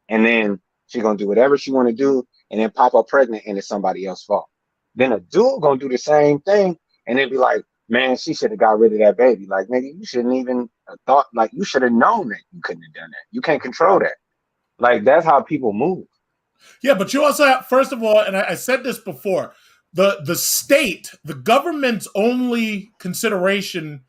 And then she's going to do whatever she want to do and then pop up pregnant and it's somebody else's fault. Then a dude going to do the same thing and then be like, man, she should have got rid of that baby. Like, nigga, you shouldn't even thought, like, you should have known that you couldn't have done that. You can't control that. Like, that's how people move. Yeah, but you also have, first of all, and I said this before, the state, the government's only consideration,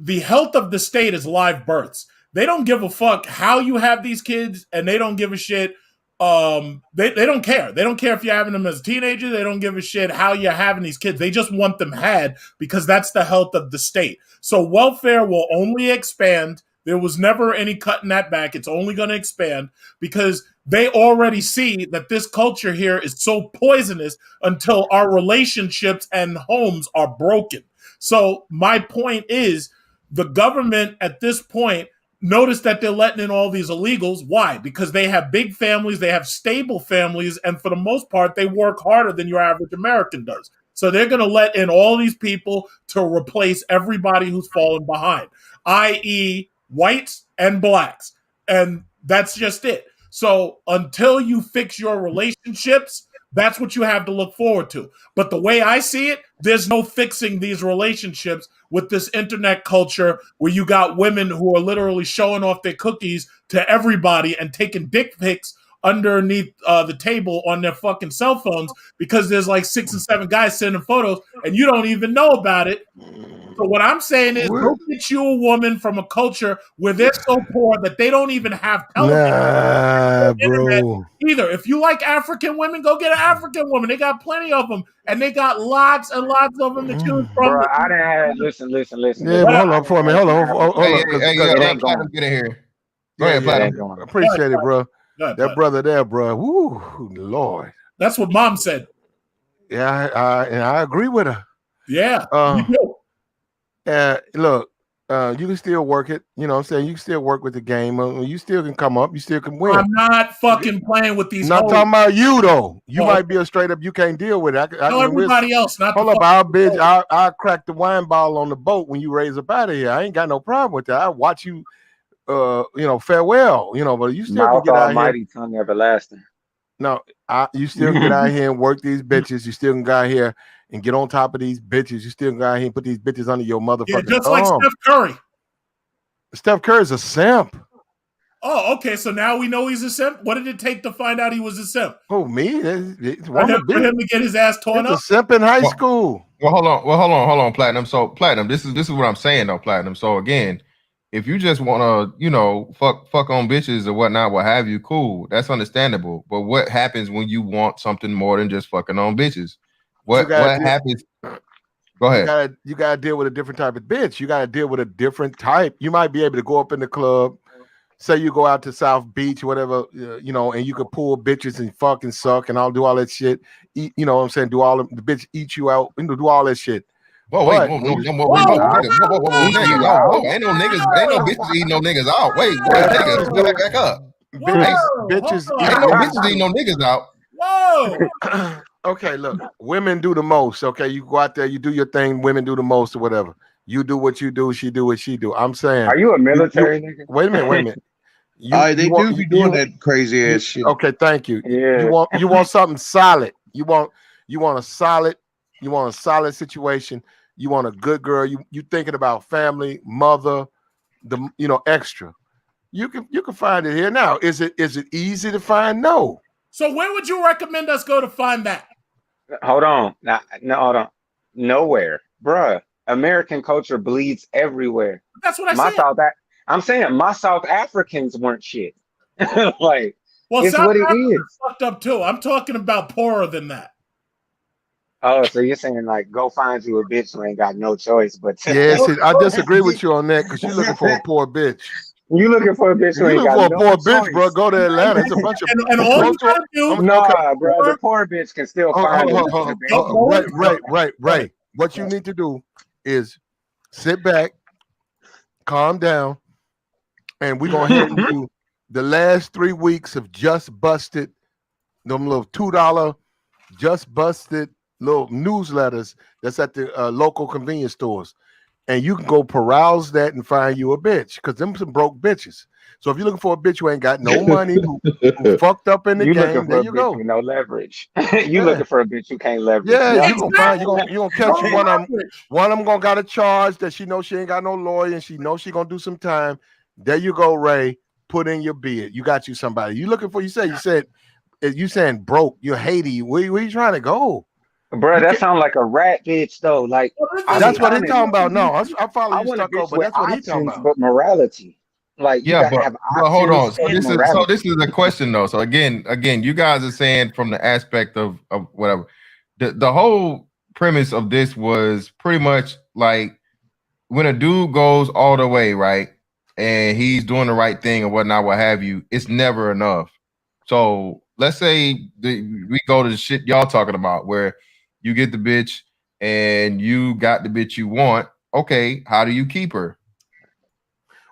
the health of the state is live births. They don't give a fuck how you have these kids, and they don't give a shit. They don't care. They don't care if you're having them as a teenager. They don't give a shit how you're having these kids. They just want them had because that's the health of the state. So welfare will only expand. There was never any cutting that back. It's only going to expand because they already see that this culture here is so poisonous until our relationships and homes are broken. So my point is the government at this point, notice that they're letting in all these illegals. Why? Because they have big families, they have stable families, and for the most part, they work harder than your average American does. So they're going to let in all these people to replace everybody who's fallen behind, i.e. whites and blacks. And that's just it. So until you fix your relationships, that's what you have to look forward to. But the way I see it, there's no fixing these relationships with this internet culture where you got women who are literally showing off their cookies to everybody and taking dick pics underneath the table on their fucking cell phones because there's like 6 or 7 guys sending photos and you don't even know about it. So what I'm saying is go get you a woman from a culture where they're so poor that they don't even have television bro. either. If you like African women, go get an African woman. They got plenty of them. And they got lots and lots of them to choose from. Bro, I didn't have, listen. Yeah, but hold on for a minute. Hold on. Platinum, get in here. Go ahead, Platinum. Appreciate it, bro. That brother there, bro. Woo, Lord. That's what Mom said. Yeah, and I agree with her. Yeah. Look, you can still work it. You know what I'm saying? You can still work with the game. You still can come up. You still can win. I'm not fucking playing with these. Not talking about you, though. You might be a straight up, you can't deal with it. I tell everybody else. Not hold up, I'll crack the wine bottle on the boat when you raise up out of here. I ain't got no problem with that. I watch you, farewell, but you still can get out almighty here. Tongue everlasting. No, you still can get out here and work these bitches. You still can go out here and get on top of these bitches. You still can go out here and put these bitches under your motherfucking just thumb. like Steph Curry. Steph Curry's a simp. Oh, okay. So now we know he's a simp. What did it take to find out he was a simp? Oh, me? For him to get his ass torn up? A simp in high school. Well, hold on, Platinum. So, Platinum, this is what I'm saying, though, Platinum. So, again, if you just want to, fuck on bitches or whatnot, what have you, cool. That's understandable. But what happens when you want something more than just fucking on bitches? What happens? Go ahead. You gotta deal with a different type of bitch. You gotta deal with a different type. You might be able to go up in the club, say you go out to South Beach, whatever, and you could pull bitches and fucking suck and I'll do all that shit. Eat, you know what I'm saying? Do all the bitch eat you out, do all that shit. Whoa, wait, whoa, no, nigga, ain't no niggas, ain't no bitches eating no niggas out. Wait, niggas, back up. Bitches, ain't no bitches eating no niggas out. Whoa. Okay, look, women do the most. Okay, you go out there, you do your thing. Women do the most or whatever. You do what you do. She do what she do. I'm saying. Are you a military nigga? Wait a minute. They do be doing that crazy ass shit. Okay, thank you. Yeah. You want something solid. You want a solid situation. You want a good girl. You thinking about family, mother, extra. You can find it here now. Is it easy to find? No. So where would you recommend us go to find that? Hold on. No, hold on. Nowhere. Bruh. American culture bleeds everywhere. That's what I said. I'm saying my South Africans weren't shit. Like, well, it's South what it Africa's is. Fucked up too. I'm talking about poorer than that. Oh, so you're saying like go find you a bitch who ain't got no choice but to yes, I disagree with you on that because you're looking for a poor bitch. You looking for a bitch who ain't got no choice. You looking for a poor bitch, bro? Go to Atlanta. It's a bunch of and all you gotta do. Nah, bro. The poor bitch can still find it. Right. What you need to do is sit back, calm down, and we're gonna hand you the last 3 weeks of Just Busted, them little $2 Just Busted little newsletters that's at the local convenience stores. And you can go peruse that and find you a bitch because them some broke bitches. So if you're looking for a bitch who ain't got no money, who fucked up in the game, there you go. With no leverage. Looking for a bitch who can't leverage. Yeah, you gonna catch one of them gonna got a charge that she knows she ain't got no lawyer and she knows she gonna do some time. There you go, Ray. Put in your bid. You got you somebody. You looking for? You saying broke. You're Haiti. Where you trying to go? Bro, that sounds like a rat bitch though. Like that's what he's talking about. No, I follow you, Stucco, but that's what he's talking about. But morality, like you gotta have options. But hold on. So this is a question though. So again, you guys are saying from the aspect of whatever. The whole premise of this was pretty much like when a dude goes all the way, right, and he's doing the right thing or whatnot, what have you, it's never enough. So let's say we go to the shit y'all talking about where you get the bitch and you got the bitch you want. Okay, how do you keep her?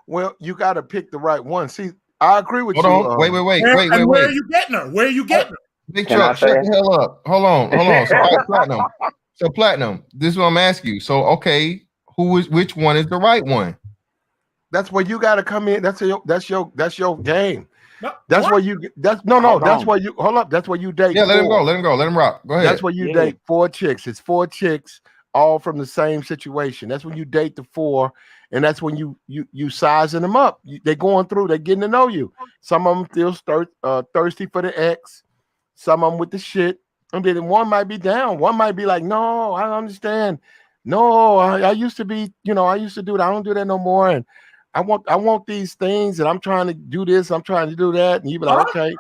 Well, you got to pick the right one. See, I agree with you. Hold on. Wait. Where are you getting her? Where are you getting her? Big Truck, shut the hell up. Hold on. So Platinum, this is what I'm asking you. So, okay, which one is the right one? That's where you got to come in. That's your game. No, that's what? Where you. That's no. That's where you hold up. That's where you date. Yeah, let him go. Let him rock. Go ahead. That's where you date 4 chicks. It's 4 chicks, all from the same situation. That's when you date the 4, and that's when you sizing them up. They're going through. They're getting to know you. Some of them still thirsty for the ex. Some of them with the shit, and then one might be down. One might be like, no, I don't understand. No, I used to be. I used to do that. I don't do that no more. And I want these things, and I'm trying to do this, I'm trying to do that, and you be like, okay,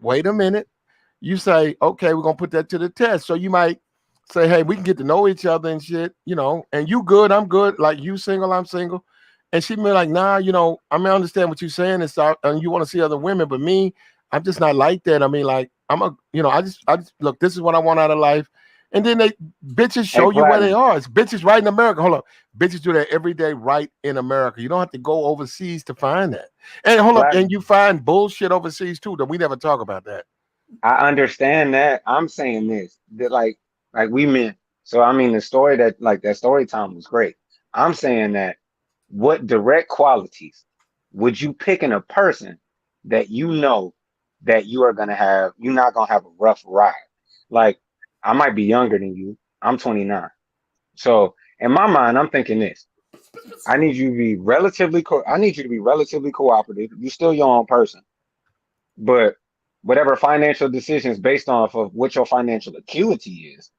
wait a minute. You say, okay, we're gonna put that to the test. So you might say, hey, we can get to know each other and shit, and you good, I'm good, like you single, I'm single, and she be like, nah, I understand what you're saying, and you want to see other women, but me, I'm just not like that. I mean, like I just look, this is what I want out of life. And then bitches show you where they are. It's bitches right in America. Hold up. Bitches do that every day right in America. You don't have to go overseas to find that. And hold up. And you find bullshit overseas too, that we never talk about that. I understand that. I'm saying this, that like we meant. So I mean the story that story time was great. I'm saying that what direct qualities would you pick in a person that that you're not gonna have a rough ride? Like, I might be younger than you. I'm 29. So in my mind, I'm thinking this. I need you to be relatively cooperative. You're still your own person. But whatever financial decisions based off of what your financial acuity is,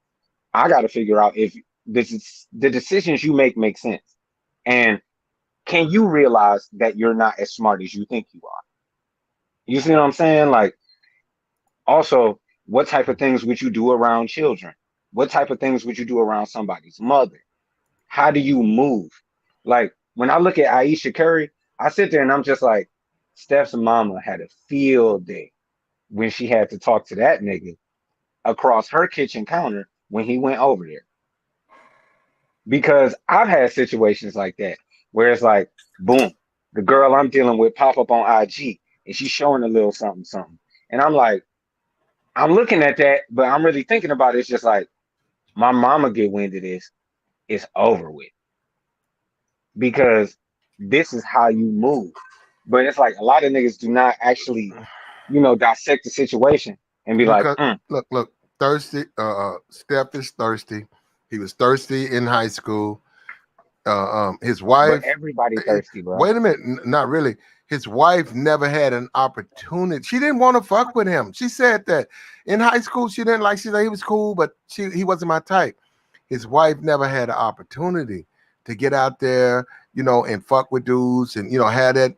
I got to figure out if the decisions you make sense. And can you realize that you're not as smart as you think you are? You see what I'm saying? Like, also, what type of things would you do around children? What type of things would you do around somebody's mother? How do you move? Like, when I look at Aisha Curry, I sit there and I'm just like, Steph's mama had a field day when she had to talk to that nigga across her kitchen counter when he went over there. Because I've had situations like that where it's like, boom, the girl I'm dealing with pop up on IG and she's showing a little something, something. And I'm like, I'm looking at that, but I'm really thinking about it. It's just like, my mama get wind of this, it's over with. Because this is how you move. But it's like a lot of niggas do not actually, dissect the situation and be like, look, thirsty. Steph is thirsty. He was thirsty in high school. His wife. But everybody thirsty, bro. Wait a minute, not really. His wife never had an opportunity. She didn't want to fuck with him. She said that in high school she didn't like. She said he was cool, but he wasn't my type. His wife never had an opportunity to get out there, and fuck with dudes and had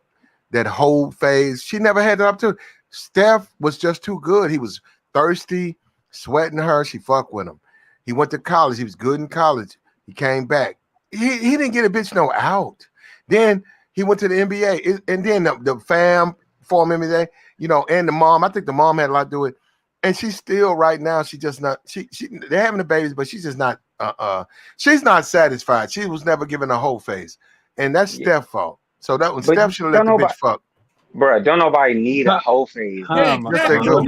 that whole phase. She never had the opportunity. Steph was just too good. He was thirsty, sweating her. She fucked with him. He went to college. He was good in college. He came back. He didn't get a bitch no out. Then he went to the NBA, and then the fam formed NBA, and the mom. I think the mom had a lot to do with it. And she's still right now. She just not. They're having the babies, but she's just not. She's not satisfied. She was never given a whole face, and that's Steph's fault. So that was Steph should have let the bitch fuck. Bro, don't nobody need a whole phase. Yes, they do.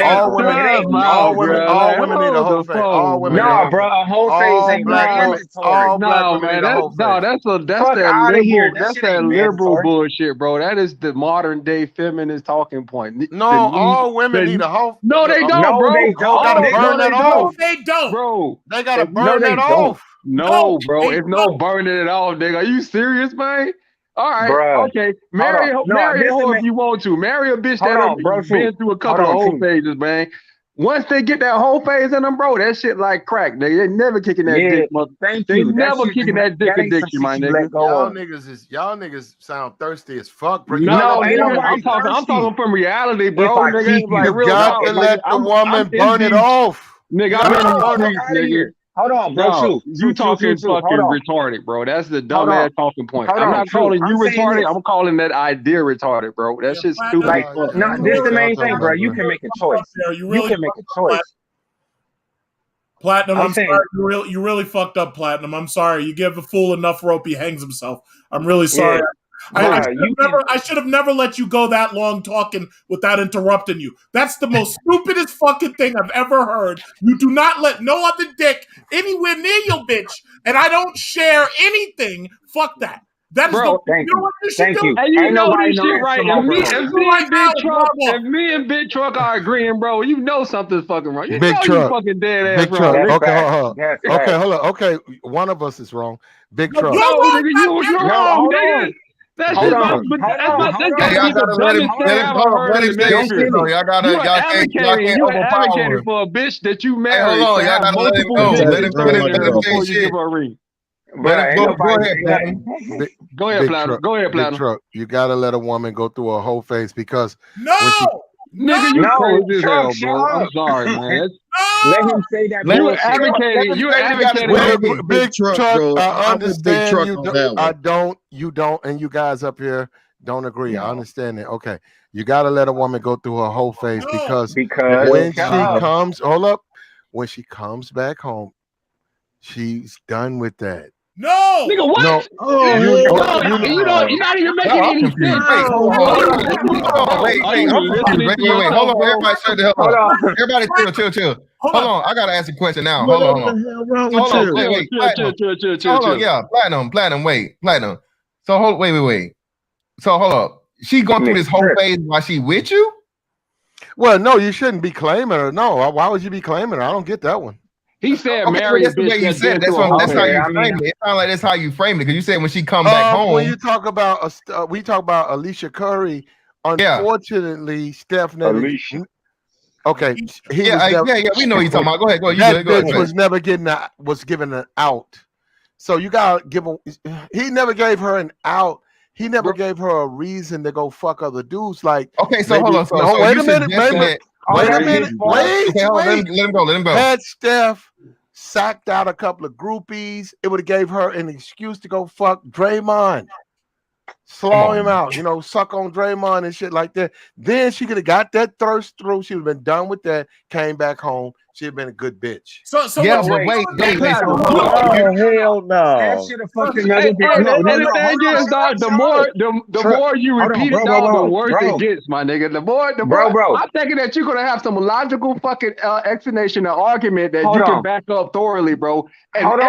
All women need a whole phase. All women. No, bro, a whole phase ain't mandatory. All black women need a whole phase. That's that liberal bullshit, bro. That is the modern day feminist talking point. No, all women need a whole. No, they don't, bro. They gotta burn that off. They don't, bro. They gotta burn that off. No, bro. It's no burning it off, nigga. Are you serious, man? All right, bruh. Okay. Marry a whore if you want to. Marry a bitch that been through a couple of whole phases, man. Once they get that whole phase in them, bro, that shit like crack, nigga. They never kicking that dick, They never kicking that dick addiction, my nigga. Y'all niggas sound thirsty as fuck, bro. No, nigga, I'm talking from reality, bro. Nigga, you got to let the woman burn it off. Nigga, I'm in the streets, nigga. Hold on, bro. You talking fucking retarded, bro. That's the dumbass talking point. I'm not calling you retarded. I'm calling that idea retarded, bro. That shit's stupid. No, this is the main thing, bro. You can make a choice. You can make a choice. Platinum, I'm sorry. You really fucked up, Platinum. I'm sorry. You give a fool enough rope, he hangs himself. I'm really sorry. I should have never let you go that long talking without interrupting you. That's the most stupidest fucking thing I've ever heard. You do not let no other dick anywhere near your bitch, and I don't share anything. Fuck that. That is thank you. And you know this shit, right? If me and Big Truck are agreeing, bro, you know something's fucking wrong. You Big Truck. You fucking dead ass Big Truck. wrong. Okay, hold on. Okay, one of us is wrong. Big Truck. No, nigga, you're wrong, nigga. That's just Y'all advocated for a bitch that you married. Hold on, y'all gotta let him go. Let him before you give her a ring. Go ahead, Platinum. Go ahead, Platinum. You gotta let a woman go through a whole phase because nigga, you crazy as hell, bro. I'm sorry, man. Let him say that. You advocated. Big Truck. I understand you don't, and you guys up here don't agree. I understand it. Okay, you gotta let a woman go through her whole phase because when she comes back home, she's done with that. No, nigga, what? No. You're not even making any sense. Wait. Hold on, everybody, shut the hell up. Everybody, chill. Hold on, I gotta ask a question now. Hold on. Wait. Hold on, yeah, Platinum. Wait, Platinum. So wait. So hold up. She going through this whole phase while she with you? Well, no, you shouldn't be claiming her. No, why would you be claiming her? I don't get that one. He said marry a bitch. You said that's how you frame it. It sounds like that's how you frame it because you said when she come back home. When you talk about Alicia Curry, unfortunately, Steph never. Alicia. Okay. We know what you're talking about. Go ahead. That bitch was never was given an out. So you gotta give him. He never gave her an out. He never gave her a reason to go fuck other dudes. Like, okay, so hold on. No, wait a minute. Wait a minute. Wait. Let him go. Let him go. Had Steph sacked out a couple of groupies, it would have gave her an excuse to go fuck Draymond. Slow him out, suck on Draymond and shit like that. Then she could have got that thirst through. She would have been done with that. Came back home. She'd have been a good bitch. So yeah, but wait. Hell no. That should have fucking never been. The thing is, dog, the more you repeat it, dog, the worse it gets, my nigga. The more, I'm thinking that you're gonna have some logical fucking explanation or argument that you can back up thoroughly, bro. And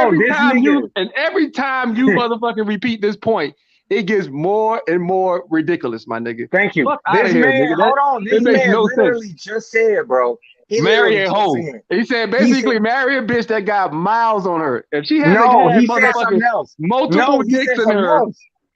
every time you motherfucking repeat this point, it gets more and more ridiculous, my nigga. Thank you. This man, hold on. This man literally just said, bro. Marry a hoe. He said basically marry a bitch that got miles on her. If she has multiple dicks in her,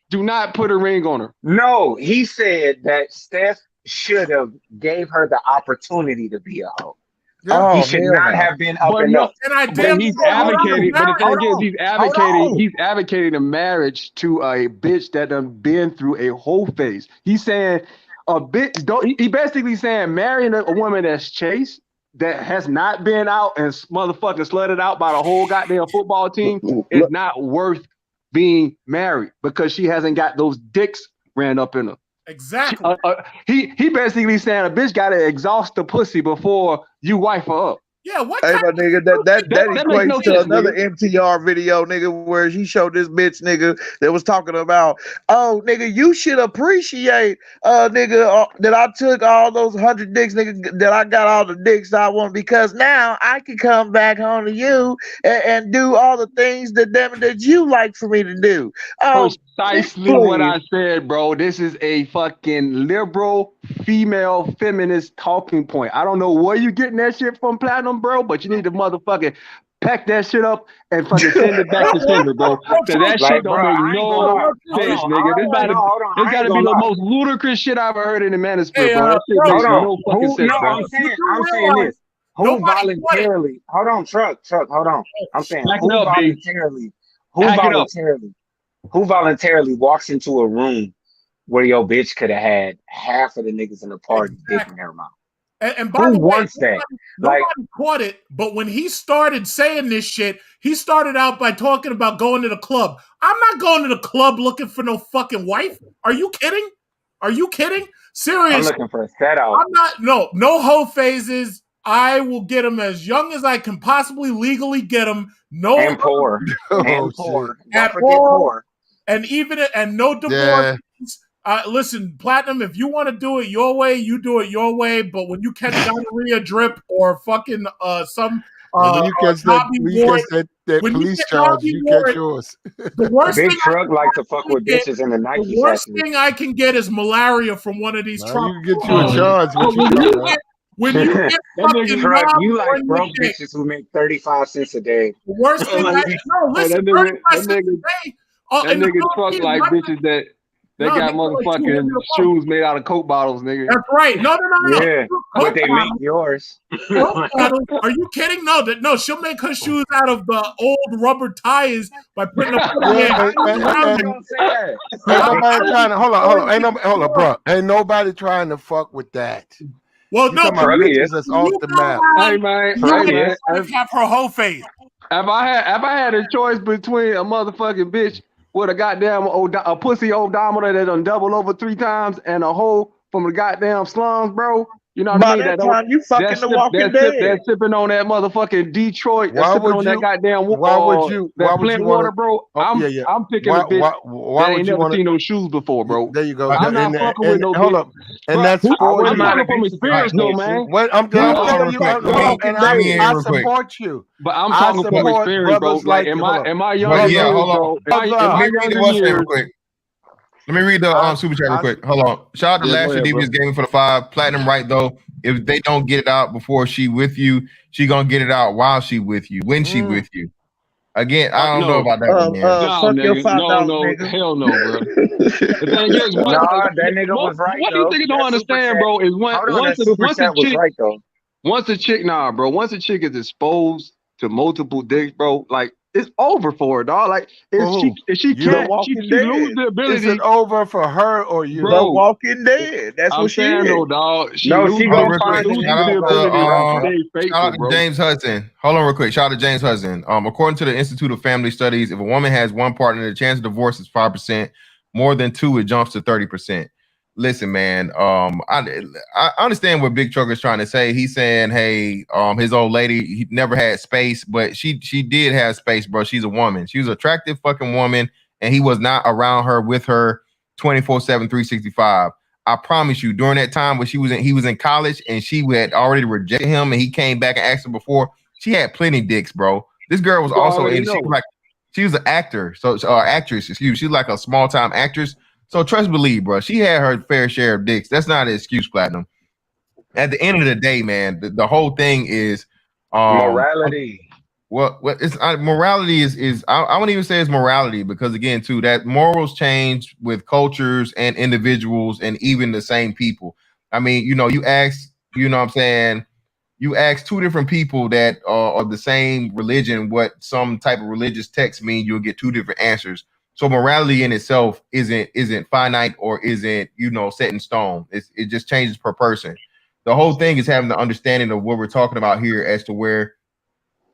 do not put a ring on her. No, he said that Steph should have gave her the opportunity to be a hoe. Yeah. He should not have been up and up. But he's advocating. But the thing is, he's advocating a marriage to a bitch that done been through a whole phase. He's saying a bitch. He basically saying marrying a woman that's chaste, that has not been out and motherfucking slutted out by the whole goddamn football team is not worth being married because she hasn't got those dicks ran up in her. Exactly. He basically saying a bitch got to exhaust the pussy before you wife her up. Yeah, what? Hey, my nigga, that equates to another MTR video, nigga, where he showed this bitch, nigga, that was talking about, oh, nigga, you should appreciate, nigga, that I took all those 100 dicks, nigga, that I got all the dicks I want because now I can come back home to you and do all the things that you like for me to do. Precisely what I said, bro. This is a fucking liberal female feminist talking point. I don't know where you getting that shit from, Platinum, bro, but you need to motherfucking pack that shit up and fucking send it back to Cinder, bro. So that shit don't make no sense, nigga. This gotta be the most ludicrous shit I've ever heard in the manosphere, bro. That shit makes no fucking sense, bro. I'm saying this. Who voluntarily? Hold on, truck. Hold on. I'm saying who voluntarily walks into a room where your bitch could have had half of the niggas in the party dick in their mouth? And by the way, wants that? Nobody caught it, but when he started saying this shit, he started out by talking about going to the club. I'm not going to the club looking for no fucking wife. Are you kidding? Seriously. I'm looking for a set out. I'm not, no hoe phases. I will get them as young as I can possibly legally get them. No. And poor. And poor. Don't forget poor. And no divorce. Yeah. Listen, Platinum, if you want to do it your way, you do it your way. But when you catch gonorrhea drip or fucking when you catch that police charge, you catch yours. The worst Big Truck like to fuck with bitches in the Nike. The worst thing I can get is malaria from one of these trucks. You get you a charge. When you get fucking Truck, you like broke bitches who make 35 cents a day. The worst thing listen, 35 cents a day. That nigga Truck like bitches that got motherfucking shoes made out of Coke bottles, nigga. That's right. No. Yeah, but they make yours. Are you kidding? No, she'll make her shoes out of the old rubber tires by putting them Hold on, bro. Ain't nobody trying to fuck with that. Well, no, that's off the map. Hey man, have her whole face. If I had a choice between a motherfucking bitch with a goddamn a pussy odometer that done double over 3 times and a hoe from the goddamn slums, bro. You know what I mean? That time you fucking The Walking Dead. That's sipping on that motherfucking Detroit. That's sipping on that goddamn Flint water, bro. I'm picking a bitch that ain't never seen no shoes before, bro. There you go. I'm not fucking with no bitch. Hold up. And that's for I'm talking from experience, though, man. I'm telling you, and I support you. But I'm talking from experience, bro. Like, in my young years, let me read the super chat real quick. Hold on. Shout out to last year Devious Gaming for the 5. Platinum right though. If they don't get it out before she with you, she gonna get it out while she with you. When she with you. Again, I don't know about that one, man. Fuck your $5, nigga. Hell no, bro. The thing is, that nigga was right. What these niggas don't understand, bro, is once a chick is exposed to multiple dicks, bro, like it's over for her, dog. Like if she can't, she lose the ability. Is it over for her or you? Bro, The Walking Dead. That's what she is. No, dog. She gonna find the shout out to James Hudson. Hold on real quick. Shout out to James Hudson. According to the Institute of Family Studies, if a woman has one partner, the chance of divorce is 5%. More than 2, it jumps to 30%. Listen, man. I understand what Big Trucker is trying to say. He's saying, hey, his old lady, he never had space, but she did have space, bro. She's a woman. She was an attractive fucking woman, and he was not around her with her 24/7, 365. I promise you, during that time when he was in college and she had already rejected him, and he came back and asked her before, she had plenty dicks, bro. This girl was also in. She was an actor, actress. Excuse. She's like a small time actress. So trust believe, bro. She had her fair share of dicks. That's not an excuse, Platinum. At the end of the day, man, the whole thing is morality. Well, it's morality is I wouldn't even say it's morality, because again, too, that morals change with cultures and individuals and even the same people. I mean, you ask, what I'm saying, you ask 2 different people that are the same religion what some type of religious text mean, you'll get 2 different answers. So morality in itself isn't finite or isn't set in stone. It just changes per person. The whole thing is having the understanding of what we're talking about here, as to where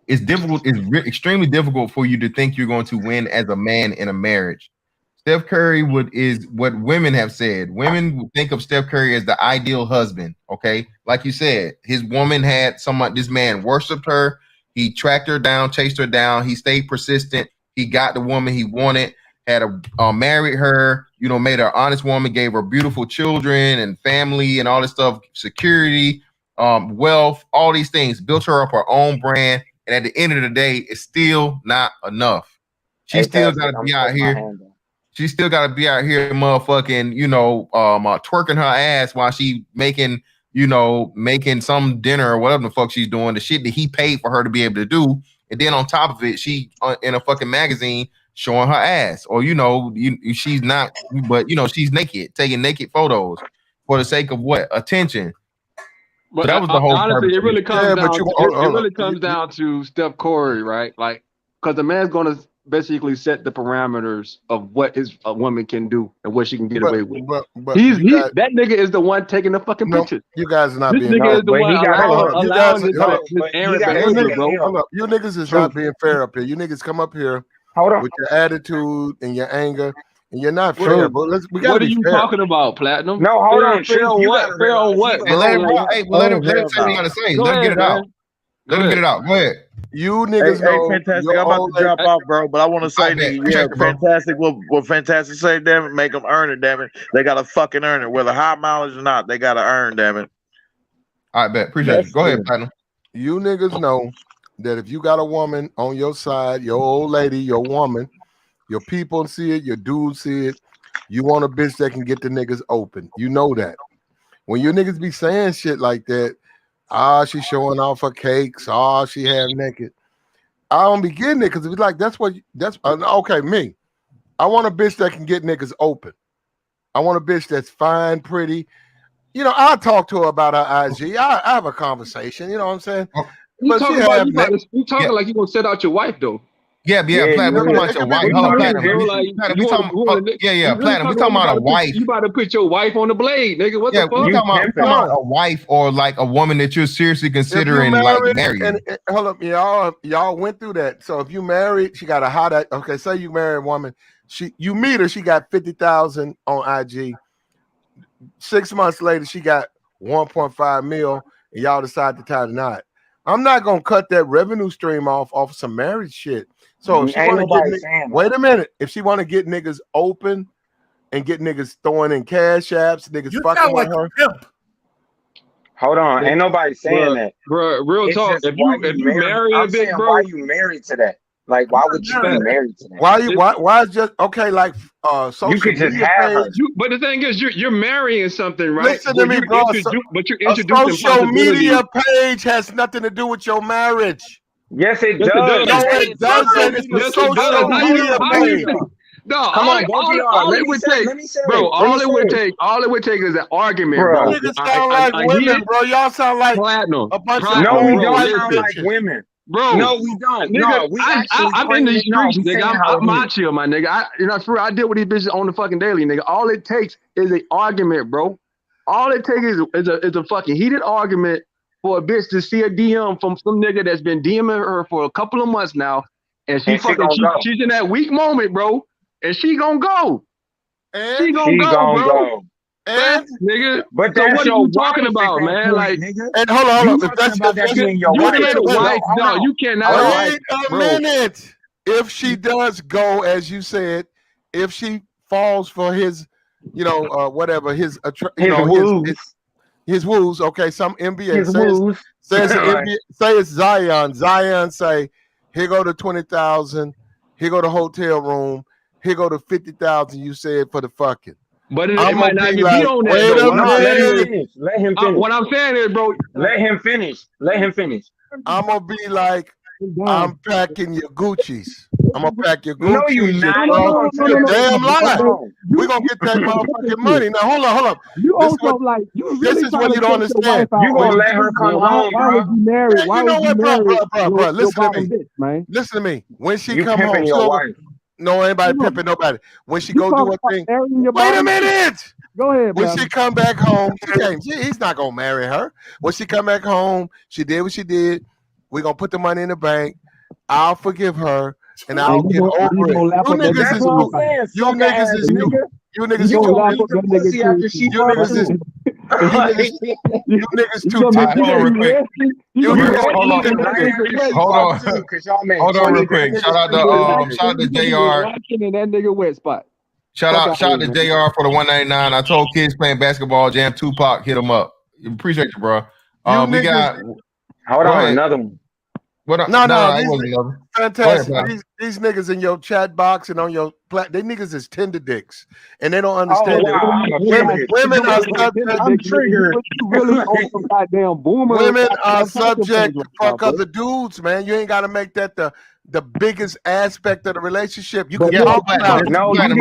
it's difficult. It's extremely difficult for you to think you're going to win as a man in a marriage. Steph Curry is what women have said. Women think of Steph Curry as the ideal husband. Okay, like you said, his woman had this man worshipped her. He tracked her down, chased her down. He stayed persistent. He got the woman he wanted. Married her, made her an honest woman, gave her beautiful children and family and all this stuff, security, wealth, all these things, built her up her own brand. And at the end of the day, it's still not enough. She still got to be out here. She still got to be out here, motherfucking, twerking her ass while she making some dinner or whatever the fuck she's doing, the shit that he paid for her to be able to do. And then on top of it, she in a fucking magazine showing her ass, or she's not, but she's naked, taking naked photos for the sake of what? Attention. But that was the whole honestly, purpose. it really comes down to Steph Curry, right? Like, because the man's gonna basically set the parameters of what a woman can do and what she can get away with. But that nigga is the one taking the fucking pictures. You guys are not this being. Nigga is the one allowing this errant behavior, bro. You niggas is not being fair up here. You niggas come up here with your attitude and your anger, and you're not fair. But we got. What are you talking about, Platinum? No, hold on. Fair on what? Let him say what he got to say. Let him get it out. Let him get it out. Go ahead. You niggas know. Fantastic. I'm about to drop off, bro. But I want to say, Fantastic. What Fantastic say, damn it, make them earn it, damn it. They gotta fucking earn it, whether high mileage or not. They gotta earn, damn it. All right, bet. Appreciate you. Go ahead, Platinum. You niggas know that if you got a woman on your side, your old lady, your woman, your people see it, your dudes see it. You want a bitch that can get the niggas open. You know that. When you niggas be saying shit like that, she's showing off her cakes. She half naked. I don't be getting it because it's like that's okay. Me, I want a bitch that can get niggas open. I want a bitch that's fine, pretty. I'll talk to her about her IG. I have a conversation. You know what I'm saying? You talking like you gonna set out your wife though. Platinum. We talking about your wife. Platinum. We talking about a wife. You about to put your wife on the blade, nigga. What the fuck? We talking about a wife or like a woman that you're seriously considering marrying. And hold up, y'all went through that. So if you married, she got a hot. Okay, say you marry a woman. You meet her. She got 50,000 on IG. 6 months later, she got 1.5 mil, and y'all decide to tie the knot. I'm not gonna cut that revenue stream off some marriage shit. So if she want to get wait a minute, if she want to get niggas open and get niggas throwing in cash apps, niggas fucking with her. Hold on, ain't nobody saying that, bro. Real talk. If you marry a big bro, why you married to that? Like, why would you be married to that? Why is just okay? Like, social you could just have her. But the thing is, you're marrying something, right? Listen to me, bro. But you're introducing social media page has nothing to do with your marriage. Yes, it does. No, it doesn't. It's the social media page. No, all it would take is an argument, bro. Niggas sound like women, bro. Y'all sound like Platinum. A bunch no, we don't sound like women. Bro, no, we don't. Nigga, No, we actually. I'm in these streets, nigga. I'm out out here, my nigga. I swear I deal with these bitches on the fucking daily, nigga. All it takes is an argument, bro. All it takes is a fucking heated argument for a bitch to see a DM from some nigga that's been DMing her for a couple of months now, and she's in that weak moment, bro, and she gonna go. And she gonna go, bro. And nigga, but so that's what are you talking about, man? Like, nigga. And hold on. You talking about that being your wife? No, you cannot. Wait a minute. If she does go, as you said, if she falls for his, whatever his woos. Okay, some NBA say it's Zion. Zion say, here go to 20,000. Here go to hotel room. Here go to 50,000. You said for the fucking. But it might not even be on that. Wait a minute. Let him finish. What I'm saying is, bro. Let him finish. I'm gonna be like, I'm packing your Gucci's. I'm gonna pack your Gucci's. No, you're not. You're damn lying. We're gonna get that motherfucking money. Now hold on. This is what you don't understand. You gonna let her come home, bro? Why would you marry? Why would you marry? Bro, listen to me. Bitch, man. Listen to me. When she You come home, your wife. no, anybody pimping nobody. When she go do her thing, wait a minute. Go ahead, when brother. she come back home, he's not gonna marry her. When she come back home, she did what she did. We're gonna put the money in the bank. I'll forgive her, and I'll get over it. You niggas is stupid. You niggas is stupid. You niggas is stupid. You niggas too tight. Hold on real quick. Shout out to JR. That nigga wet spot. Shout out to JR for the 199. I told kids playing basketball, jam Tupac, hit them up. Appreciate you, bro. We got another one. No, it wasn't another. Fantastic. These niggas in your chat box and on your they niggas is tender dicks, and they don't understand that women are subject. I'm triggered. Women are subject to fuck other dudes, man. You ain't got to make that the biggest aspect of the relationship. You can talk about it. No, listen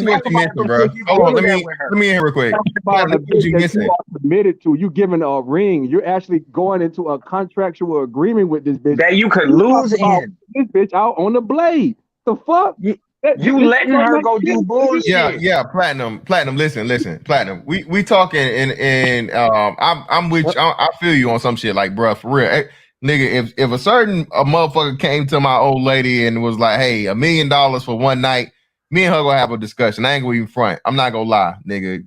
to what you mentioned, bro. Hold on, let me hear real quick. Committed to you giving a ring. You're actually going into a contractual agreement with this bitch that you could lose in. This bitch out on the blade. The fuck? You letting her go do bullshit. Yeah, platinum. Listen, platinum. We talking and I'm with you. I feel you on some shit like, bro, for real. Hey, nigga, if a motherfucker came to my old lady and was like, hey, $1 million for one night, me and her gonna have a discussion. I ain't gonna even front. I'm not gonna lie, nigga.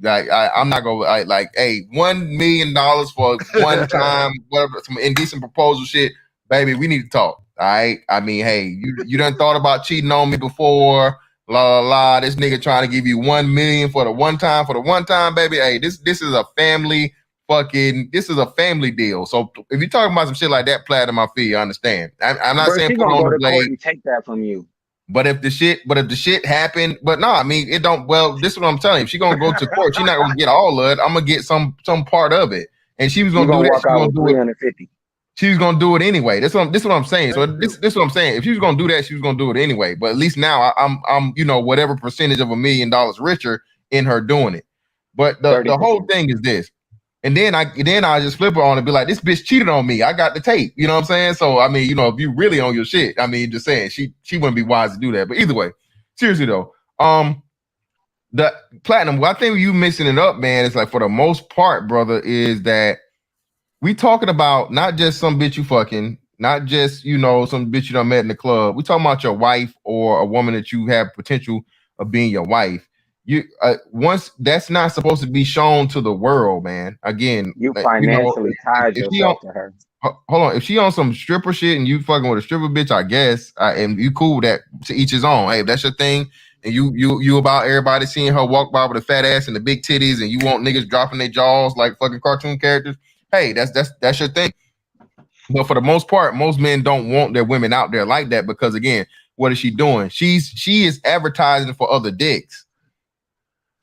I'm not gonna hey, $1 million for one time, whatever, some indecent proposal shit, baby. We need to talk. All right. I mean, hey, you done thought about cheating on me before. La la la. This nigga trying to give you $1 million for the one time, baby. Hey, this is a family deal. So if you're talking about some shit like that, platinum, I feel you. I understand. I'm not saying put on the blade and take that from you. But if the shit happened, but no, I mean it don't. Well, this is what I'm telling you. If she gonna go to court, she's not gonna get all of it. I'm gonna get some part of it, and she was gonna do that. She's gonna do 350. She was gonna do it anyway. This is what I'm saying. So this is what I'm saying. If she was gonna do that, she was gonna do it anyway. But at least now I'm whatever percentage of $1 million richer in her doing it. But the whole thing is this. And then I just flip her on and be like, this bitch cheated on me. I got the tape. You know what I'm saying? So I mean, if you really on your shit, I mean, just saying she wouldn't be wise to do that. But either way, seriously though, the platinum, I think you mixing it up, man. It's like for the most part, brother, is that we talking about not just some bitch you fucking, not just some bitch you done met in the club. We talking about your wife or a woman that you have potential of being your wife. You once that's not supposed to be shown to the world, man. Again, you financially tied yourself to her. Hold on, if she on some stripper shit and you fucking with a stripper bitch, I guess, and you cool with that, to each his own. Hey, if that's your thing, and you about everybody seeing her walk by with a fat ass and the big titties, and you want niggas dropping their jaws like fucking cartoon characters. Hey, that's your thing. But for the most part, most men don't want their women out there like that because again, what is she doing? She is advertising for other dicks.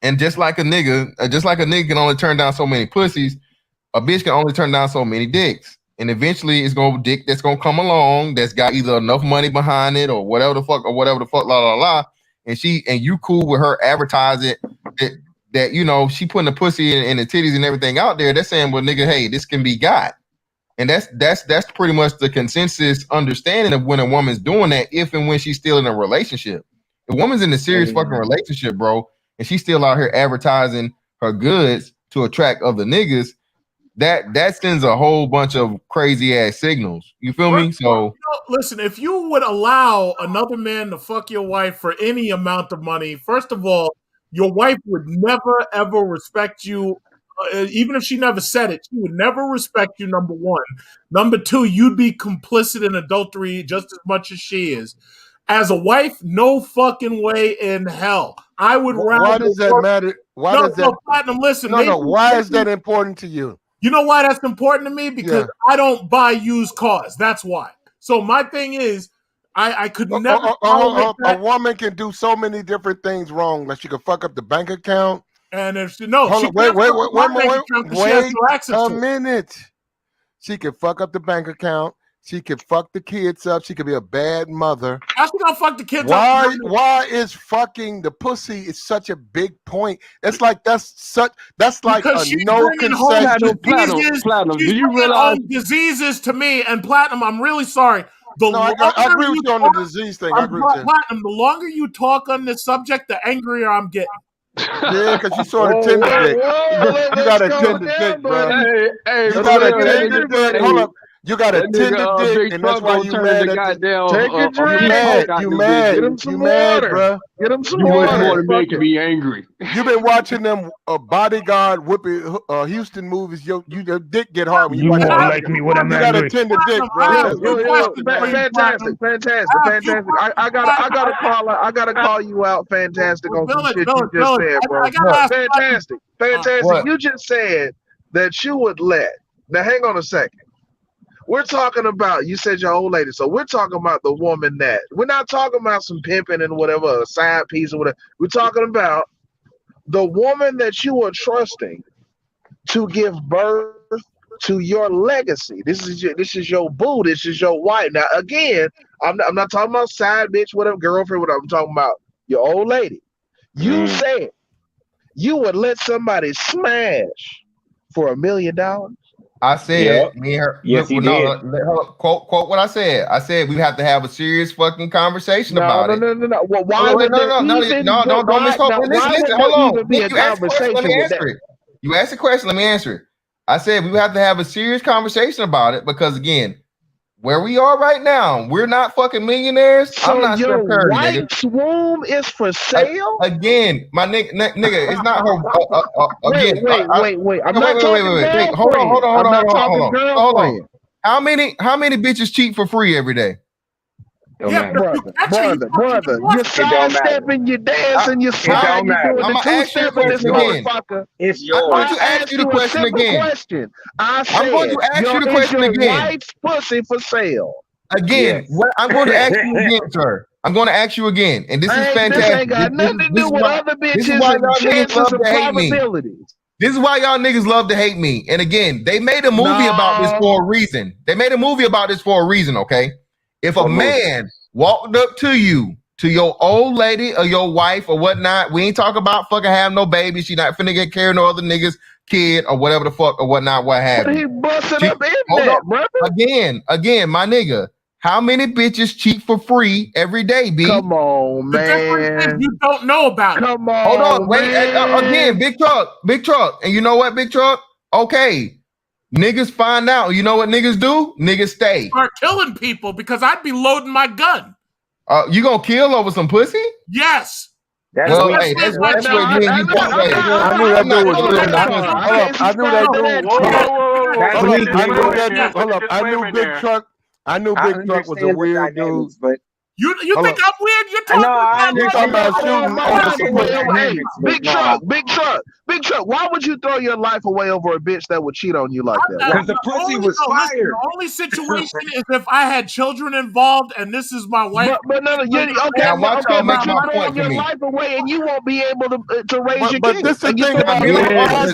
And just like a nigga can only turn down so many pussies, a bitch can only turn down so many dicks. And eventually it's gonna be a dick that's gonna come along that's got either enough money behind it or whatever the fuck, la la la. And you cool with her advertising that she putting the pussy and the titties and everything out there. That's saying, well, nigga, hey, this can be got. And that's pretty much the consensus understanding of when a woman's doing that, if and when she's still in a relationship. The woman's in a serious fucking relationship, bro, and she's still out here advertising her goods to attract other niggas. That sends a whole bunch of crazy ass signals. You feel me? So listen, if you would allow another man to fuck your wife for any amount of money, first of all, your wife would never ever respect you. Even if she never said it, she would never respect you, number one. Number two, you'd be complicit in adultery just as much as she is. As a wife, no fucking way in hell. I would rather. Why does that matter? Why does that? Platinum, listen. No. Why is that important to you? You know why that's important to me? Because I don't buy used cars. That's why. So my thing is, I could never. A woman can do so many different things wrong. Like she could fuck up the bank account. And if wait a minute. She could fuck up the bank account. She could fuck the kids up. She could be a bad mother. How's she gonna fuck the kids up? Why is fucking the pussy is such a big point? It's like that's like because a no concession. Platinum. Do you realize diseases to me and Platinum? I'm really sorry. I agree with you on the disease thing. I agree with you. Platinum, the longer you talk on this subject, the angrier I'm getting. Yeah, because you saw the tender dick. You got a tender dick, bro. Hey, you got a tender dick. Hold up. You got a tender dick, and that's why you mad at the Take your drink. You mad. Get him some water, bro. Get him some water. water. You want to make me angry. You've been watching them Bodyguard whipping Houston movies. Your dick get hard when you watch. You won't like me when I'm angry. You got a tender dick, bro. Fantastic. I gotta call you out, fantastic, on some shit you just said, bro. Fantastic. You just said that you would let. Now hang on a second. We're talking about, you said your old lady, so we're talking about the woman that, we're not talking about some pimping and whatever, a side piece or whatever. We're talking about the woman that you are trusting to give birth to your legacy. This is your boo. This is your wife. Now, again, I'm not talking about side bitch, whatever, girlfriend, whatever. I'm talking about your old lady. You said you would let somebody smash for $1 million. I said, me and her. Yes, he did. Quote what I said. I said we have to have a serious fucking conversation about it. No. Well, why would don't misquote. Listen, hold on. You asked a question. Let me answer it. You asked a question. Let me answer it. I said we have to have a serious conversation about it because again, where we are right now, we're not fucking millionaires. So I'm not your Steph Curry, wife's womb is for sale? Again, my nigga, it's not her. Again, wait. I'm not talking Hold on. How many bitches cheat for free every day? Yeah, brother. You're sidestepping, you're dancing, you're sliding, you're doing the two-step in this motherfucker. It's yours. I'm going to ask you the question again. I'm going to ask you the question again. Your wife's pussy for sale. Again, I'm going to ask you again, sir. I'm going to ask you again, and this is fantastic. This ain't got nothing to do with other bitches and chances and probabilities. This is why y'all niggas love to hate me. And again, they made a movie about this for a reason. Okay? If a man walked up to you, to your old lady or your wife or whatnot, we ain't talking about fucking have no baby. She not finna get care of no other niggas kid or whatever the fuck or whatnot, what have you. He busted up in that, brother. Again, my nigga. How many bitches cheat for free every day, B? Come on, man. You don't know about it. Come on, hold on, wait. Again, big truck. And you know what, big truck? Okay. Niggas find out. You know what niggas do? Niggas stay. Start killing people because I'd be loading my gun. You gonna kill over some pussy? Yes. That's where me and you part ways. I knew that dude was real. I knew that dude. I knew Big Truck. I knew Big Truck was a weird dude. But you think I'm weird? You're talking about shooting. Big Truck. Why would you throw your life away over a bitch that would cheat on you like that? Because the pussy was fired. The only situation is if I had children involved, and this is my wife. But no, okay. Watch y'all make my point for me. Your life away, and you won't be able to raise your kids. But this is the thing about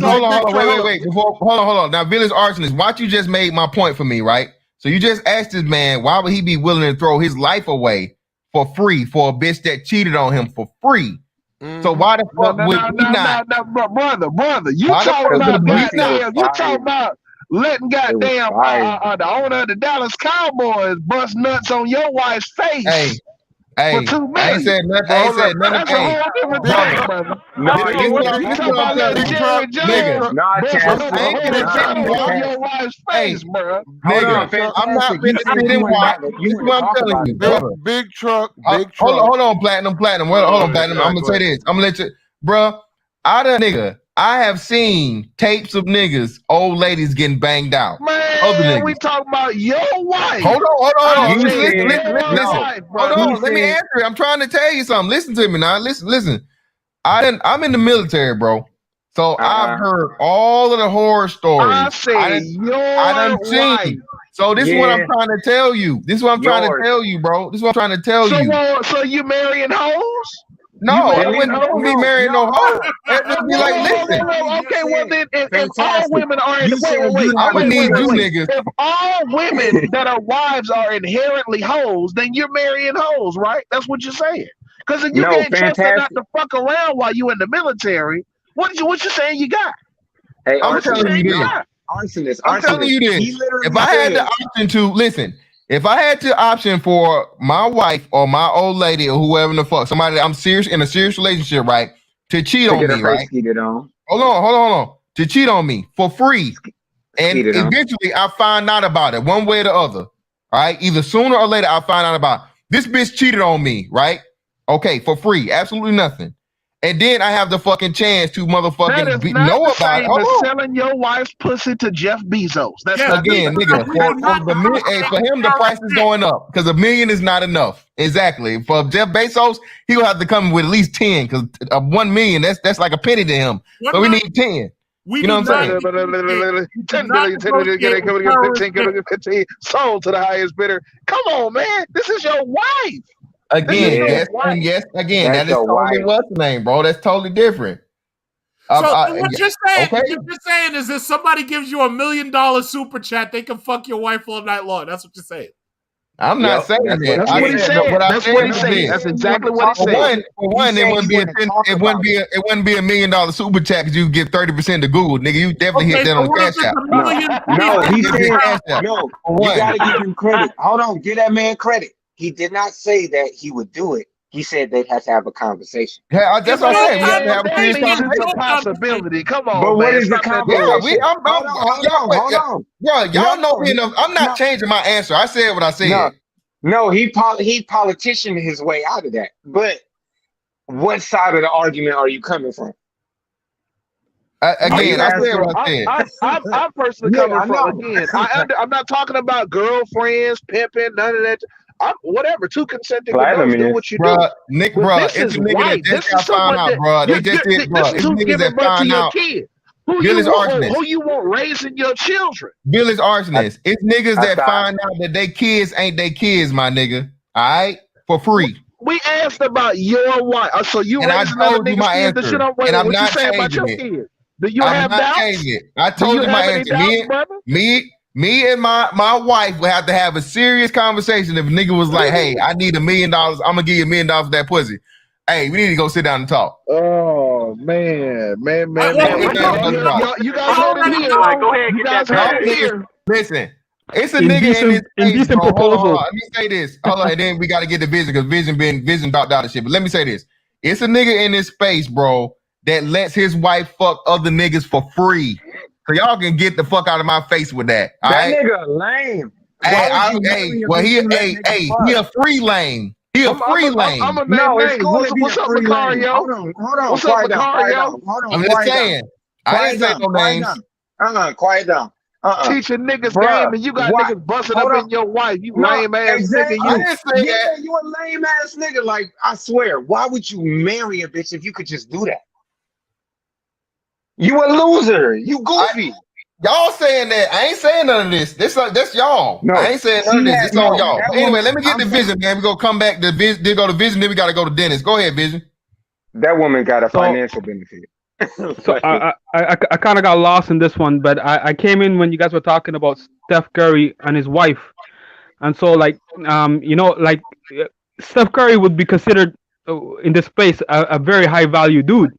hold on, wait. Hold on. Now, Village Arsonist, watch you just made my point for me, right? So you just asked this man, why would he be willing to throw his life away for free for a bitch that cheated on him for free? So why the fuck would we not? Brother, you talking about letting goddamn the owner of the Dallas Cowboys bust nuts on your wife's face for $2 million. I ain't said nothing. I ain't said nothing. That's a whole different thing, brother. This is what I'm telling you, Jerry Jones, on your wife's face, bro. Nigga, I'm not finna sit and watch. This is what I'm telling you, brother. Big truck. Hold on, platinum. Hold on, platinum. I'm gonna say this. I'm gonna let you, bro. I have seen tapes of niggas, old ladies getting banged out. Man, we talking about your wife. Hold on. Listen. Hold on. Let me answer it. I'm trying to tell you something. Listen to me now. Listen. I'm in the military, bro. So I've heard all of the horror stories. I said I done seen. So this is what I'm trying to tell you. This is what I'm trying to tell you, bro. This is what I'm trying to tell you. So you marrying hoes? No, I wouldn't be marrying no hoe. It'd be like, listen. Okay, well then, if all women are I would need you niggas. If all women that are wives are inherently hoes, then you're marrying hoes, right? That's what you're saying. Because if you can't trust her not to fuck around while you in the military, what you saying you got? Hey, I'm telling you this. I'm telling you this. If I had the option to listen. If I had the option for my wife or my old lady or whoever the fuck, somebody that I'm serious in a serious relationship, right, to cheat on me, right? Hold on. To cheat on me for free. And eventually I find out about it one way or the other. All right. Either sooner or later I find out about it. This bitch cheated on me, right? Okay, for free. Absolutely nothing. And then I have the fucking chance to motherfucking know about it. Hold selling your wife's pussy to Jeff Bezos. That's again, nigga. For him, the price is going up because $1 million is not enough. Exactly. For Jeff Bezos, he will have to come with at least 10 because 1 million that's like a penny to him. So we need 10. You know what I'm saying? 10 million, 15, sold to the highest bidder. Come on, man. This is your wife. Again, yes, again, that is totally what's the name, bro. That's totally different. So what you're saying, what you're saying is if somebody gives you $1 million super chat, they can fuck your wife all night long. That's what you're saying. I'm not saying that. That's what he said. That's what he said. That's exactly what he said. For one, it wouldn't be $1 million super chat because you get 30% to Google, nigga. You definitely hit that on Cash App. No, he said no. You gotta give him credit. Hold on, give that man credit. He did not say that he would do it. He said they'd have to have a conversation. Yeah, that's what I said. We have to have a serious conversation. It's a possibility. Come on, but what is the conversation? Hold on. Bro, y'all know me enough. I'm not changing my answer. I said what I said. No, he politicianed his way out of that. But what side of the argument are you coming from? Again, I said what I said. I'm personally coming from, again, I'm not talking about girlfriends, pimping, none of that. Whatever, two consenting adults do what you do. Nick, bro, it's a nigga that just got found out, bro. They just did, bro. It's niggas that found out. Bill is arsonist. Who you want raising your children? Bill is arsonist. It's niggas that find out that they kids ain't they kids, my nigga. All right? For free. We asked about your wife. So you raising other niggas' kids that shit on what you saying about your kids? Do you have doubts? I told you my answer. Me and my wife would have to have a serious conversation if a nigga was like, hey, I need $1 million. I'm gonna give you $1 million for that pussy. Hey, we need to go sit down and talk. Oh man. You guys go ahead and get that back. Listen, it's a nigga in this indecent proposal. Let me say this. Hold on, and then we gotta get the Vision because Vision dropped out of shit. But let me say this. It's a nigga in this space, bro, that lets his wife fuck other niggas for free. So y'all can get the fuck out of my face with that. That nigga lame. He a free lame. He a free lame. What's up, Macario? Hold on. What's up, Macario? I'm just saying. I ain't saying no names. Quiet down. Teaching niggas game and you got niggas busting up in your wife. You lame ass nigga. You a lame ass nigga. Like, I swear, why would you marry a bitch if you could just do that? You a loser. You goofy. Y'all saying that. I ain't saying none of this. That's y'all. No, I ain't saying none of this. It's on y'all. Anyway, let me get the Vision, man. We gonna come back to Vision. Then go to Vision. Then we gotta go to Dennis. Go ahead, Vision. That woman got a financial benefit. So I kind of got lost in this one, but I came in when you guys were talking about Steph Curry and his wife, and so Steph Curry would be considered in this space a very high value dude,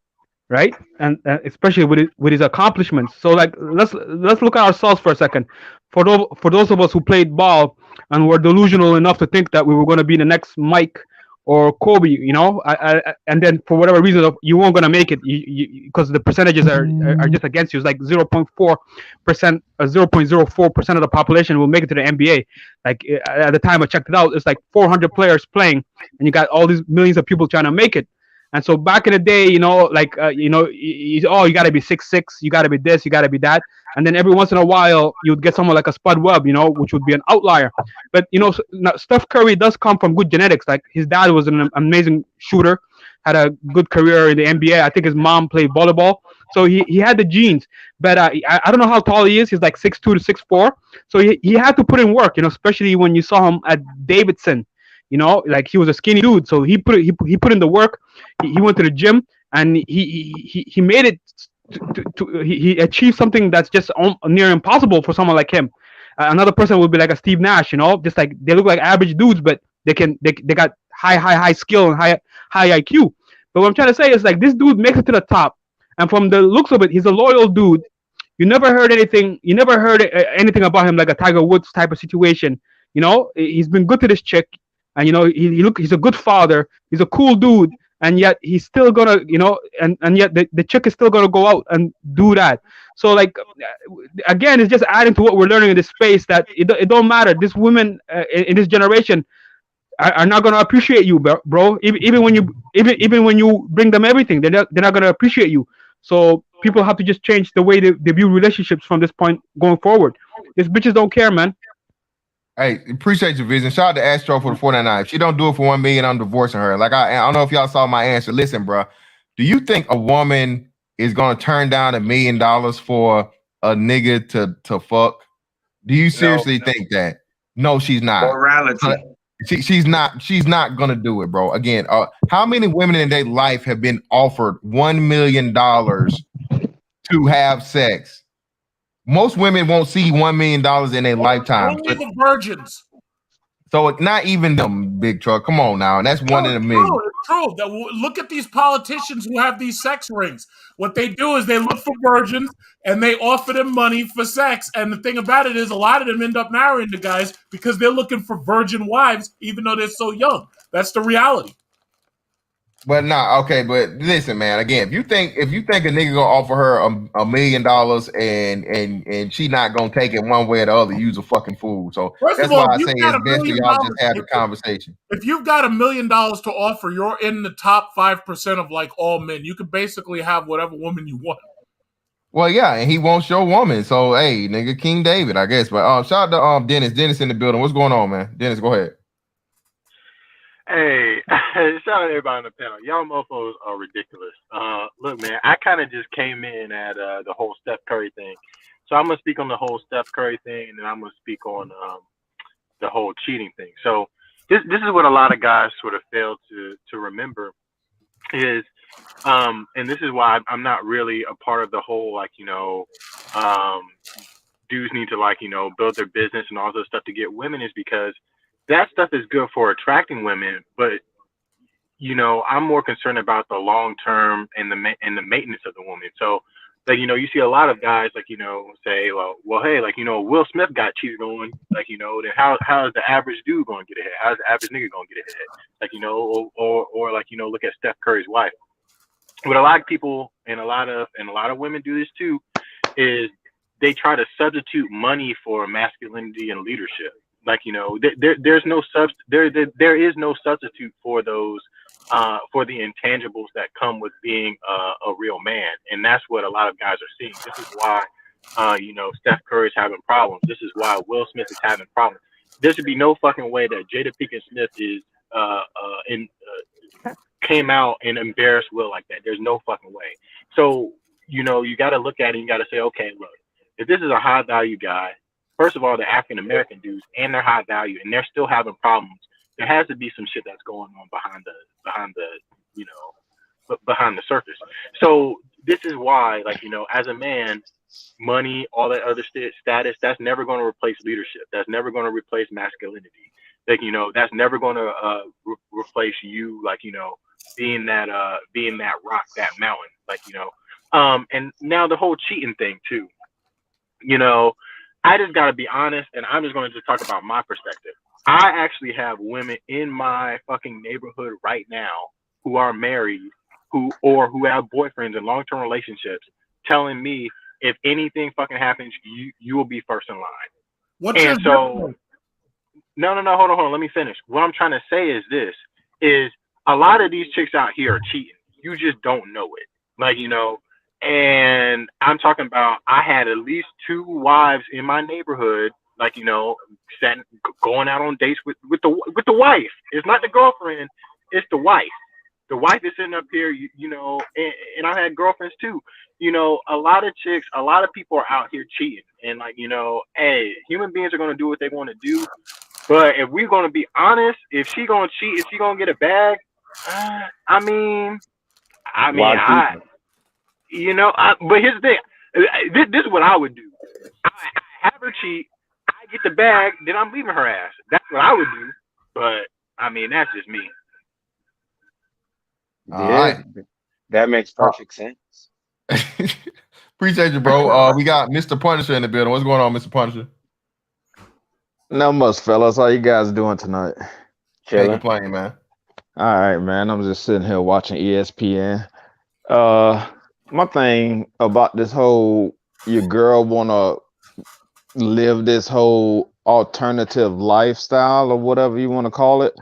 right? And especially with his accomplishments. So like let's look at ourselves for a second. For those of us who played ball and were delusional enough to think that we were going to be the next Mike or Kobe, you know, and then for whatever reason you weren't going to make it because the percentages are just against you. It's like 0.4%, 0.04% of the population will make it to the NBA. Like at the time I checked it out, it's like 400 players playing, and you got all these millions of people trying to make it. And so back in the day, you know, like you got to be 6'6", you got to be this, you got to be that, and then every once in a while you'd get someone like a Spud Webb, you know, which would be an outlier. But you know, Steph Curry does come from good genetics. Like his dad was an amazing shooter, had a good career in the NBA. I think his mom played volleyball, so he had the genes. But I don't know how tall he is. He's like 6'2" to 6'4", so he had to put in work, you know, especially when you saw him at Davidson. You know, like he was a skinny dude, so he put in the work. He went to the gym and he made it. He achieved something that's just near impossible for someone like him. Another person would be like a Steve Nash, you know, just like they look like average dudes, but they got high skill and high IQ. But what I'm trying to say is like this dude makes it to the top, and from the looks of it, he's a loyal dude. You never heard anything. You never heard anything about him like a Tiger Woods type of situation. You know, he's been good to this chick. And you know he's a good father. He's a cool dude, and yet he's still gonna, you know, and yet the chick is still gonna go out and do that. So like again, it's just adding to what we're learning in this space that it don't matter. These women in this generation are not gonna appreciate you, bro. Even when you bring them everything, they're not gonna appreciate you. So people have to just change the way they view relationships from this point going forward. These bitches don't care, man. Hey, appreciate your vision. Shout out to Astro for the 499. If she don't do it for $1 million, I'm divorcing her. Like I don't know if y'all saw my answer. Listen, bro, do you think a woman is gonna turn down $1 million for a nigga to fuck? Do you seriously think that? No, she's not. Morality. She's not gonna do it, bro. Again, how many women in their life have been offered $1 million to have sex? Most women won't see $1 million in their lifetime. Only the virgins. So it's not even them, Big Truck. Come on now, and that's one in a million. It's true. Look at these politicians who have these sex rings. What they do is they look for virgins and they offer them money for sex. And the thing about it is, a lot of them end up marrying the guys because they're looking for virgin wives, even though they're so young. That's the reality. But okay. But listen, man. Again, if you think a nigga gonna offer her $1 million and she not gonna take it one way or the other, use a fucking fool. So that's why I say it's best for y'all just have the conversation. If you've got $1 million to offer, you're in the top 5% of like all men. You can basically have whatever woman you want. Well, yeah, and he won't show woman. So hey, nigga, King David, I guess. But shout out to Dennis. Dennis in the building. What's going on, man? Dennis, go ahead. Hey, shout out to everybody on the panel. Y'all mofos are ridiculous. Look, man, I kind of just came in at the whole Steph Curry thing. So I'm going to speak on the whole Steph Curry thing, and then I'm going to speak on the whole cheating thing. So this is what a lot of guys sort of fail to remember is, and this is why I'm not really a part of the whole, like, you know, dudes need to, like, you know, build their business and all this stuff to get women, is because that stuff is good for attracting women, but you know, I'm more concerned about the long term and the maintenance of the woman. So, like, you know, you see a lot of guys, like, you know, say, well, hey, like, you know, Will Smith got cheated on, like, you know, then how is the average dude going to get ahead? How's the average nigga going to get ahead? Like, you know, or like, you know, look at Steph Curry's wife. What a lot of people and a lot of women do this too, is they try to substitute money for masculinity and leadership. Like, you know, there is no substitute for those, for the intangibles that come with being a real man. And that's what a lot of guys are seeing. This is why, you know, Steph Curry is having problems. This is why Will Smith is having problems. There should be no fucking way that Jada Pinkett Smith is, came out and embarrassed Will like that. There's no fucking way. So, you know, you got to look at it and you got to say, okay, look, if this is a high value guy, first of all, they're African-American dudes and they're high value and they're still having problems. There has to be some shit that's going on behind the, you know, behind the surface. So this is why, like, you know, as a man, money, all that other status, that's never going to replace leadership. That's never going to replace masculinity. Like, you know, that's never going to replace you, like, you know, being that rock, that mountain. like, and now the whole cheating thing too. I just got to be honest, and I'm just going to just talk about my perspective. I actually have women in my fucking neighborhood right now who are married, who have boyfriends in long-term relationships, telling me if anything fucking happens, you will be first in line. What's your so? No, hold on. Let me finish. What I'm trying to say is this: is a lot of these chicks out here are cheating. You just don't know it. Like, and I'm talking about, I had at least 2 wives in my neighborhood, like, going out on dates with the wife. It's not the girlfriend, it's the wife. The wife is sitting up here, and I had girlfriends too. A lot of chicks, a lot of people are out here cheating. And like, hey, human beings are going to do what they want to do. But if we're going to be honest, if she going to cheat, if she going to get a bag, but here's the thing. This is what I would do. I have her cheat, I get the bag, then I'm leaving her ass. That's what I would do. But that's just me. Yeah, that makes perfect sense. Appreciate you, bro. We got Mr. Punisher in the building. What's going on, Mr. Punisher? Not much, fellas. How you guys doing tonight? Can't complain, man. All right, man. I'm just sitting here watching ESPN. My thing about this whole your girl wanna live this whole alternative lifestyle or whatever you want to call it.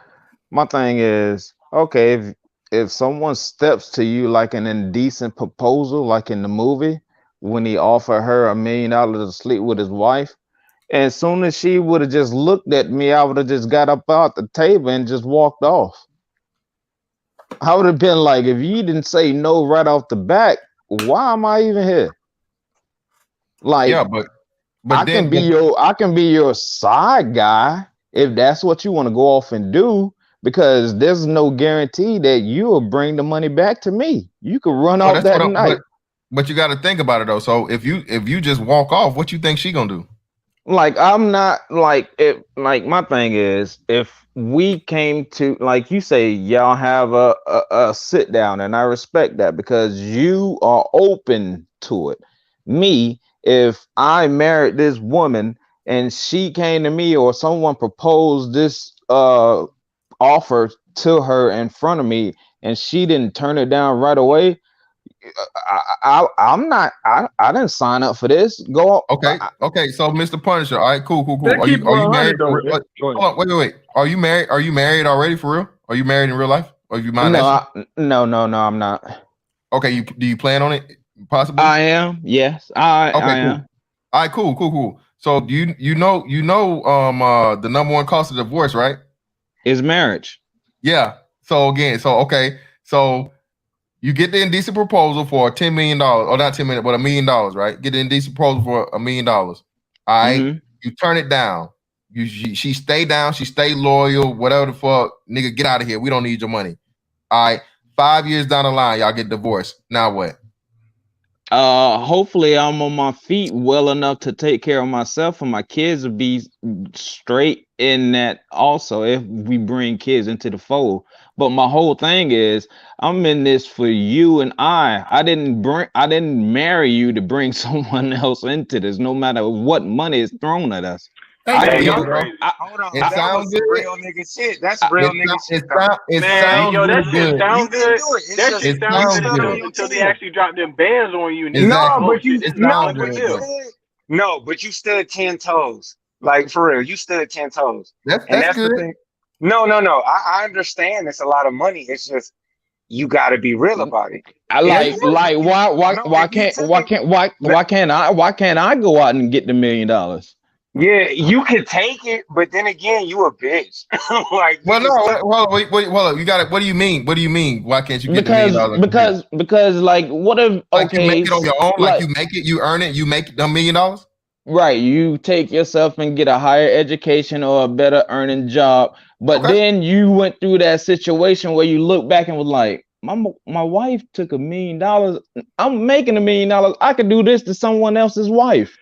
My thing is, okay, if someone steps to you like an indecent proposal, like in the movie, when he offered her $1 million to sleep with his wife, and as soon as she would have just looked at me, I would have just got up out the table and just walked off. I would have been like, if you didn't say no right off the bat, why am I even here? Like, yeah, but I can be your side guy if that's what you want to go off and do, because there's no guarantee that you will bring the money back to me. You could run off that night. But you got to think about it though. So if you just walk off, what you think she gonna do? Like, I'm not like it. Like, my thing is, if we came to, like you say, y'all have a sit down, and I respect that because you are open to it. Me, if I married this woman and she came to me, or someone proposed this offer to her in front of me and she didn't turn it down right away, I'm not. I didn't sign up for this. Go. Okay. So, Mr. Punisher. All right. Cool. Are you married? Hold on. Wait. Are you married? Are you married already for real? Are you married in real life? Or you mind? No. I'm not. Okay. Do you plan on it? Possibly. I am. Yes. I cool. am. All right. Cool. So you know the number one cause of divorce, right? Is marriage. Yeah. So you get the indecent proposal for $10 million, or not 10 million, but $1 million, right? Get the indecent proposal for $1 million. All right, You turn it down. She stay down. She stay loyal. Whatever the fuck, nigga, get out of here. We don't need your money. All right. 5 years down the line, y'all get divorced. Now what? Hopefully I'm on my feet well enough to take care of myself, and my kids will be straight in that also if we bring kids into the fold. But my whole thing is, I'm in this for you and I didn't marry you to bring someone else into this, no matter what money is thrown at us. Hold on. That was some real nigga shit. That's real nigga shit. It sounds good. That shit sounds good until they actually drop them bands on you. But you stood 10 toes. Like, for real, you stood 10 toes. That's good. The thing. No. I understand it's a lot of money. It's just you got to be real about it. Why can't I go out and get the $1 million? Yeah, you could take it, but then again, you a bitch. Well, you got it. What do you mean? Why can't you get the $1 million? Because like, what if you make it on your own? Like, you make it, you earn it, you make the $1 million. Right, you take yourself and get a higher education or a better earning job, but then you went through that situation where you look back and was like, my wife took $1 million. I'm making $1 million. I could do this to someone else's wife.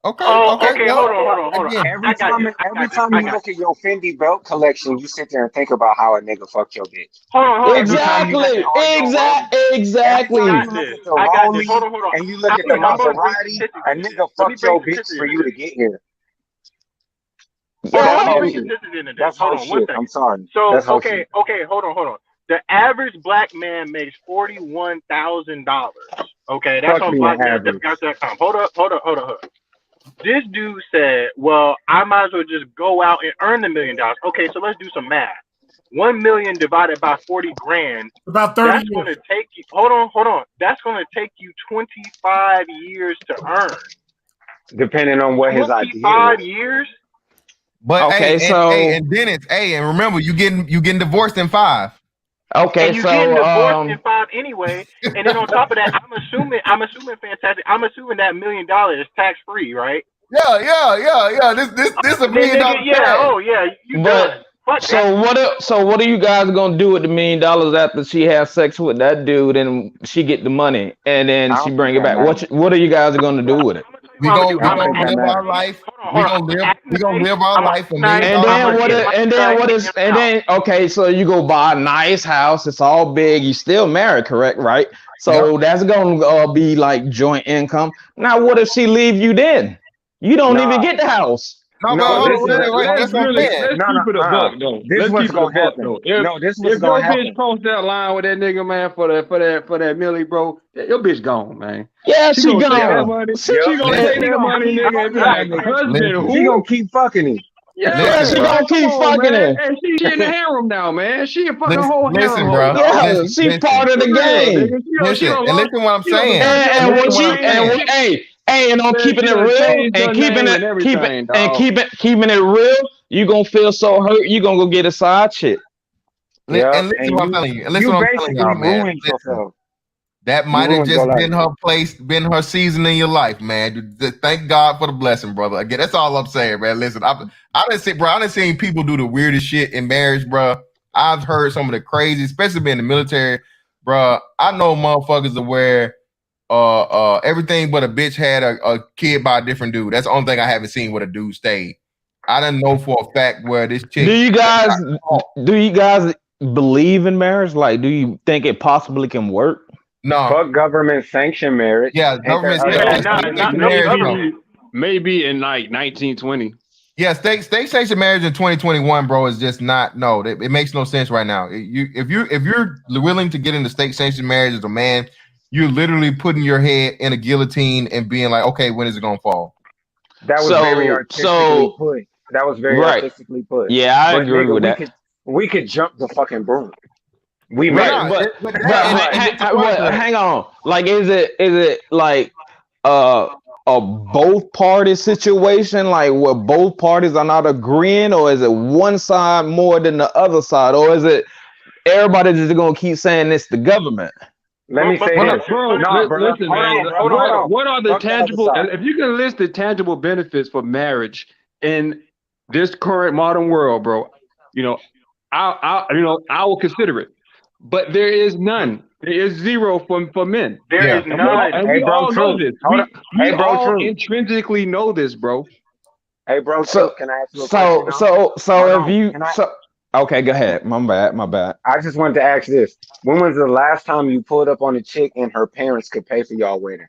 Okay. Okay, well, hold on. Every time you look at your Fendi belt collection, you sit there and think about how a nigga fucked your bitch. Exactly. Exactly. Every time you look at the Rollie and you look at the Maserati, a nigga fucked your bitch for you to get here. Yeah. That's whole shit. I'm sorry. So that's whole okay, shit. hold on. The average black man makes $41,000. Okay, that's Fuck on being average. blackman.com. Hold up. This dude said, "Well, I might as well just go out and earn $1 million." Okay, so let's do some math. 1 million divided by 40 grand. About 30 that's going to take you. Hold on. That's going to take you 25 years to earn. Depending on what his idea is. 25 years. But okay, and Dennis, and remember, you getting divorced in 5. Okay, and you getting divorced in 5 anyway. And then on top of that, I'm assuming fantastic. I'm assuming that $1 million is tax free, right? Yeah. This $1 million. Yeah. You but what are you guys gonna do with the $1 million after she has sex with that dude and she get the money and then she bring it back? What are you guys gonna do with it? We gonna live our life. We gonna live our life. Okay, so you go buy a nice house. It's all big. You still married, correct? Right. So that's gonna be like joint income. Now, what if she leave you then? You don't even get the house. Let's keep it a buck though. This what's gonna happen. If your bitch cross that line with that nigga, man, for that millie, bro, your bitch gone, man. Yeah, she gone. She gonna take that money, nigga. She gonna keep fucking him. Yeah, she gonna keep fucking it. And she in the harem now, man. She a fucking whole harem. Listen, bro. Yeah, she's part of the game. Listen what I'm saying. And on keeping it real and keeping it real, you gonna feel so hurt. You gonna go get a side chick. And listen what I'm telling you. And listen what I'm telling y'all, man. That might have just been her season in your life, man. Thank God for the blessing, brother. Again, that's all I'm saying, man. Listen, I done seen people do the weirdest shit in marriage, bro. I've heard some of the crazy, especially being in the military, bro. I know motherfuckers that where everything but a bitch had a kid by a different dude. That's the only thing I haven't seen where a dude stayed. I didn't know for a fact where this chick. Do you guys believe in marriage? Like, do you think it possibly can work? No. Fuck government sanctioned marriage. Yeah, government sanctioned marriage. Maybe in like 1920. Yeah, state sanctioned marriage in 2021, bro, is just not. No, it makes no sense right now. If you're willing to get into state sanctioned marriage as a man, you're literally putting your head in a guillotine and being like, okay, when is it gonna fall? That was very artistically put. That was very artistically put. Yeah, I agree with that. We could jump the fucking broom. Hang on. Like, is it like a both party situation, like where both parties are not agreeing, or is it one side more than the other side, or is it everybody just gonna keep saying it's the government? Let me say this, bro. Listen, man. What are the tangible? If you can list the tangible benefits for marriage in this current modern world, bro, I will consider it. But there is none. There is zero for men. There is none. And we all know this. We all intrinsically know this, bro. Hey, bro. So can I ask you a question? Okay, go ahead. My bad. I just wanted to ask this: when was the last time you pulled up on a chick and her parents could pay for y'all wedding?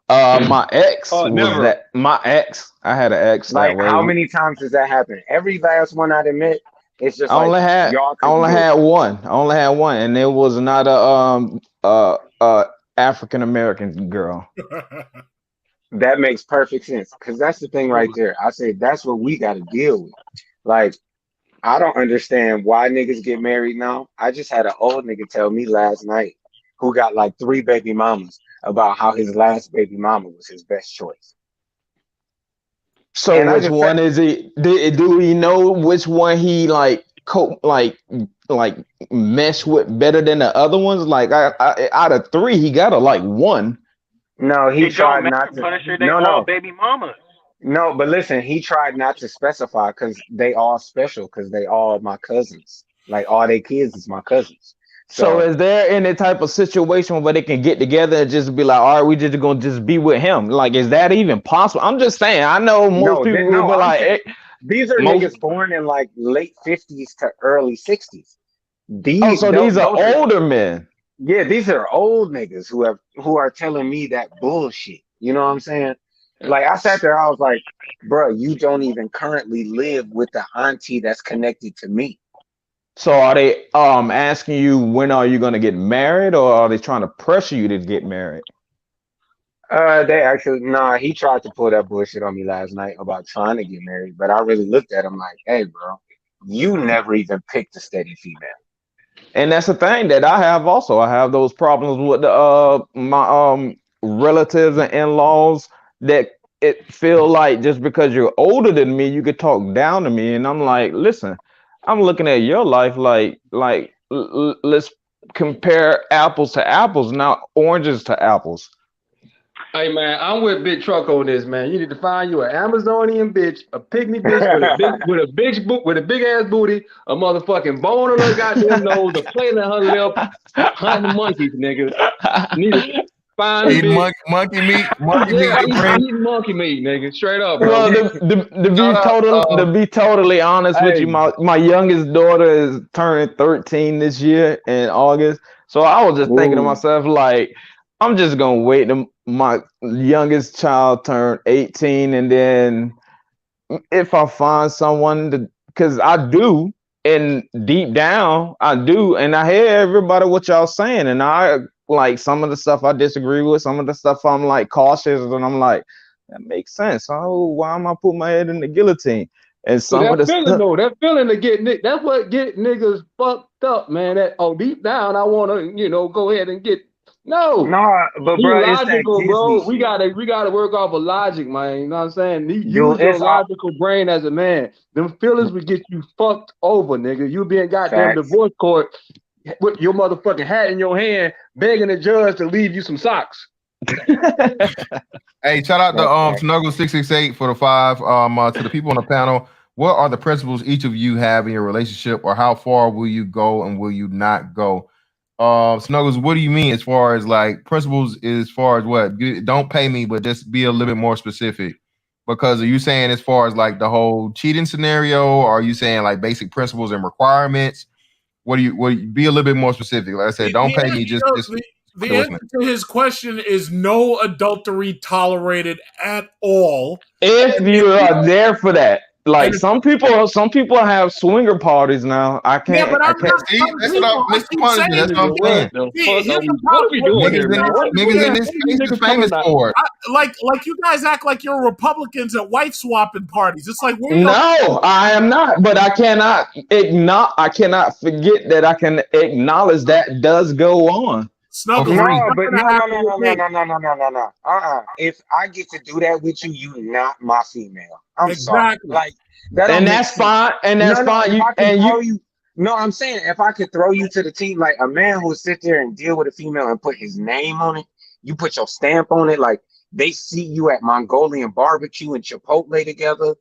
My ex was that. My ex. I had an ex. Like, how many times does that happen? Every last one I'd admit. It's just I only had one. I only had one, and it was not a African American girl. That makes perfect sense, because that's the thing right there. I say that's what we got to deal with. Like, I don't understand why niggas get married now. I just had an old nigga tell me last night, who got like 3 baby mamas, about how his last baby mama was his best choice. So which one is it? Do we know which one he like mesh with better than the other ones? Like, out of 3, he got like 1. No, he tried not to. No, baby mamas. No, but listen, he tried not to specify because they all special, because they all my cousins. Like, all their kids is my cousins. So is there any type of situation where they can get together and just be like, all right, we just gonna just be with him? Like, is that even possible? I'm just saying. I know most people will be like, saying, these are niggas born in like late 50s to early 60s. So these are older men. Yeah, these are old niggas who are telling me that bullshit. You know what I'm saying? Like I sat there, I was like, bro, you don't even currently live with the auntie that's connected to me. So are they asking you when are you gonna get married, or are they trying to pressure you to get married? They actually he tried to pull that bullshit on me last night about trying to get married, but I really looked at him like, hey, bro, you never even picked a steady female. And that's the thing that I have also. I have those problems with the my relatives and in-laws that it feel like just because you're older than me, you could talk down to me. And I'm like, listen, I'm looking at your life like let's compare apples to apples, not oranges to apples. Hey man, I'm with Big Truck on this, man. You need to find you an Amazonian bitch, a pygmy bitch with a big ass booty, a motherfucking bone on her goddamn nose, a plate on her lip, hunting monkeys, nigga. Need to find a bitch. Monkey meat, eat monkey meat, nigga. Straight up, bro. Well, to be totally honest with you, my youngest daughter is turning 13 this year in August. So I was just thinking to myself, like, I'm just gonna wait till my youngest child turn 18, and then if I find someone because I do, and deep down I do, and I hear everybody what y'all saying, and I like some of the stuff I disagree with, some of the stuff I'm like cautious, and I'm like, that makes sense. Oh, why am I putting my head in the guillotine? And some of the that feeling to get that's what get niggas fucked up, man. That deep down I wanna, go ahead and get but bro, logical, bro. We gotta work off of logic, man. You know what I'm saying? Use your logical brain as a man. Them feelings would get you fucked over, nigga. You be in goddamn divorce court with your motherfucking hat in your hand, begging the judge to leave you some socks. Hey, shout out to Snuggle668 for the 5. To the people on the panel, what are the principles each of you have in your relationship, or how far will you go and will you not go? Snuggles, what do you mean as far as like principles? As far as what? Don't pay me, but just be a little bit more specific. Because are you saying as far as like the whole cheating scenario, or are you saying like basic principles and requirements? What do you be a little bit more specific? Like I said, don't pay me. The answer to his question is no adultery tolerated at all. If you are there for that. Like some people have swinger parties now. I can't. Yeah, but that's what I'm saying. What are we doing here, man? Niggas in this space is famous for it. Like you guys act like you're Republicans at wife swapping parties. It's like no, I am not. But I cannot forget that I can acknowledge that does go on. No. If I get to do that with you, you're not my female. I'm sorry. Like that's fine. And that's fine. No, I'm saying if I could throw you to the team, like a man who would sit there and deal with a female and put his name on it, you put your stamp on it, like they see you at Mongolian barbecue and Chipotle together,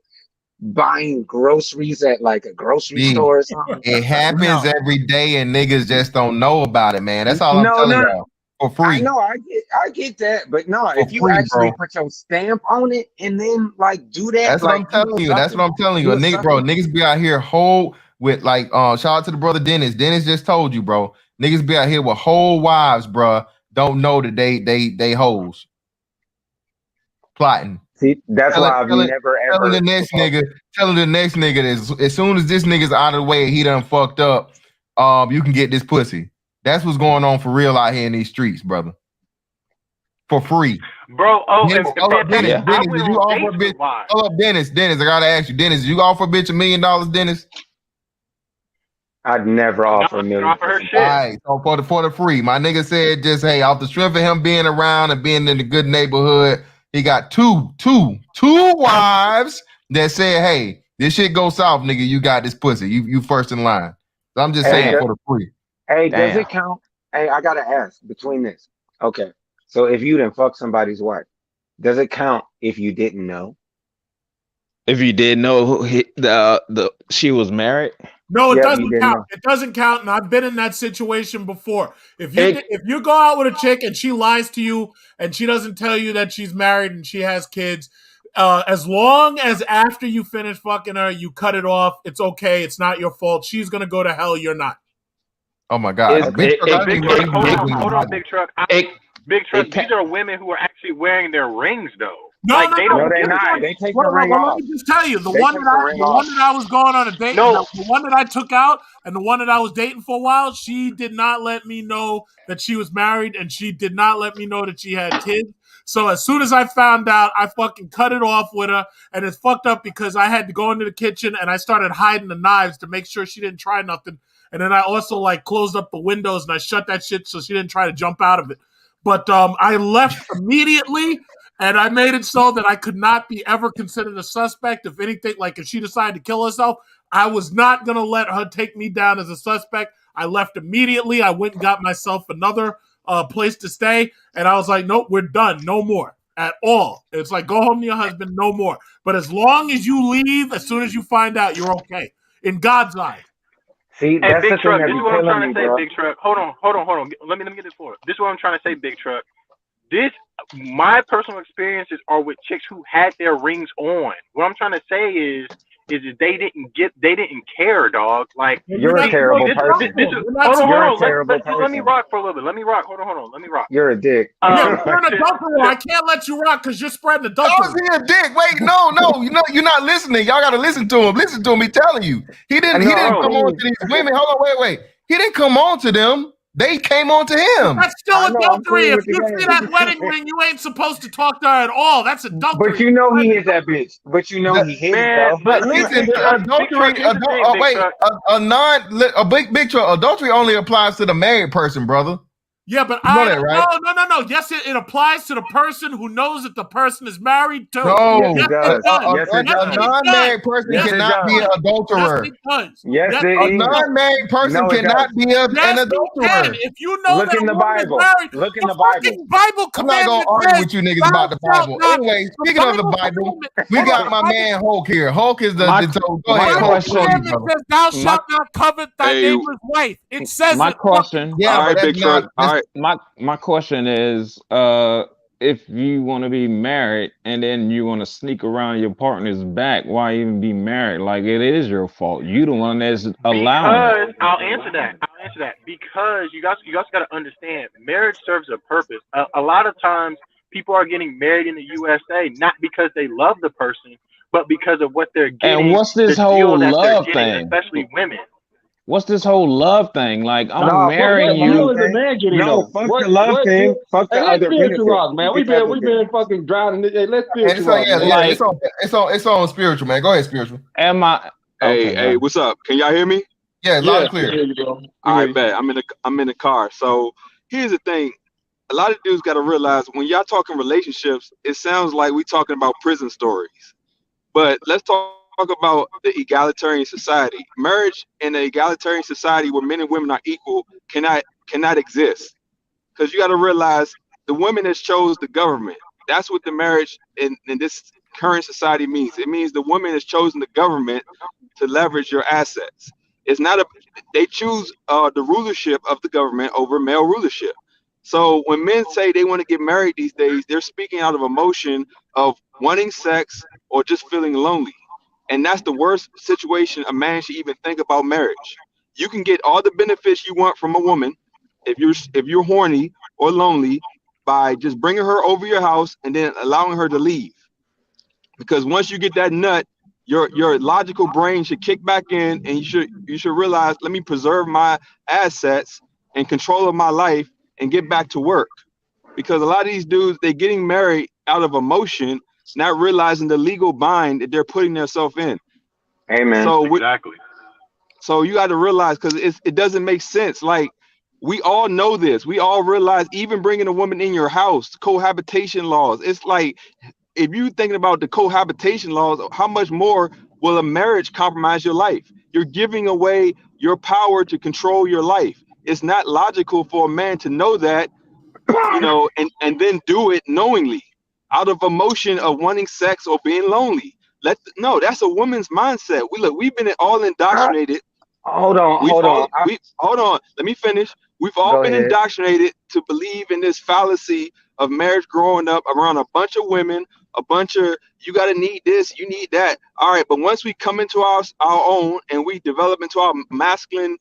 buying groceries at like a grocery store or something. It happens every day and niggas just don't know about it, man. That's all I'm telling y'all. For free. I know, I get that, but no, if you actually put your stamp on it and then like do that, that's what I'm telling you. That's what I'm telling you. Niggas be out here whole with like shout out to the brother Dennis. Dennis just told you, bro. Niggas be out here with whole wives, bro. Don't know that they hoes. Plotting. See, that's why I've never ever telling the next nigga that as soon as this nigga's out of the way, he done fucked up. You can get this pussy. That's what's going on for real out here in these streets, brother. For free, bro. Dennis, did you offer a bitch? Hold up, Dennis. I gotta ask you, Dennis. Did you offer a bitch $1 million, Dennis? I'd never offer $1 million. All right, so for the free, my nigga said just hey, off the strength of him being around and being in the good neighborhood, he got two wives that said, hey, this shit go south, nigga. You got this pussy. You first in line. So I'm just saying for the free. Hey, does it count? Hey, I gotta ask between this. Okay, so if you didn't fuck somebody's wife, does it count if you didn't know? If you didn't know she was married? No, it doesn't count. It doesn't count, and I've been in that situation before. If you go out with a chick and she lies to you and she doesn't tell you that she's married and she has kids, as long as after you finish fucking her, you cut it off, it's okay. It's not your fault. She's gonna go to hell. You're not. Oh my God! Big Truck, hold on, Big Truck. Big Truck. These are women who are actually wearing their rings, though. No, like, they're not. They take the ring off. Let me just tell you, the one that I was going on a date, the one that I took out, and the one that I was dating for a while, she did not let me know that she was married, and she did not let me know that she had kids. So as soon as I found out, I fucking cut it off with her, and it's fucked up because I had to go into the kitchen and I started hiding the knives to make sure she didn't try nothing. And then I also closed up the windows and I shut that shit so she didn't try to jump out of it. But I left immediately. And I made it so that I could not be ever considered a suspect. If anything, if she decided to kill herself, I was not going to let her take me down as a suspect. I left immediately. I went and got myself another place to stay. And I was like, nope, we're done. No more at all. It's like, go home to your husband, no more. But as long as you leave, as soon as you find out, you're okay. In God's eyes. See, hey, Big Truck, this is what I'm trying to say, Big Truck. Hold on. Let me get this forward. This is what I'm trying to say, Big Truck. My personal experiences are with chicks who had their rings on. What I'm trying to say is they didn't care, dog. Like, you're a terrible person. Hold on. Let me rock for a little bit. Let me rock. Hold on. Let me rock. You're a dick. You're an adulterer. I can't let you rock because you're spreading adultery. How is he a dick? Wait, no. You're not listening. Y'all got to listen to him. Listen to him. He's telling you. He didn't come on to these women. Hold on. Wait. He didn't come on to them. They came on to him. That's still adultery. If you see that wedding ring, you ain't supposed to talk to her at all. That's adultery. But you know he hit that bitch. But you know he hit it, though. But listen, adultery, big truck. Adultery only applies to the married person, brother. Yeah, but you know that, right? No. Yes, it applies to the person who knows that the person is married to. No, yes, it does. A non-married person cannot be an adulterer. Yes, it does. A non-married person cannot be an adulterer. If you know look that in the Bible. Married, look in the Bible. I'm not gonna argue with you niggas about the Bible. Anyway, speaking of the Bible, we got my man Hulk here. Hulk is the. Go ahead, Hulk. Says, "Thou shalt not covet thy neighbor's wife." It says my question. Yeah, all right, Big Truck. All right, my question is, if you want to be married and then you want to sneak around your partner's back, why even be married? Like, it is your fault. You the one that's allowing. Because I'll answer that. Because you guys got to understand, marriage serves a purpose. A lot of times, people are getting married in the USA not because they love the person, but because of what they're getting. And what's this whole love thing? Especially women. What's this whole love thing? Like, I'm marrying you. Fuck the love thing. Fuck the other benefits. Man, we been fucking drowning. Hey, let's it's on spiritual, man. Go ahead, spiritual. Am I? Hey, what's up? Can y'all hear me? Yeah, loud and clear. All right, bet. I'm in the car. So here's the thing. A lot of dudes got to realize when y'all talking relationships, it sounds like we talking about prison stories. But let's talk about the egalitarian society. Marriage in an egalitarian society where men and women are equal cannot exist. Because you got to realize the woman has chose the government. That's what the marriage in this current society means. It means the woman has chosen the government to leverage your assets. It's not they choose the rulership of the government over male rulership. So when men say they want to get married these days, they're speaking out of emotion of wanting sex or just feeling lonely. And that's the worst situation a man should even think about marriage. You can get all the benefits you want from a woman if you're horny or lonely by just bringing her over your house and then allowing her to leave. Because once you get that nut, your logical brain should kick back in, and you should realize, let me preserve my assets and control of my life and get back to work. Because a lot of these dudes, they're getting married out of emotion, not realizing the legal bind that they're putting themselves in. Amen. Exactly. So you got to realize, because it doesn't make sense. Like, we all know this. We all realize, even bringing a woman in your house, cohabitation laws. It's like, if you're thinking about the cohabitation laws, how much more will a marriage compromise your life? You're giving away your power to control your life. It's not logical for a man to know that, and then do it knowingly, out of emotion of wanting sex or being lonely. No, that's a woman's mindset. We've been all indoctrinated Hold on. Hold on. Let me finish. We've all been indoctrinated to believe in this fallacy of marriage growing up around a bunch of women, a bunch of you got to need this, you need that. All right, but once we come into our own and we develop into our masculine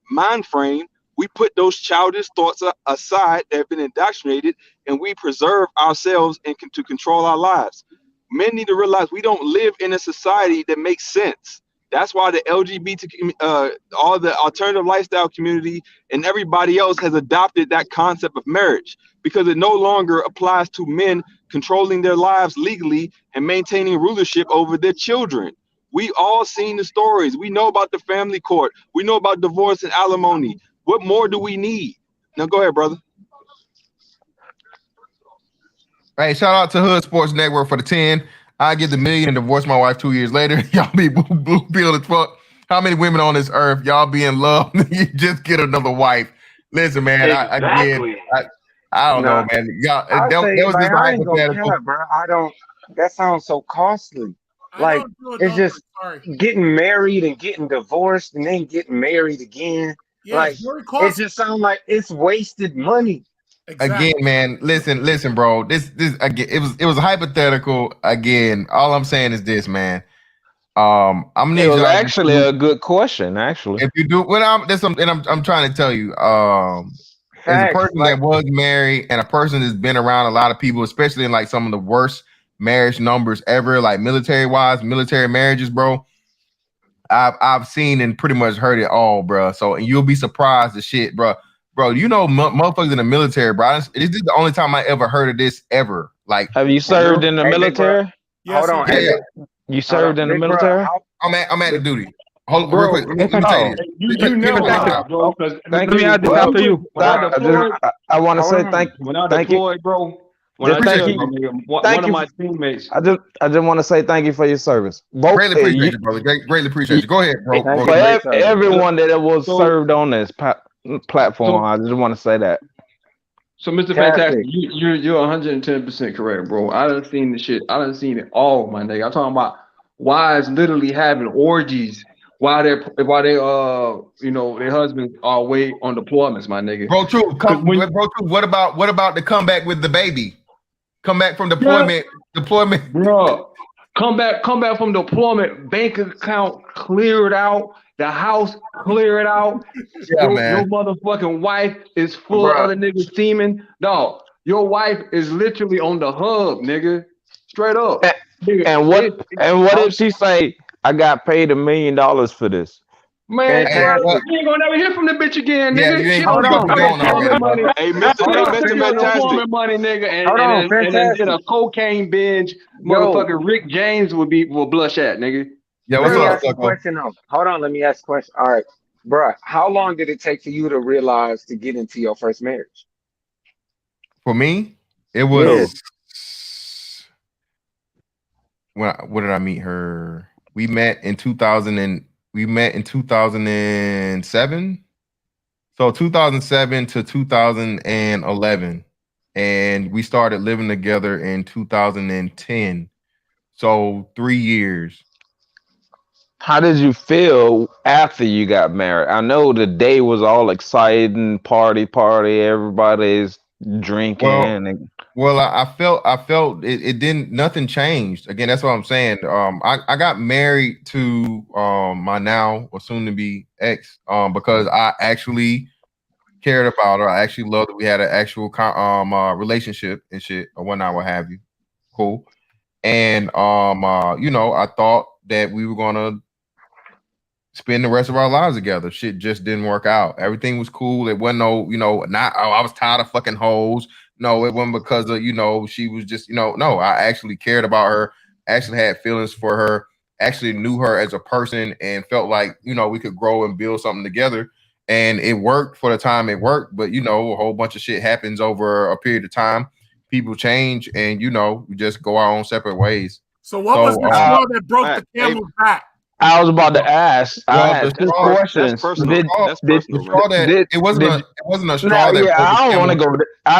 mind frame, we put those childish thoughts aside that have been indoctrinated, and we preserve ourselves and to control our lives. Men need to realize we don't live in a society that makes sense. That's why the LGBT, all the alternative lifestyle community and everybody else has adopted that concept of marriage, because it no longer applies to men controlling their lives legally and maintaining rulership over their children. We all seen the stories. We know about the family court. We know about divorce and alimony. What more do we need? Now go ahead, brother. Hey, shout out to Hood Sports Network for the 10. I get the $1 million and divorce my wife 2 years later. Y'all be blue pill as fuck. How many women on this earth? Y'all be in love. You just get another wife. Listen, man. Exactly. I don't know, man. Y'all, that was just I ain't gonna hypothetical. care, bro. That sounds so costly. Like it's just getting married and getting divorced and then getting married again. Yeah, like it just sounds like it's wasted money. Exactly. Again, man, listen, bro. This again, it was hypothetical. Again, all I'm saying is this, man. I'm it was actually a good question. Actually, if you do, I'm trying to tell you. As a person that was married and a person that's been around a lot of people, especially in like some of the worst marriage numbers ever, like military marriages, bro. I've seen and pretty much heard it all, bro. So, and you'll be surprised as shit, bro. Bro, you know, motherfuckers in the military, bro. This is the only time I ever heard of this ever. Like, have you served in the military? Yes, hold on. Yeah. You served in the military? I'm active duty. Hold on, Bro, real quick. Let me tell you. You never bro. Thank Let me add this after you. I want to say thank you, bro. One of my teammates. I just want to say thank you for your service. Greatly appreciate you, brother. Greatly appreciate you. Go ahead, bro. For everyone that was served on this platform, I just want to say that. So, Mr. Fantastic, you're 110% correct, bro. I done seen the shit. I done seen it all, my nigga. I'm talking about wives literally having orgies while they their husbands are away on deployments, my nigga. Bro, true. What about the comeback with the baby? Come back from deployment, bro. Come back from deployment. Bank account cleared out. The house cleared out. Yeah, your motherfucking wife is full of other niggas semen. Dog, your wife is literally on the hub, nigga. Straight up. And what if she say, I got paid $1 million for this? Man, you ain't gonna never hear from the bitch again, nigga. Yeah, hold on. Hey, Mr. Fantastic. Money, nigga, and then a cocaine binge, motherfucking Rick James will blush at, nigga. Yeah, what's up? Hold on, let me ask a question. All right, bro, how long did it take for you to realize to get into your first marriage? For me, it was when did I meet her? We met in 2007. So 2007 to 2011, and we started living together in 2010. So 3 years. How did you feel after you got married? I know the day was all exciting, party, everybody's drinking. Well, I felt it didn't, nothing changed. Again, that's what I'm saying. I got married to my now or soon to be ex because I actually cared about her. I actually loved that we had an actual relationship and shit or whatnot, what have you. Cool. And I thought that we were gonna spend the rest of our lives together. Shit just didn't work out. Everything was cool. It wasn't I was tired of fucking hoes. No, it wasn't because of, she was just, no, I actually cared about her, actually had feelings for her, actually knew her as a person and felt like, we could grow and build something together. And it worked for the time it worked. But, a whole bunch of shit happens over a period of time. People change and, we just go our own separate ways. So what was the straw that broke the camel's back? I was about to ask. I had two questions. It wasn't a straw. I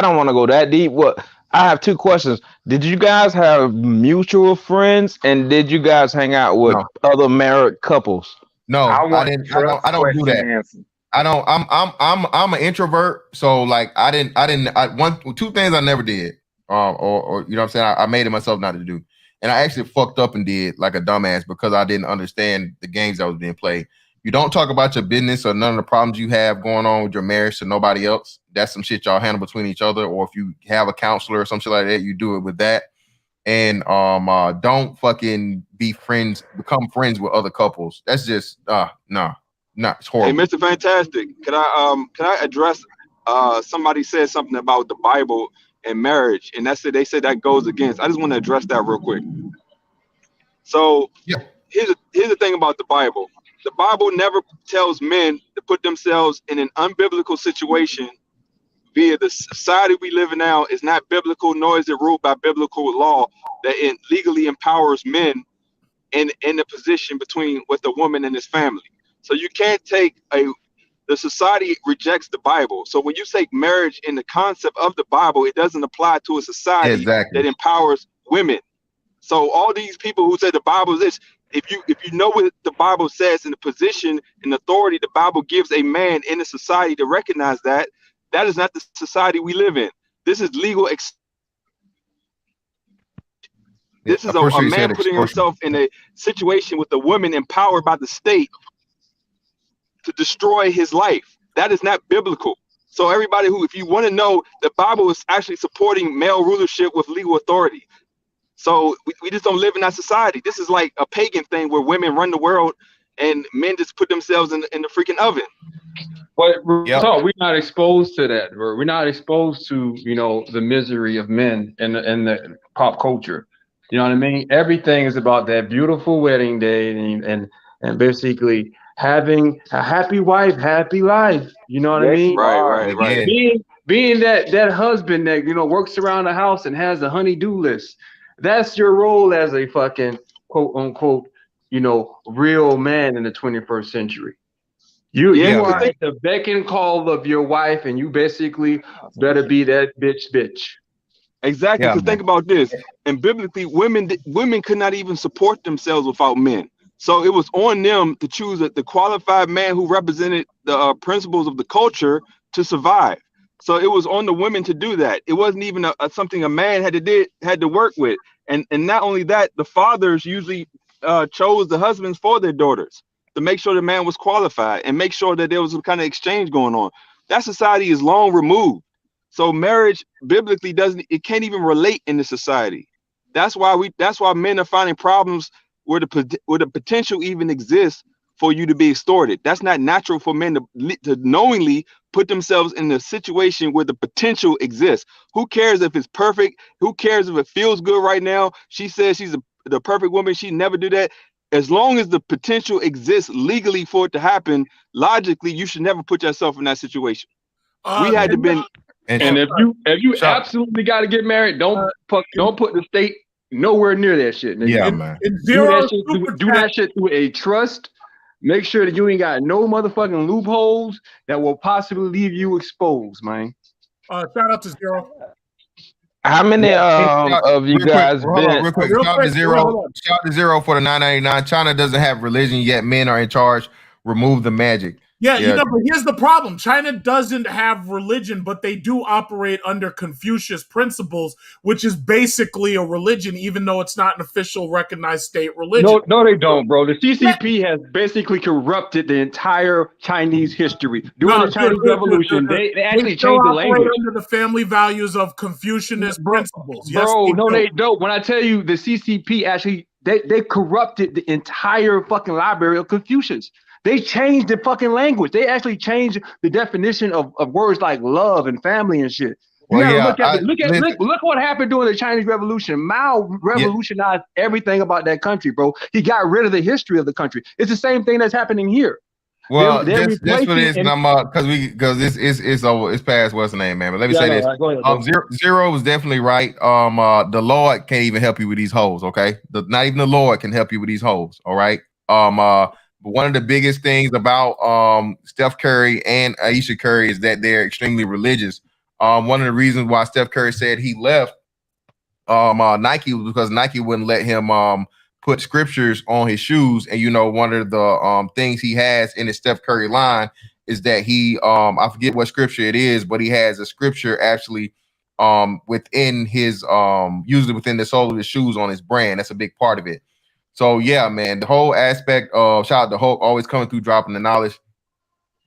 don't want to go that deep. I have two questions. Did you guys have mutual friends, and did you guys hang out with other married couples? No, I didn't. I don't do that. Answer. I don't. I'm an introvert. So like, two things I never did. Or you know what I'm saying. I made it myself not to do, and I actually fucked up and did like a dumbass because I didn't understand the games that was being played. You don't talk about your business or none of the problems you have going on with your marriage to nobody else. That's some shit y'all handle between each other. Or if you have a counselor or some shit like that, you do it with that. And don't fucking become friends with other couples. That's just no, it's horrible. Hey, Mr. Fantastic, can I address somebody said something about the Bible and marriage, and they said that goes against. I just want to address that real quick. So here's the thing about the Bible. The Bible never tells men to put themselves in an unbiblical situation via the society we live in now is not biblical, nor is it ruled by biblical law that it legally empowers men in the position with a woman and his family. So you can't take the society rejects the Bible. So when you take marriage in the concept of the Bible, it doesn't apply to a society that empowers women. So all these people who say the Bible is this, if you know what the Bible says in the position and authority the Bible gives a man in a society to recognize that is not the society we live in. This is legal. This is a man putting himself in a situation with a woman empowered by the state to destroy his life. That is not biblical. So everybody if you want to know, the Bible is actually supporting male rulership with legal authority. So we just don't live in that society. This is like a pagan thing where women run the world and men just put themselves in the freaking oven. But we're not exposed to that. We're not exposed to, the misery of men in the pop culture. You know what I mean? Everything is about that beautiful wedding day and basically having a happy wife, happy life. You know what I mean? Right. Being that husband that works around the house and has a honey-do list. That's your role as a fucking quote unquote, real man in the 21st century. You are at the beck and call of your wife, and you basically better be that bitch. Exactly. Because think about this. And biblically, women could not even support themselves without men. So it was on them to choose the qualified man who represented the principles of the culture to survive. So it was on the women to do that. It wasn't even something a man had to work with. And not only that, the fathers usually chose the husbands for their daughters to make sure the man was qualified and make sure that there was some kind of exchange going on. That society is long removed. So marriage biblically can't even relate in the society. That's why men are finding problems where the potential even exists for you to be extorted. That's not natural for men to knowingly put themselves in a situation where the potential exists. Who cares if it's perfect? Who cares if it feels good right now? She says she's the perfect woman. She never do that. As long as the potential exists legally for it to happen, logically, you should never put yourself in that situation. We had to be. And if you absolutely got to get married, don't put the state nowhere near that shit. Nigga. Yeah, man. Do that shit through a trust. Make sure that you ain't got no motherfucking loopholes that will possibly leave you exposed, man. Shout out to Zero. How many of you guys been? Real quick. Shout out to Zero for the $9.99. China doesn't have religion yet. Men are in charge. Remove the magic. Yeah, but here's the problem. China doesn't have religion, but they do operate under Confucius principles, which is basically a religion, even though it's not an official recognized state religion. No, they don't, bro. The CCP has basically corrupted the entire Chinese history. During the Chinese Revolution, they actually changed the language. Under the family values of Confucianist principles. Bro, yes, they don't. When I tell you the CCP actually, they corrupted the entire fucking library of Confucius. They changed the fucking language. They actually changed the definition of words like love and family and shit. Look what happened during the Chinese Revolution. Mao revolutionized everything about that country, bro. He got rid of the history of the country. It's the same thing that's happening here. Well, that's what it is, because it's past what's the name, man. But let me say this: Zero was definitely right. The Lord can't even help you with these hoes. Okay, not even the Lord can help you with these hoes. All right. But one of the biggest things about Steph Curry and Ayesha Curry is that they're extremely religious. One of the reasons why Steph Curry said he left Nike was because Nike wouldn't let him put scriptures on his shoes. And you know, one of the things he has in his Steph Curry line is that he I forget what scripture it is, but he has a scripture actually within his usually within the sole of his shoes on his brand. That's a big part of it. So yeah, man, the whole aspect of shout out to Hulk always coming through, dropping the knowledge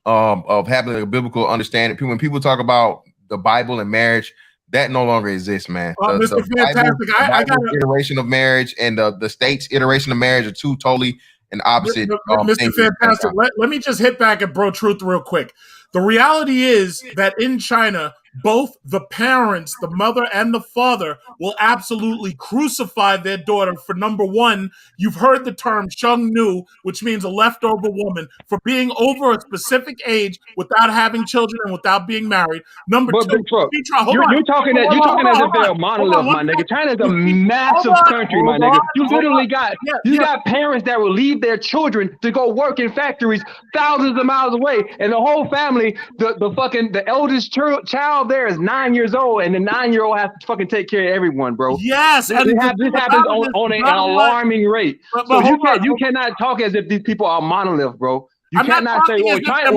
of having a biblical understanding. When people talk about the Bible and marriage, that no longer exists, man. Mr. Fantastic, I got iteration of marriage and the state's iteration of marriage are two totally and opposite. Mr. Fantastic, let me just hit back at Bro Truth real quick. The reality is that in China, both the parents, the mother and the father, will absolutely crucify their daughter for, number one, you've heard the term sheng nu, which means a leftover woman, for being over a specific age without having children and without being married. Number two, you're talking as if they're a monolith, my nigga. China's a massive country, my nigga. You literally got parents that will leave their children to go work in factories thousands of miles away, and the whole family, the eldest child there is 9 years old, and the 9-year-old has to fucking take care of everyone, bro. Yes, this happens on an alarming rate. So you cannot talk as if these people are monolith, bro. You cannot say, well, China,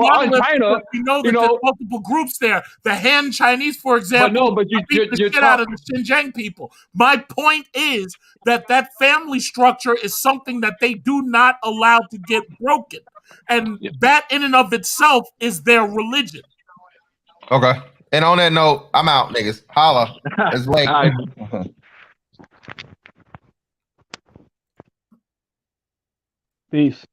you know that there's multiple groups there. The Han Chinese, for example, but you beat the shit out of the Xinjiang people. My point is that family structure is something that they do not allow to get broken. And that in and of itself is their religion. Okay. And on that note, I'm out, niggas. Holla. It's late. Peace.